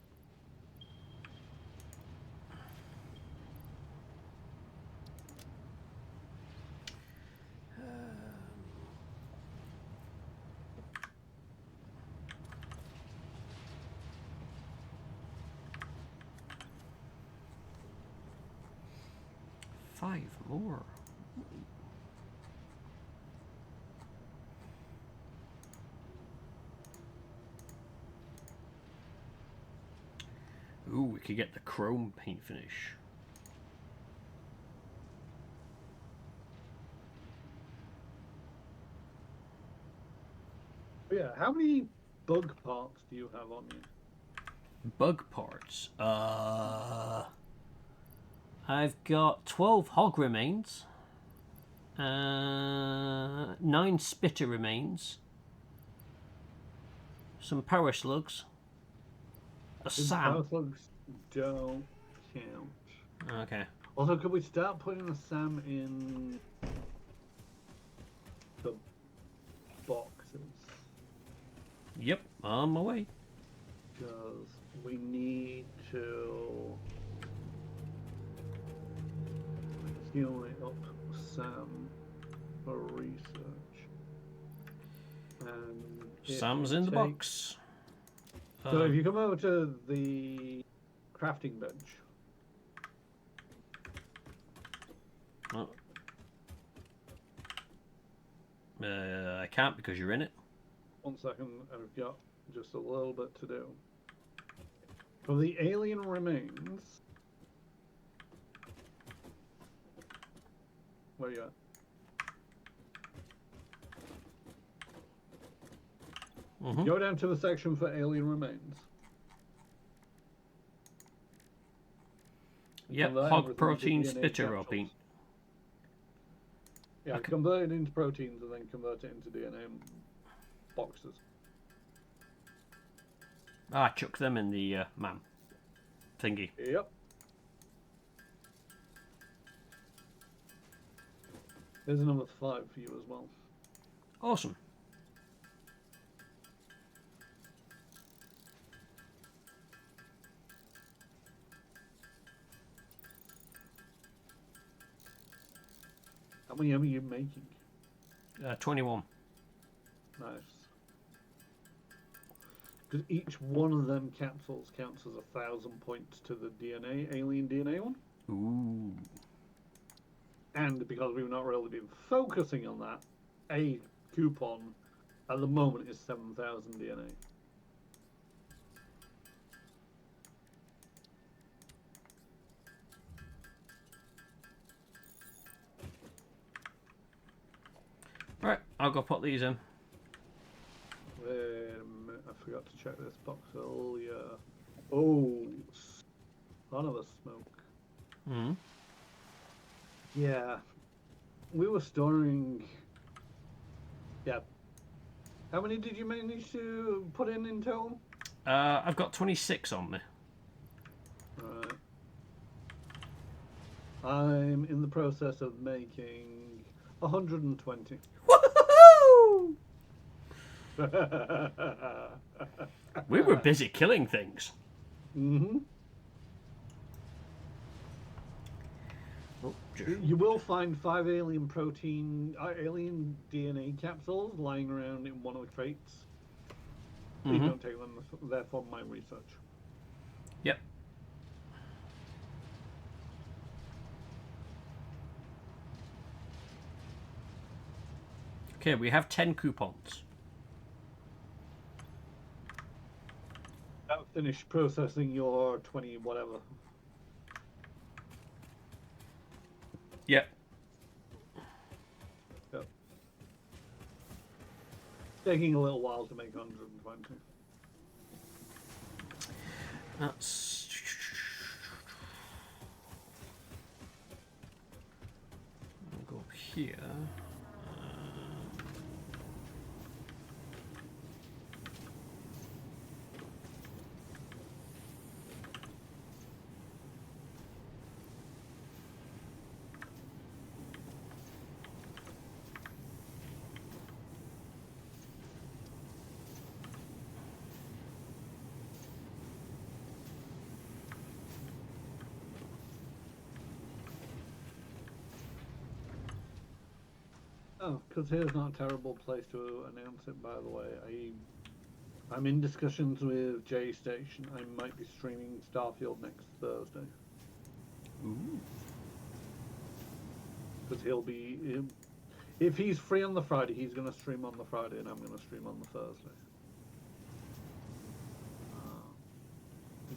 Five more. Ooh, we could get the chrome paint finish. But yeah, how many bug parts do you have on you? Bug parts. I've got 12 hog remains, 9 spitter remains, some power slugs, a SAM. Power slugs don't count. Okay. Also, could we start putting the SAM in the boxes. Yep, on my way. Because we need to heal up Sam for research. And if Sam's you in the take- box. So if you come over to the crafting bench, Oh. I can't because you're in it. 1 second, I've got just a little bit to do. For the alien remains, where you at? Mm-hmm. Go down to the section for alien remains. Yep, Convert hog everything protein to DNA spitter capsules. roping. Yeah, Okay. convert it into proteins and then convert it into DNA boxes. Ah, chuck them in the man thingy. Yep. There's another 5 for you as well. Awesome. How many are you making? 21. Nice. Because each one of them capsules counts as 1,000 points to the DNA, alien DNA one. Ooh. And because we've not really been focusing on that, a coupon at the moment is 7,000 DNA. Right, I'll go put these in. Wait a minute, I forgot to check this box. Oh, yeah. Oh, son of a smoke. Mm-hmm. Yeah. We were storing... Yeah. How many did you manage to put in total? I've got 26 on me. Right. I'm in the process of making 120. Woohoo! We were busy killing things. Mm-hmm. Oh, You will find 5 alien alien DNA capsules lying around in one of the crates. Please don't take them; they're for my research. Yep. Okay, we have 10 coupons. I've finished processing your 20 whatever. Yep. Yep. Taking a little while to make 120. That's... I'll go up here. Oh, because here's not a terrible place to announce it, by the way. I'm in discussions with J Station. I might be streaming Starfield next Thursday. Ooh. Because if he's free on the Friday, he's going to stream on the Friday, and I'm going to stream on the Thursday.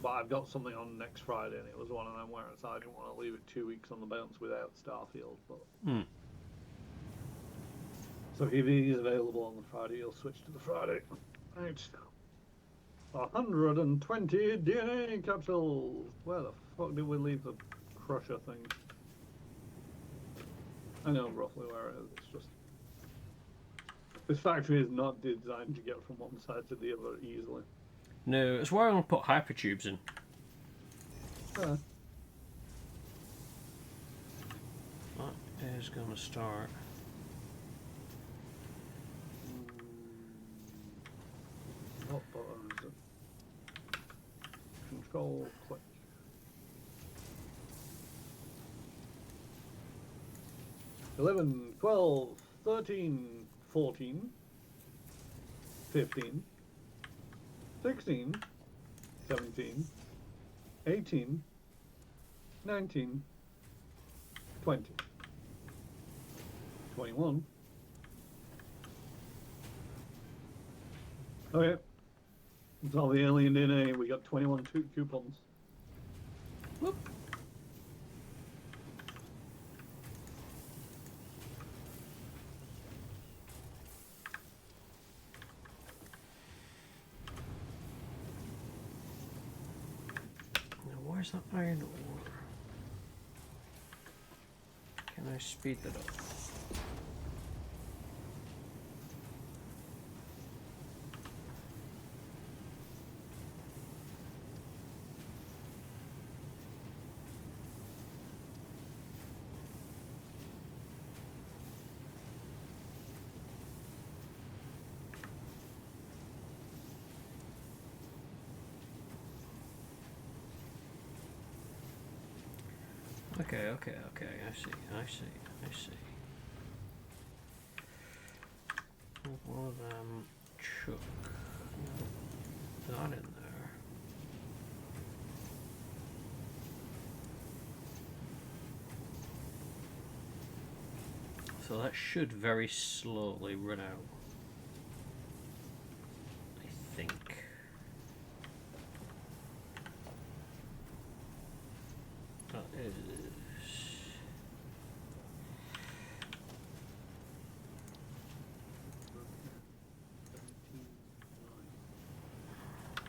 But I've got something on next Friday, and it was one of them where I didn't want to leave it 2 weeks on the bounce without Starfield. But so if he's available on the Friday, he'll switch to the Friday. Right. 120 DNA capsules. Where the fuck did we leave the crusher thing? I know roughly where it is. It's just this factory is not designed to get from one side to the other easily. No, it's where I'm going to put hypertubes in. That is going to start What button is it? Control click. "11, 12, 13, 14, 15, 16, 17, 18, 19, 20, 21." Okay. It's all the alien DNA. We got 21 coupons. Whoop. Now, where's that iron ore? Can I speed that up? Okay, I see. One of them chuck. No, not in there. So that should very slowly run out. I think. That is...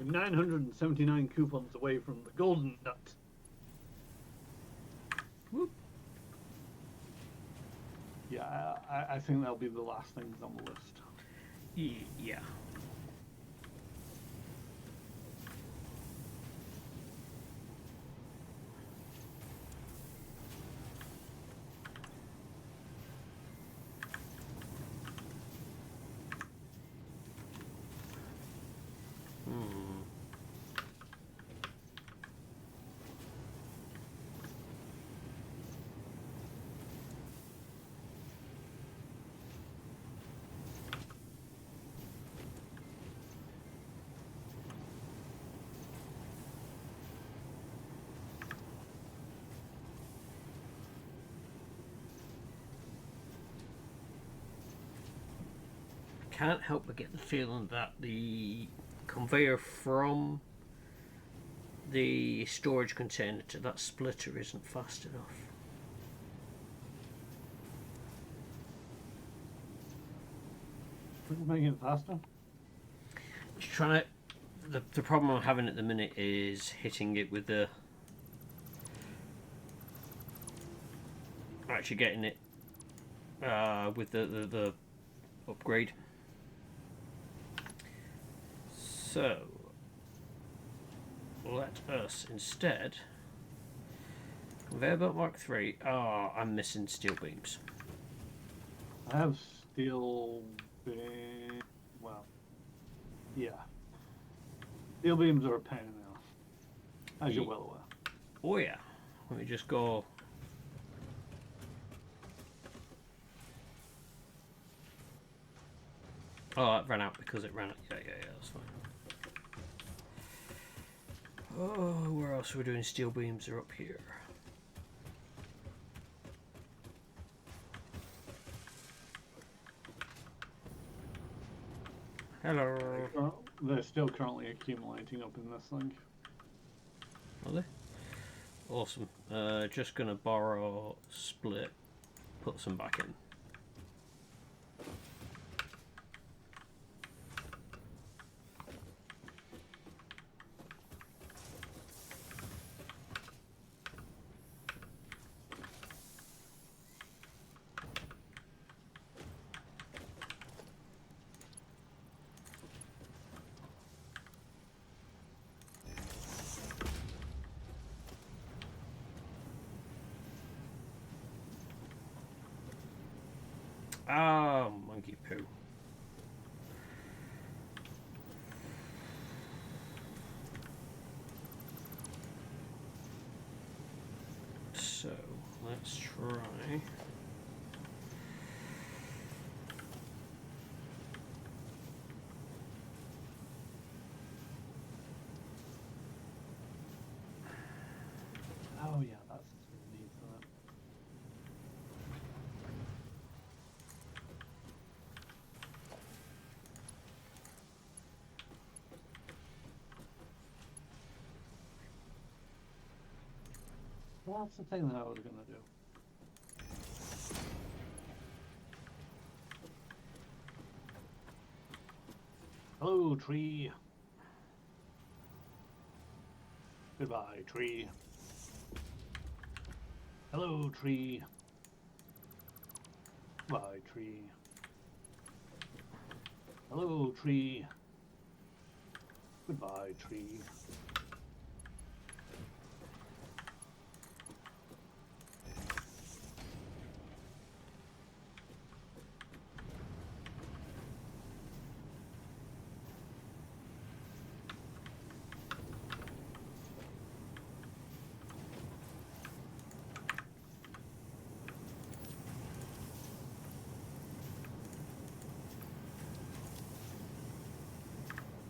We're 979 coupons away from the golden nut. Whoop. Yeah, I think that'll be the last things on the list. Yeah. Can't help but get the feeling that the conveyor from the storage container to that splitter isn't fast enough. Making it faster? Just trying to. The problem I'm having at the minute is hitting it with the. Actually getting it with the upgrade. So let us instead conveyor belt Mark 3. Oh, I'm missing steel beams. I have steel beam. Well, yeah. Steel beams are a pain in the ass, as you're well aware. Oh yeah. Let me just go. Oh, it ran out because it ran out. Yeah, that's fine. Oh, where else are we doing steel beams? Are up here. Hello. They're still currently accumulating up in this thing. Are they? Awesome. Just gonna borrow split, put some back in. Ah, monkey poo. Let's try. Oh yeah, that's what we need for that. Well, that's the thing that I was gonna do. Hello, tree. Goodbye, tree. Hello, tree. Bye, tree. Hello, tree. Goodbye, tree.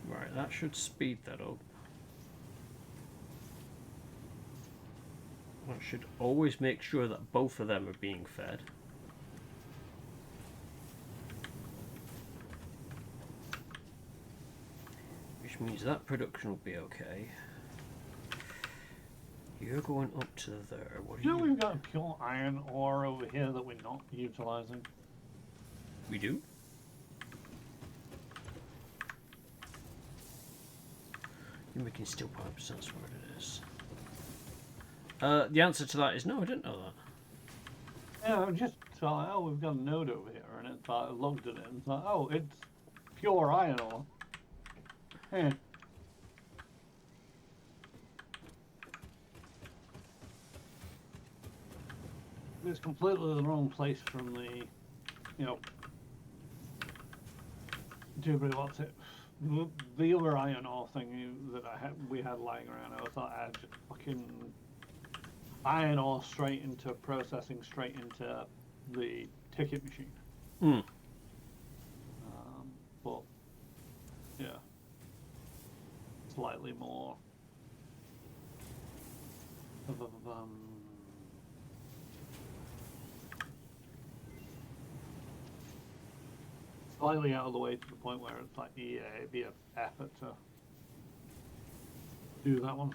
Right, that should speed that up. I should always make sure that both of them are being fed. Which means that production will be okay. You're going up to there. What are You know you? we've got pure iron ore over here that we're not utilizing. We do? You're making steel pipes, that's what it is. The answer to that is no, I didn't know that. Yeah, I just thought, oh, we've got a node over here, and it's I looked at it and thought, oh, it's pure iron ore. Eh. It's completely the wrong place from the, you know, what's it? The other iron ore thing that we had lying around. I thought I had just fucking iron ore straight into processing, straight into the ticket machine. Hmm. But yeah, slightly more of slightly out of the way to the point where it's like, yeah, it'd be an effort to do that one.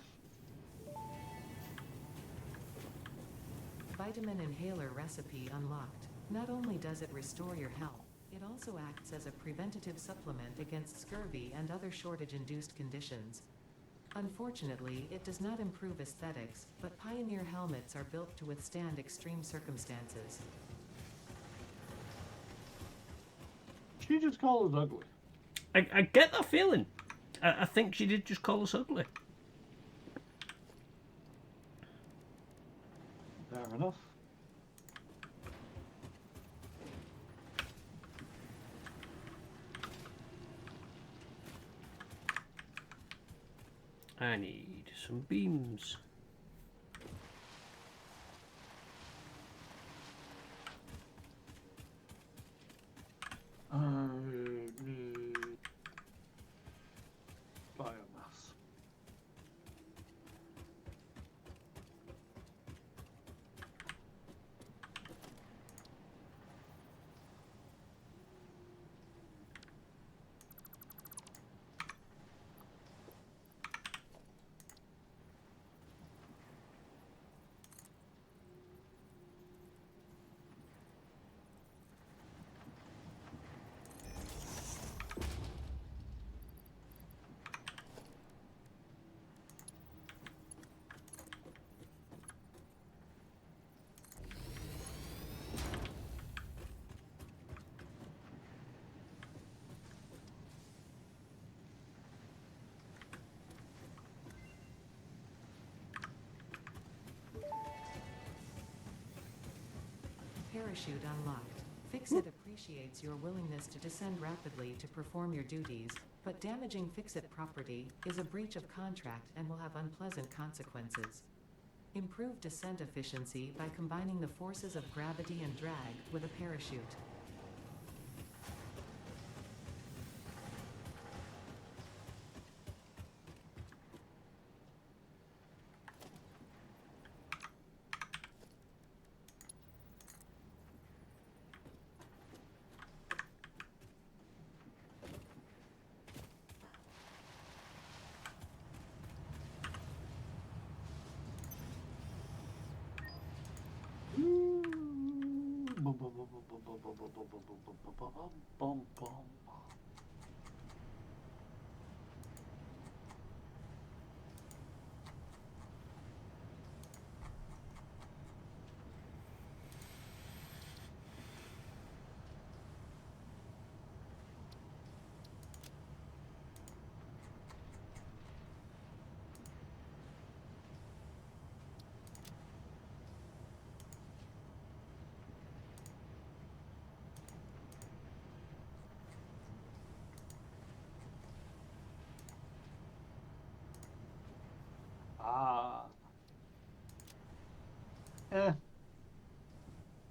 Vitamin inhaler recipe unlocked. Not only does it restore your health, it also acts as a preventative supplement against scurvy and other shortage-induced conditions. Unfortunately, it does not improve aesthetics, but Pioneer helmets are built to withstand extreme circumstances. She just called us ugly. I get that feeling. I think she did just call us ugly. Fair enough. I need some beams. Biomass. Parachute unlocked. Fix-It appreciates your willingness to descend rapidly to perform your duties, but damaging Fix-It property is a breach of contract and will have unpleasant consequences. Improve descent efficiency by combining the forces of gravity and drag with a parachute. Ah. Eh.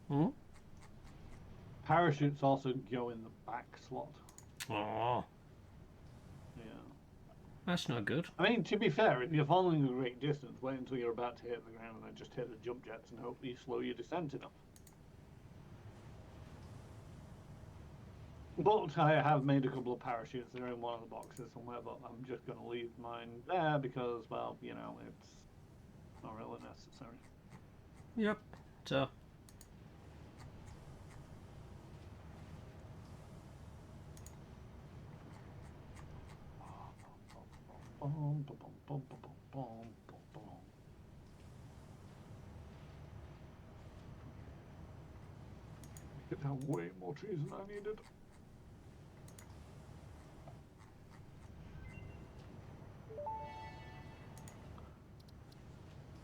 Hmm? Parachutes also go in the back slot. Oh, Yeah. that's not good. I mean, to be fair, if you're following a great distance, wait until you're about to hit the ground and then just hit the jump jets and hope you slow your descent enough. But I have made a couple of parachutes that are in one of the boxes somewhere, but I'm just going to leave mine there because, well, you know, it's not really necessary. Yep. So. Could have way more trees than I needed.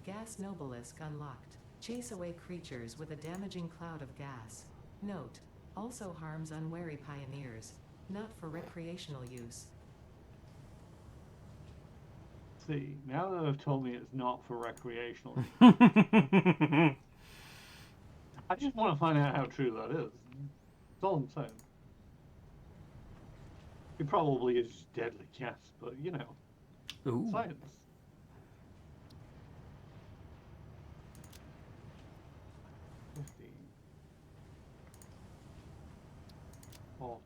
Gas Nobelisk unlocked. Chase away creatures with a damaging cloud of gas. Note: also harms unwary pioneers. Not for recreational use. See, now that I've told me it's not for recreational, I I just want to find out how true that is. That's all I'm saying. It probably is just deadly gas, but you know, Ooh. science. $50, $40, $90.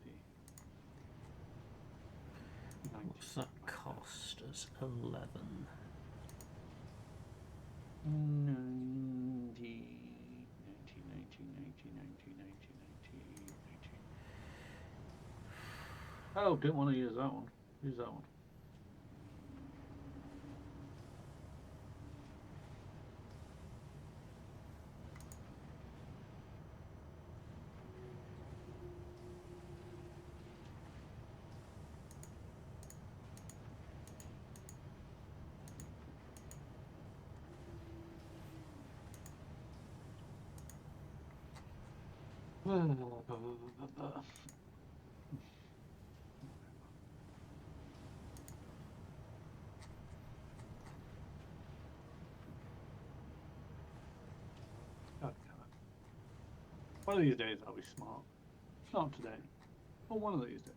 What's that cost us? 11. 90, 90, 90. Oh, didn't want to use that one. Use that one. God, God. One of these days I'll be smart. It's not today, but one of these days.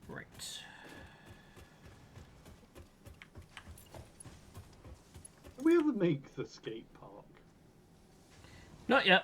Right. Did we ever make the skate park? Not yet.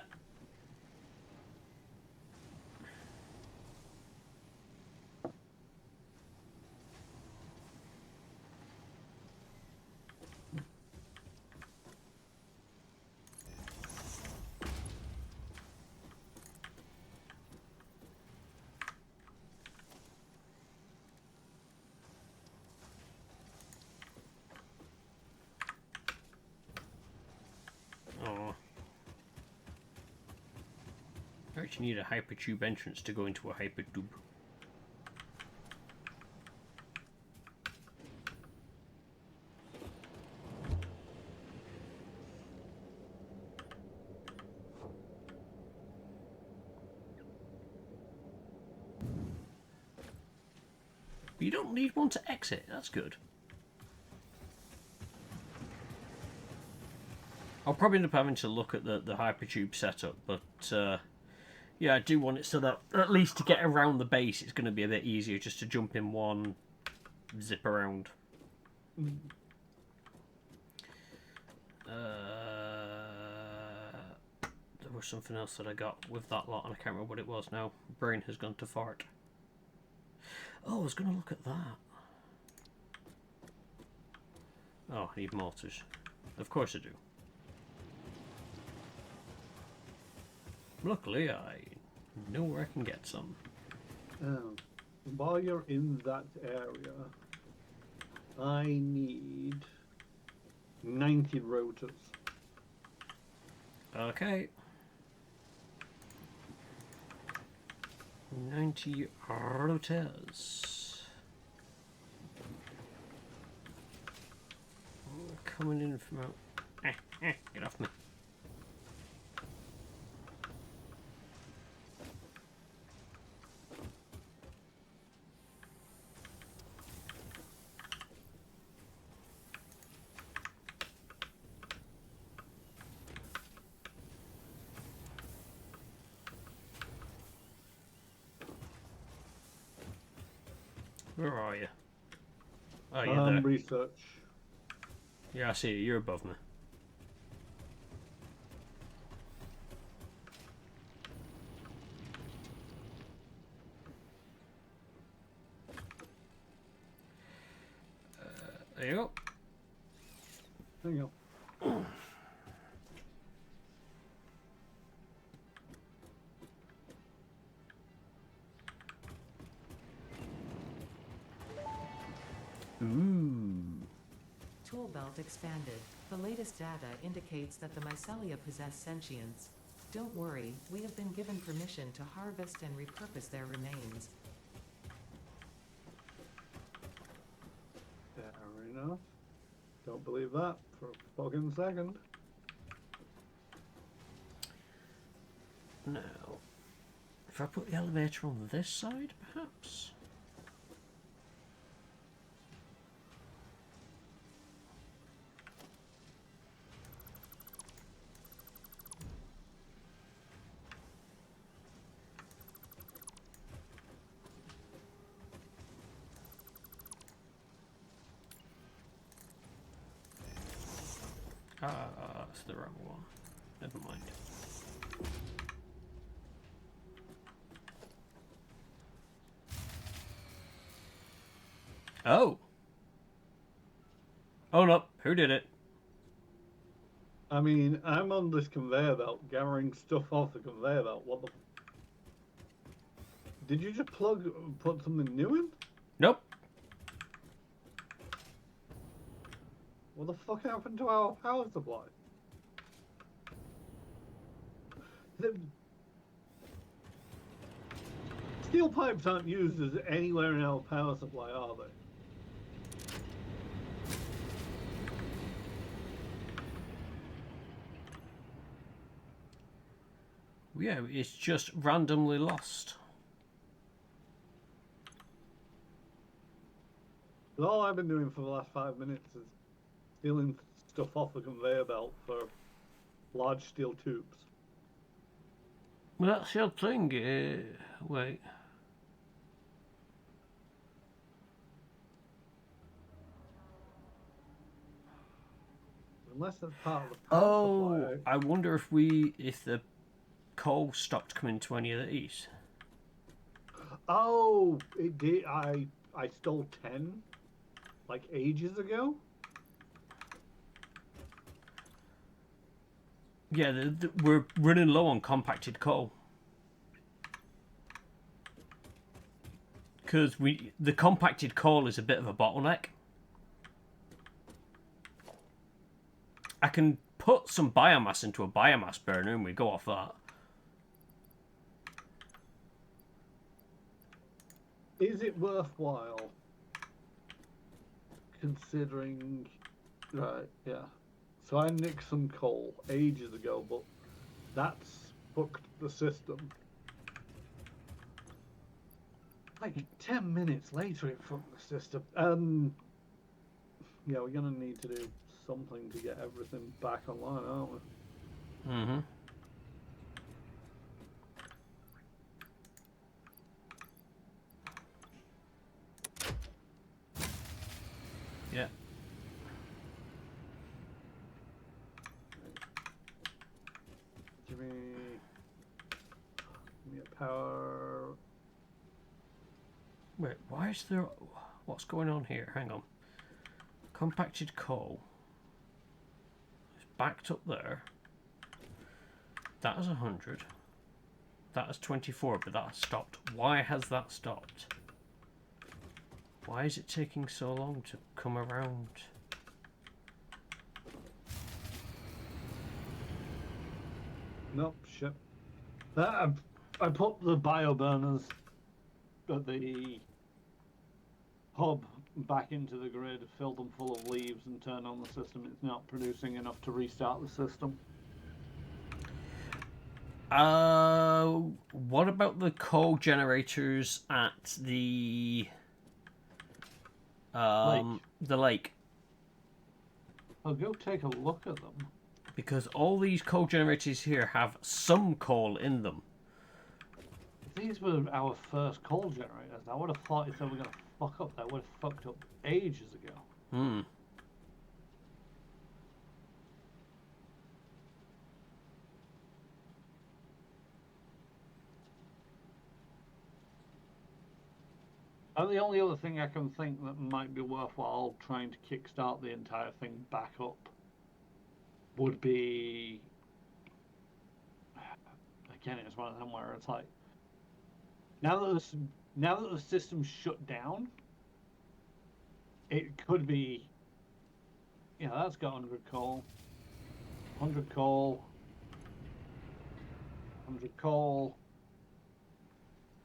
Oh. I actually need a hypertube entrance to go into a hypertube. you don't need one to exit. That's good. I'll probably end up having to look at the hypertube setup, but yeah, I do want it so that at least to get around the base, it's going to be a bit easier just to jump in one, zip around. There was something else that I got with that lot, and I can't remember what it was now. Brain has gone to fart. Oh, I was going to look at that. Oh, I need mortars. Of course I do. Luckily, I know where I can get some. While you're in that area, I need 90 rotors. Okay. 90 rotors. Coming in from out. Get off me. Where are you? Oh, you're there. Research. Yeah, I see you. You're above me. There you go. There you go. Ooh. Tool belt expanded. The latest data indicates that the mycelia possess sentience. Don't worry, we have been given permission to harvest and repurpose their remains. Fair enough. Don't believe that for a fucking second. Now, if I put the elevator on this side, perhaps? That's the wrong one. Never mind. Oh! Oh no, who did it? I mean, I'm on this conveyor belt, gathering stuff off the conveyor belt. What the... Did you just put something new in? Nope. What the fuck happened to our power supply? Steel pipes aren't used as anywhere in our power supply, are they? Yeah, it's just randomly lost. But all I've been doing for the last 5 minutes is stealing stuff off the conveyor belt for large steel tubes. Well, that's the odd thing. Wait. Unless that's part of the power supply. I wonder if the coal stopped coming to any of these. Oh, it did. I stole 10 like ages ago. Yeah, we're running low on compacted coal. Because the compacted coal is a bit of a bottleneck. I can put some biomass into a biomass burner and we go off that. Is it worthwhile considering... Right, yeah. So I nicked some coal ages ago, but that's fucked the system. Like 10 minutes later, it fucked the system. Yeah, we're gonna need to do something to get everything back online, aren't we? Mm-hmm. Yeah. Give me a power. Wait, why is there... What's going on here? Hang on. Compacted coal. It's backed up there. That is 100. That is 24, but that has stopped. Why has that stopped? Why is it taking so long to come around? Nope, shit. I put the bio burners at the hub back into the grid, filled them full of leaves, and turned on the system. It's not producing enough to restart the system. What about the coal generators at the lake? I'll go take a look at them. Because all these coal generators here have some coal in them. If these were our first coal generators, I would have thought if they were going to fuck up, they would have fucked up ages ago. Hmm. And the only other thing I can think that might be worthwhile trying to kickstart the entire thing back up would be, again, it's one of them where it's like, now that the system's shut down, it could be, yeah, that's got 100 coal, 100 coal, 100 coal,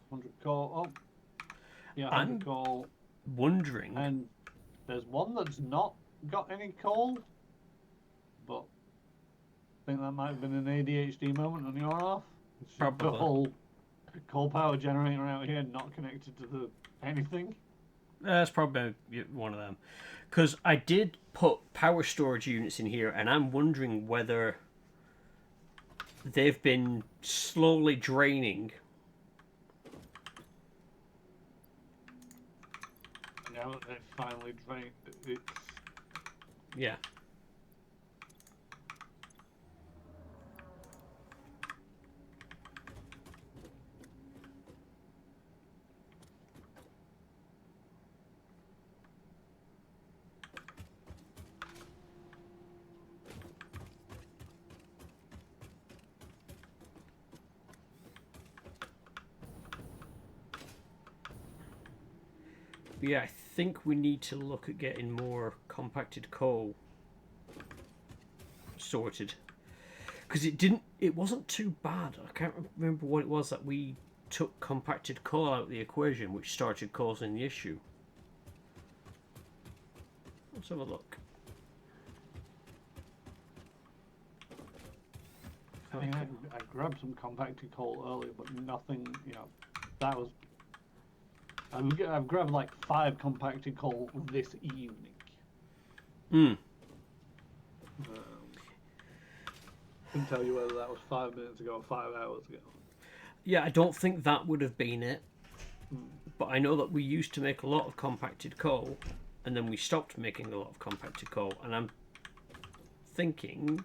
100 coal. Oh, yeah, 100 I'm coal. wondering. And there's one that's not got any coal, but I think that might have been an ADHD moment on your half. It's just Probably. the whole coal power generator out here not connected to anything. That's probably one of them. Because I did put power storage units in here, and I'm wondering whether they've been slowly draining. Now that they've finally drained it, Yeah. But yeah, I think we need to look at getting more compacted coal sorted. Because it wasn't too bad. I can't remember what it was that we took compacted coal out of the equation, which started causing the issue. Let's have a look. I mean, I grabbed some compacted coal earlier, but nothing, that was... I've grabbed like 5 compacted coal this evening. Hmm. Couldn't tell you whether that was 5 minutes ago or 5 hours ago. Yeah, I don't think that would have been it. But I know that we used to make a lot of compacted coal, and then we stopped making a lot of compacted coal, and I'm thinking...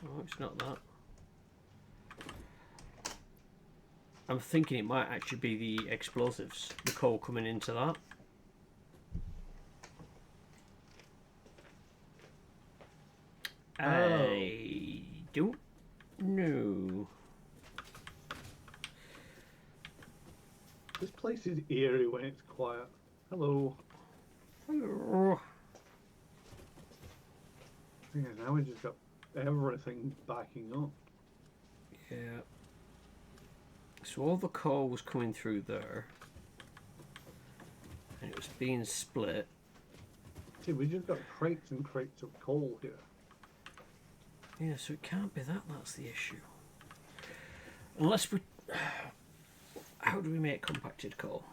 Oh, it's not that. I'm thinking it might actually be the explosives, the coal coming into that. I don't know. This place is eerie when it's quiet. Hello. Hello. Yeah, now we just got everything backing up. Yeah. So all the coal was coming through there, and it was being split. See, we just got crates and crates of coal here. Yeah, so it can't be that. That's the issue. Unless we... How do we make compacted coal?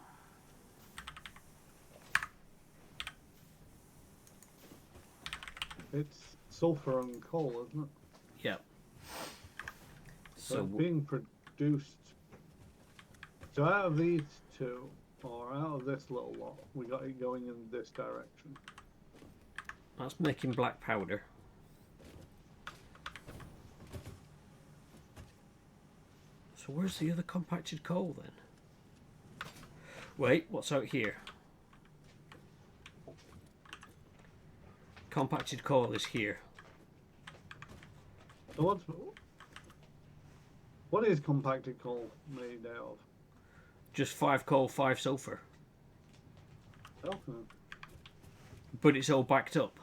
It's sulfur and coal, isn't it? Yeah. So So it's being produced. So out of these two, or out of this little lot, we got it going in this direction. that's making black powder. So where's the other compacted coal then? Wait, what's out here? Compacted coal is here. So what is compacted coal made out of? Just 5 coal, 5 sulfur. Okay. But it's all backed up.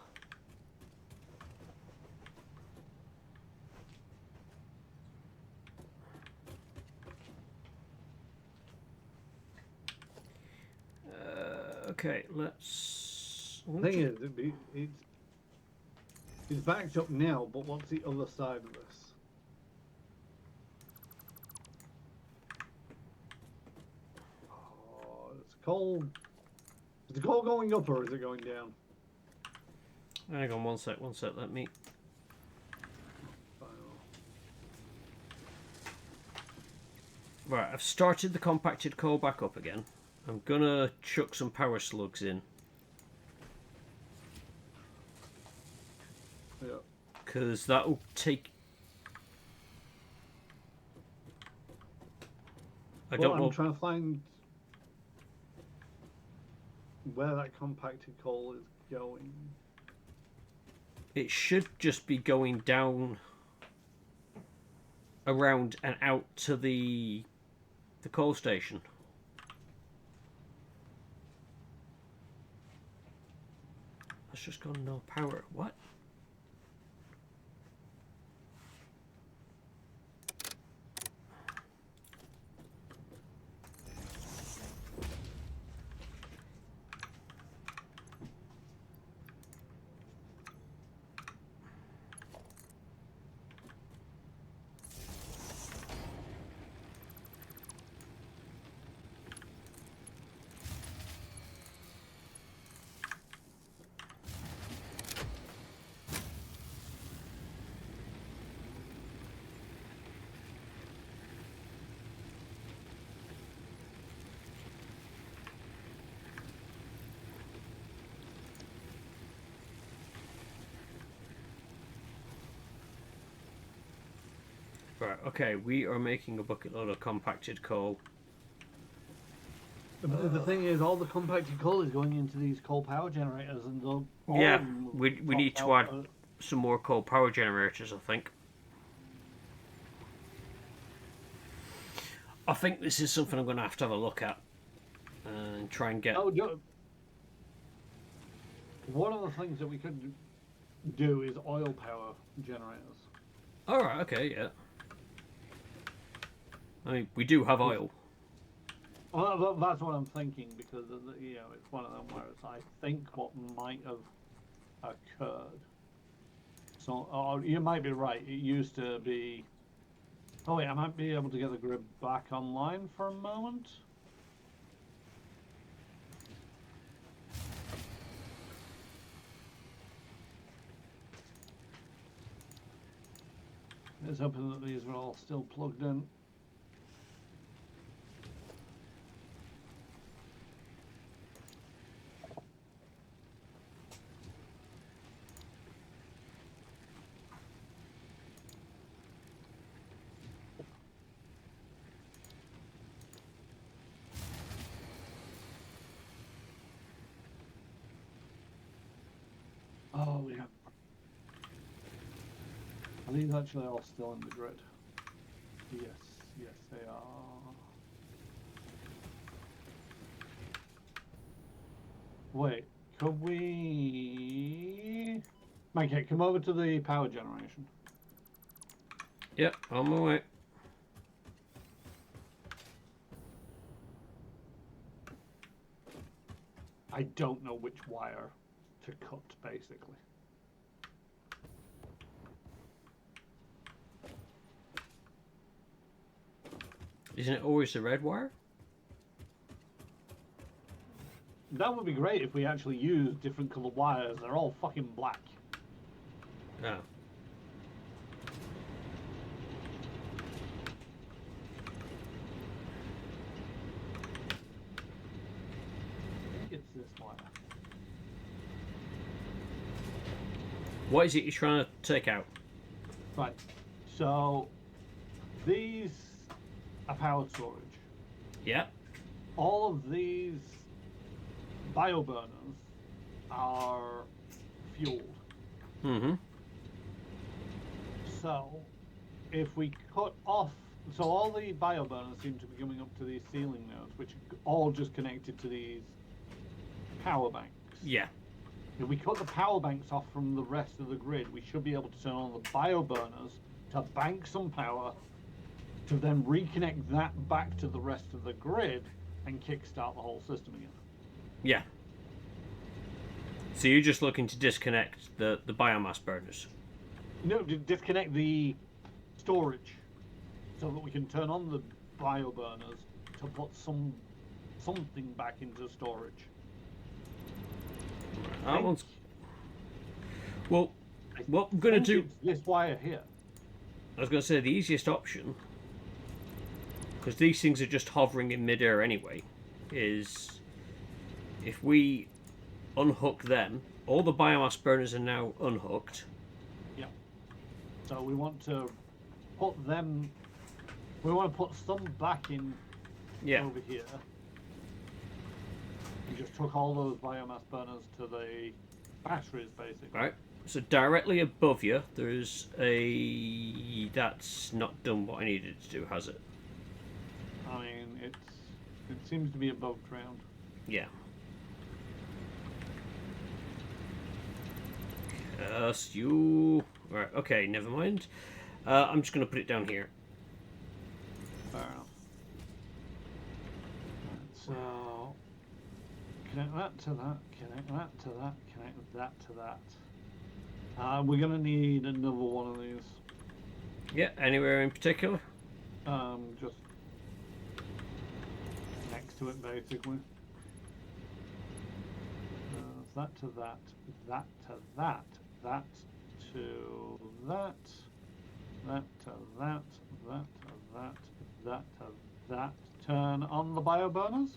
Okay, let's. The thing is, it's backed up now, but what's the other side of this? Oh, it's coal. Is the coal going up or is it going down? Hang on, one sec. Let me. Right, I've started the compacted coal back up again. I'm gonna chuck some power slugs in. Yeah. Because that'll take. I don't know. I'm trying to find where that compacted coal is going. It should just be going down around and out to the coal station. That's just gone no power. What? Right, okay, we are making a bucket load of compacted coal. The thing is, all the compacted coal is going into these coal power generators, and all Yeah, of them we need to out, add some more coal power generators, I think. I think this is something I'm going to have a look at and try and get. One of the things that we could do is oil power generators. All right, okay, yeah. I mean, we do have oil. Well, that's what I'm thinking, because it's one of them where it's, I think, what might have occurred. So, you might be right. It used to be. Oh wait, I might be able to get the grid back online for a moment. Let's hoping that these are all still plugged in. Oh, we have. Are these actually all still in the grid? Yes, they are. Wait, could we? Okay, come over to the power generation. Yep, on my way. I don't know which wire to cut, basically. Isn't it always the red wire? That would be great if we actually used different colored wires. They're all fucking black. Oh. I think it's this wire. What is it you're trying to take out? Right. So these are power storage. Yeah. All of these bioburners are fueled. Mm-hmm. So if we cut off, so all the bioburners seem to be coming up to these ceiling nodes, which are all just connected to these power banks. Yeah. If we cut the power banks off from the rest of the grid, we should be able to turn on the bioburners to bank some power, to then reconnect that back to the rest of the grid and kickstart the whole system again. Yeah. So you're just looking to disconnect the biomass burners? No, to disconnect the storage so that we can turn on the bioburners to put something back into storage. That one's... Well, what I'm going to do... It's this wire here. I was going to say the easiest option, because these things are just hovering in midair anyway, is if we unhook them, all the biomass burners are now unhooked. Yeah. So we want to put them. We want to put some back in over here. We just took all those biomass burners to the batteries, basically. Right. So directly above you, there's a... That's not done what I needed to do, has it? I mean, it seems to be above ground. Yeah. You... Right, okay, never mind. I'm just going to put it down here. Fair enough. Right, so connect that to that, connect that to that, connect that to that. We're gonna need another one of these. Yeah, anywhere in particular? Just next to it, basically. That to that, that to that, that to that, that to that, that to that, that to that. Turn on the bioburners.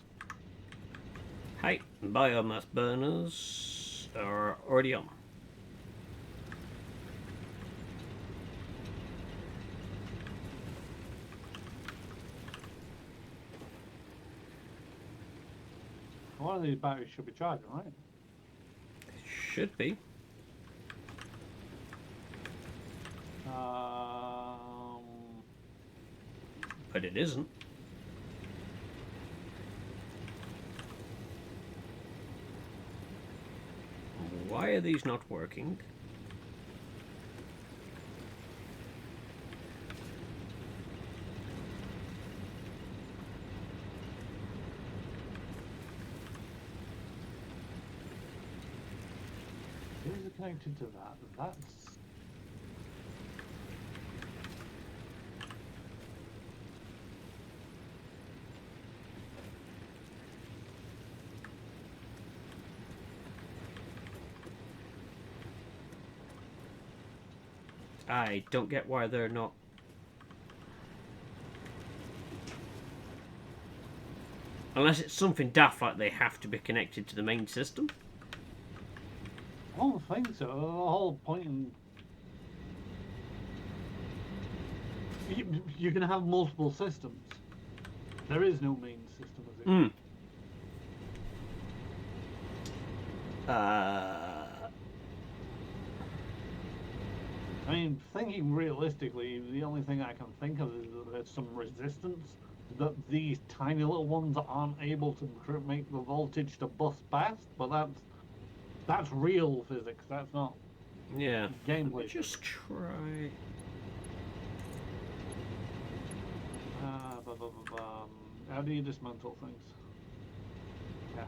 Hey, biomass burners are already on. One of these batteries should be charging, right? Should be. But it isn't. Why are these not working? These are connected to that. That's... I don't get why they're not. Unless it's something daft like they have to be connected to the main system. I don't think so. The whole point in... You can have multiple systems. There is no main system, is it? I mean, thinking realistically, the only thing I can think of is that there's some resistance that these tiny little ones aren't able to make the voltage to bust past, but that's real physics. That's not gameplay. Just try. How do you dismantle things? Yeah.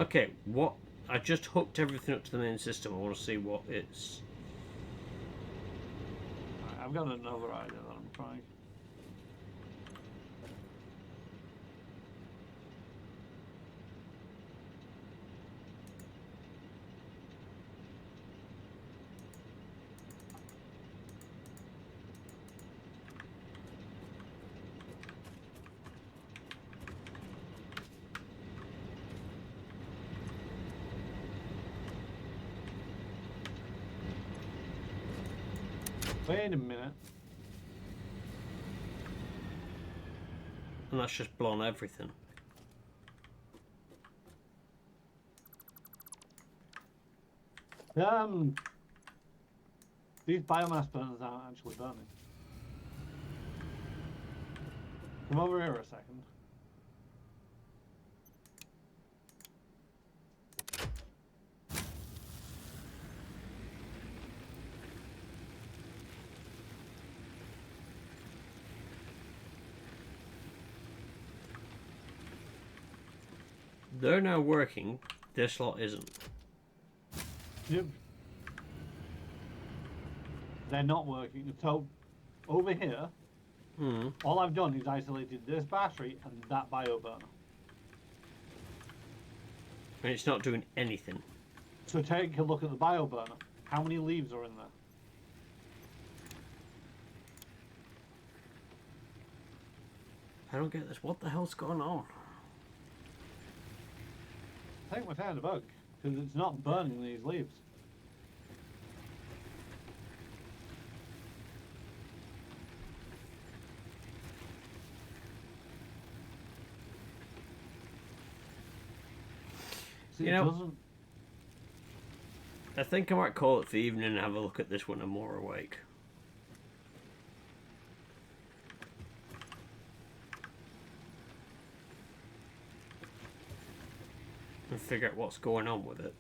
Okay, what? I just hooked everything up to the main system. I want to see what it's. Right, I've got another idea that I'm trying. Wait a minute. And that's just blown everything. These biomass burners aren't actually burning. Come over here a second. They're now working. This lot isn't. Yep. They're not working. So, over here, all I've done is isolated this battery and that bioburner. And it's not doing anything. So take a look at the bioburner. How many leaves are in there? I don't get this. What the hell's going on? I think we found a bug, because it's not burning these leaves. See, You it know- doesn't. I think I might call it for evening and have a look at this when I'm more awake. And figure out what's going on with it.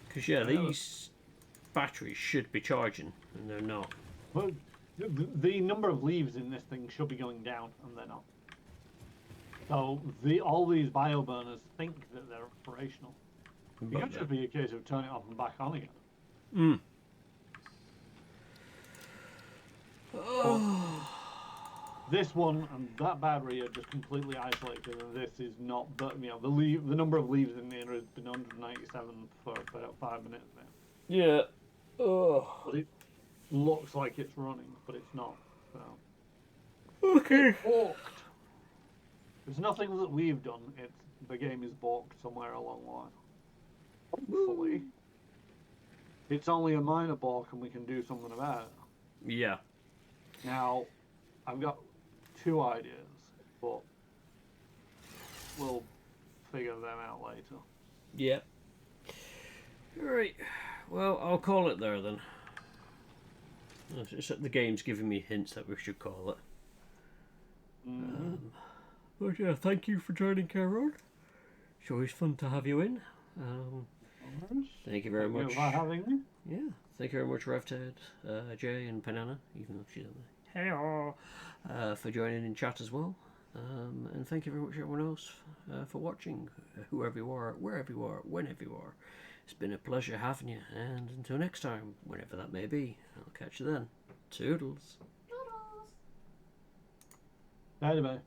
Because yeah, these batteries should be charging, and they're not. Well, the number of leaves in this thing should be going down, and they're not. So all these bioburners think that they're operational. It But could just be a case of turning it off and back on again. This one and that battery are just completely isolated, and this is not. But you know, the number of leaves in there has been 197 for about 5 minutes now. Yeah. Oh. But it looks like it's running, but it's not. So. Okay. Balked. It's nothing that we've done. It's the game is balked somewhere along the line. Hopefully, it's only a minor balk, and we can do something about it. Yeah. Now, I've got 2 ideas, but we'll figure them out later. Yeah. Alright. Well, I'll call it there then. It's the game's giving me hints that we should call it. But yeah, thank you for joining, Cameron. It's always fun to have you in. Thank you very much. For having me. Yeah, thank you very much, RevTed, Jay, and Panana, even though she's on there. Hey, for joining in chat as well. And thank you very much, everyone else, for watching, whoever you are, wherever you are, whenever you are. It's been a pleasure having you, and until next time, whenever that may be, I'll catch you then. Toodles. Toodles. Bye bye.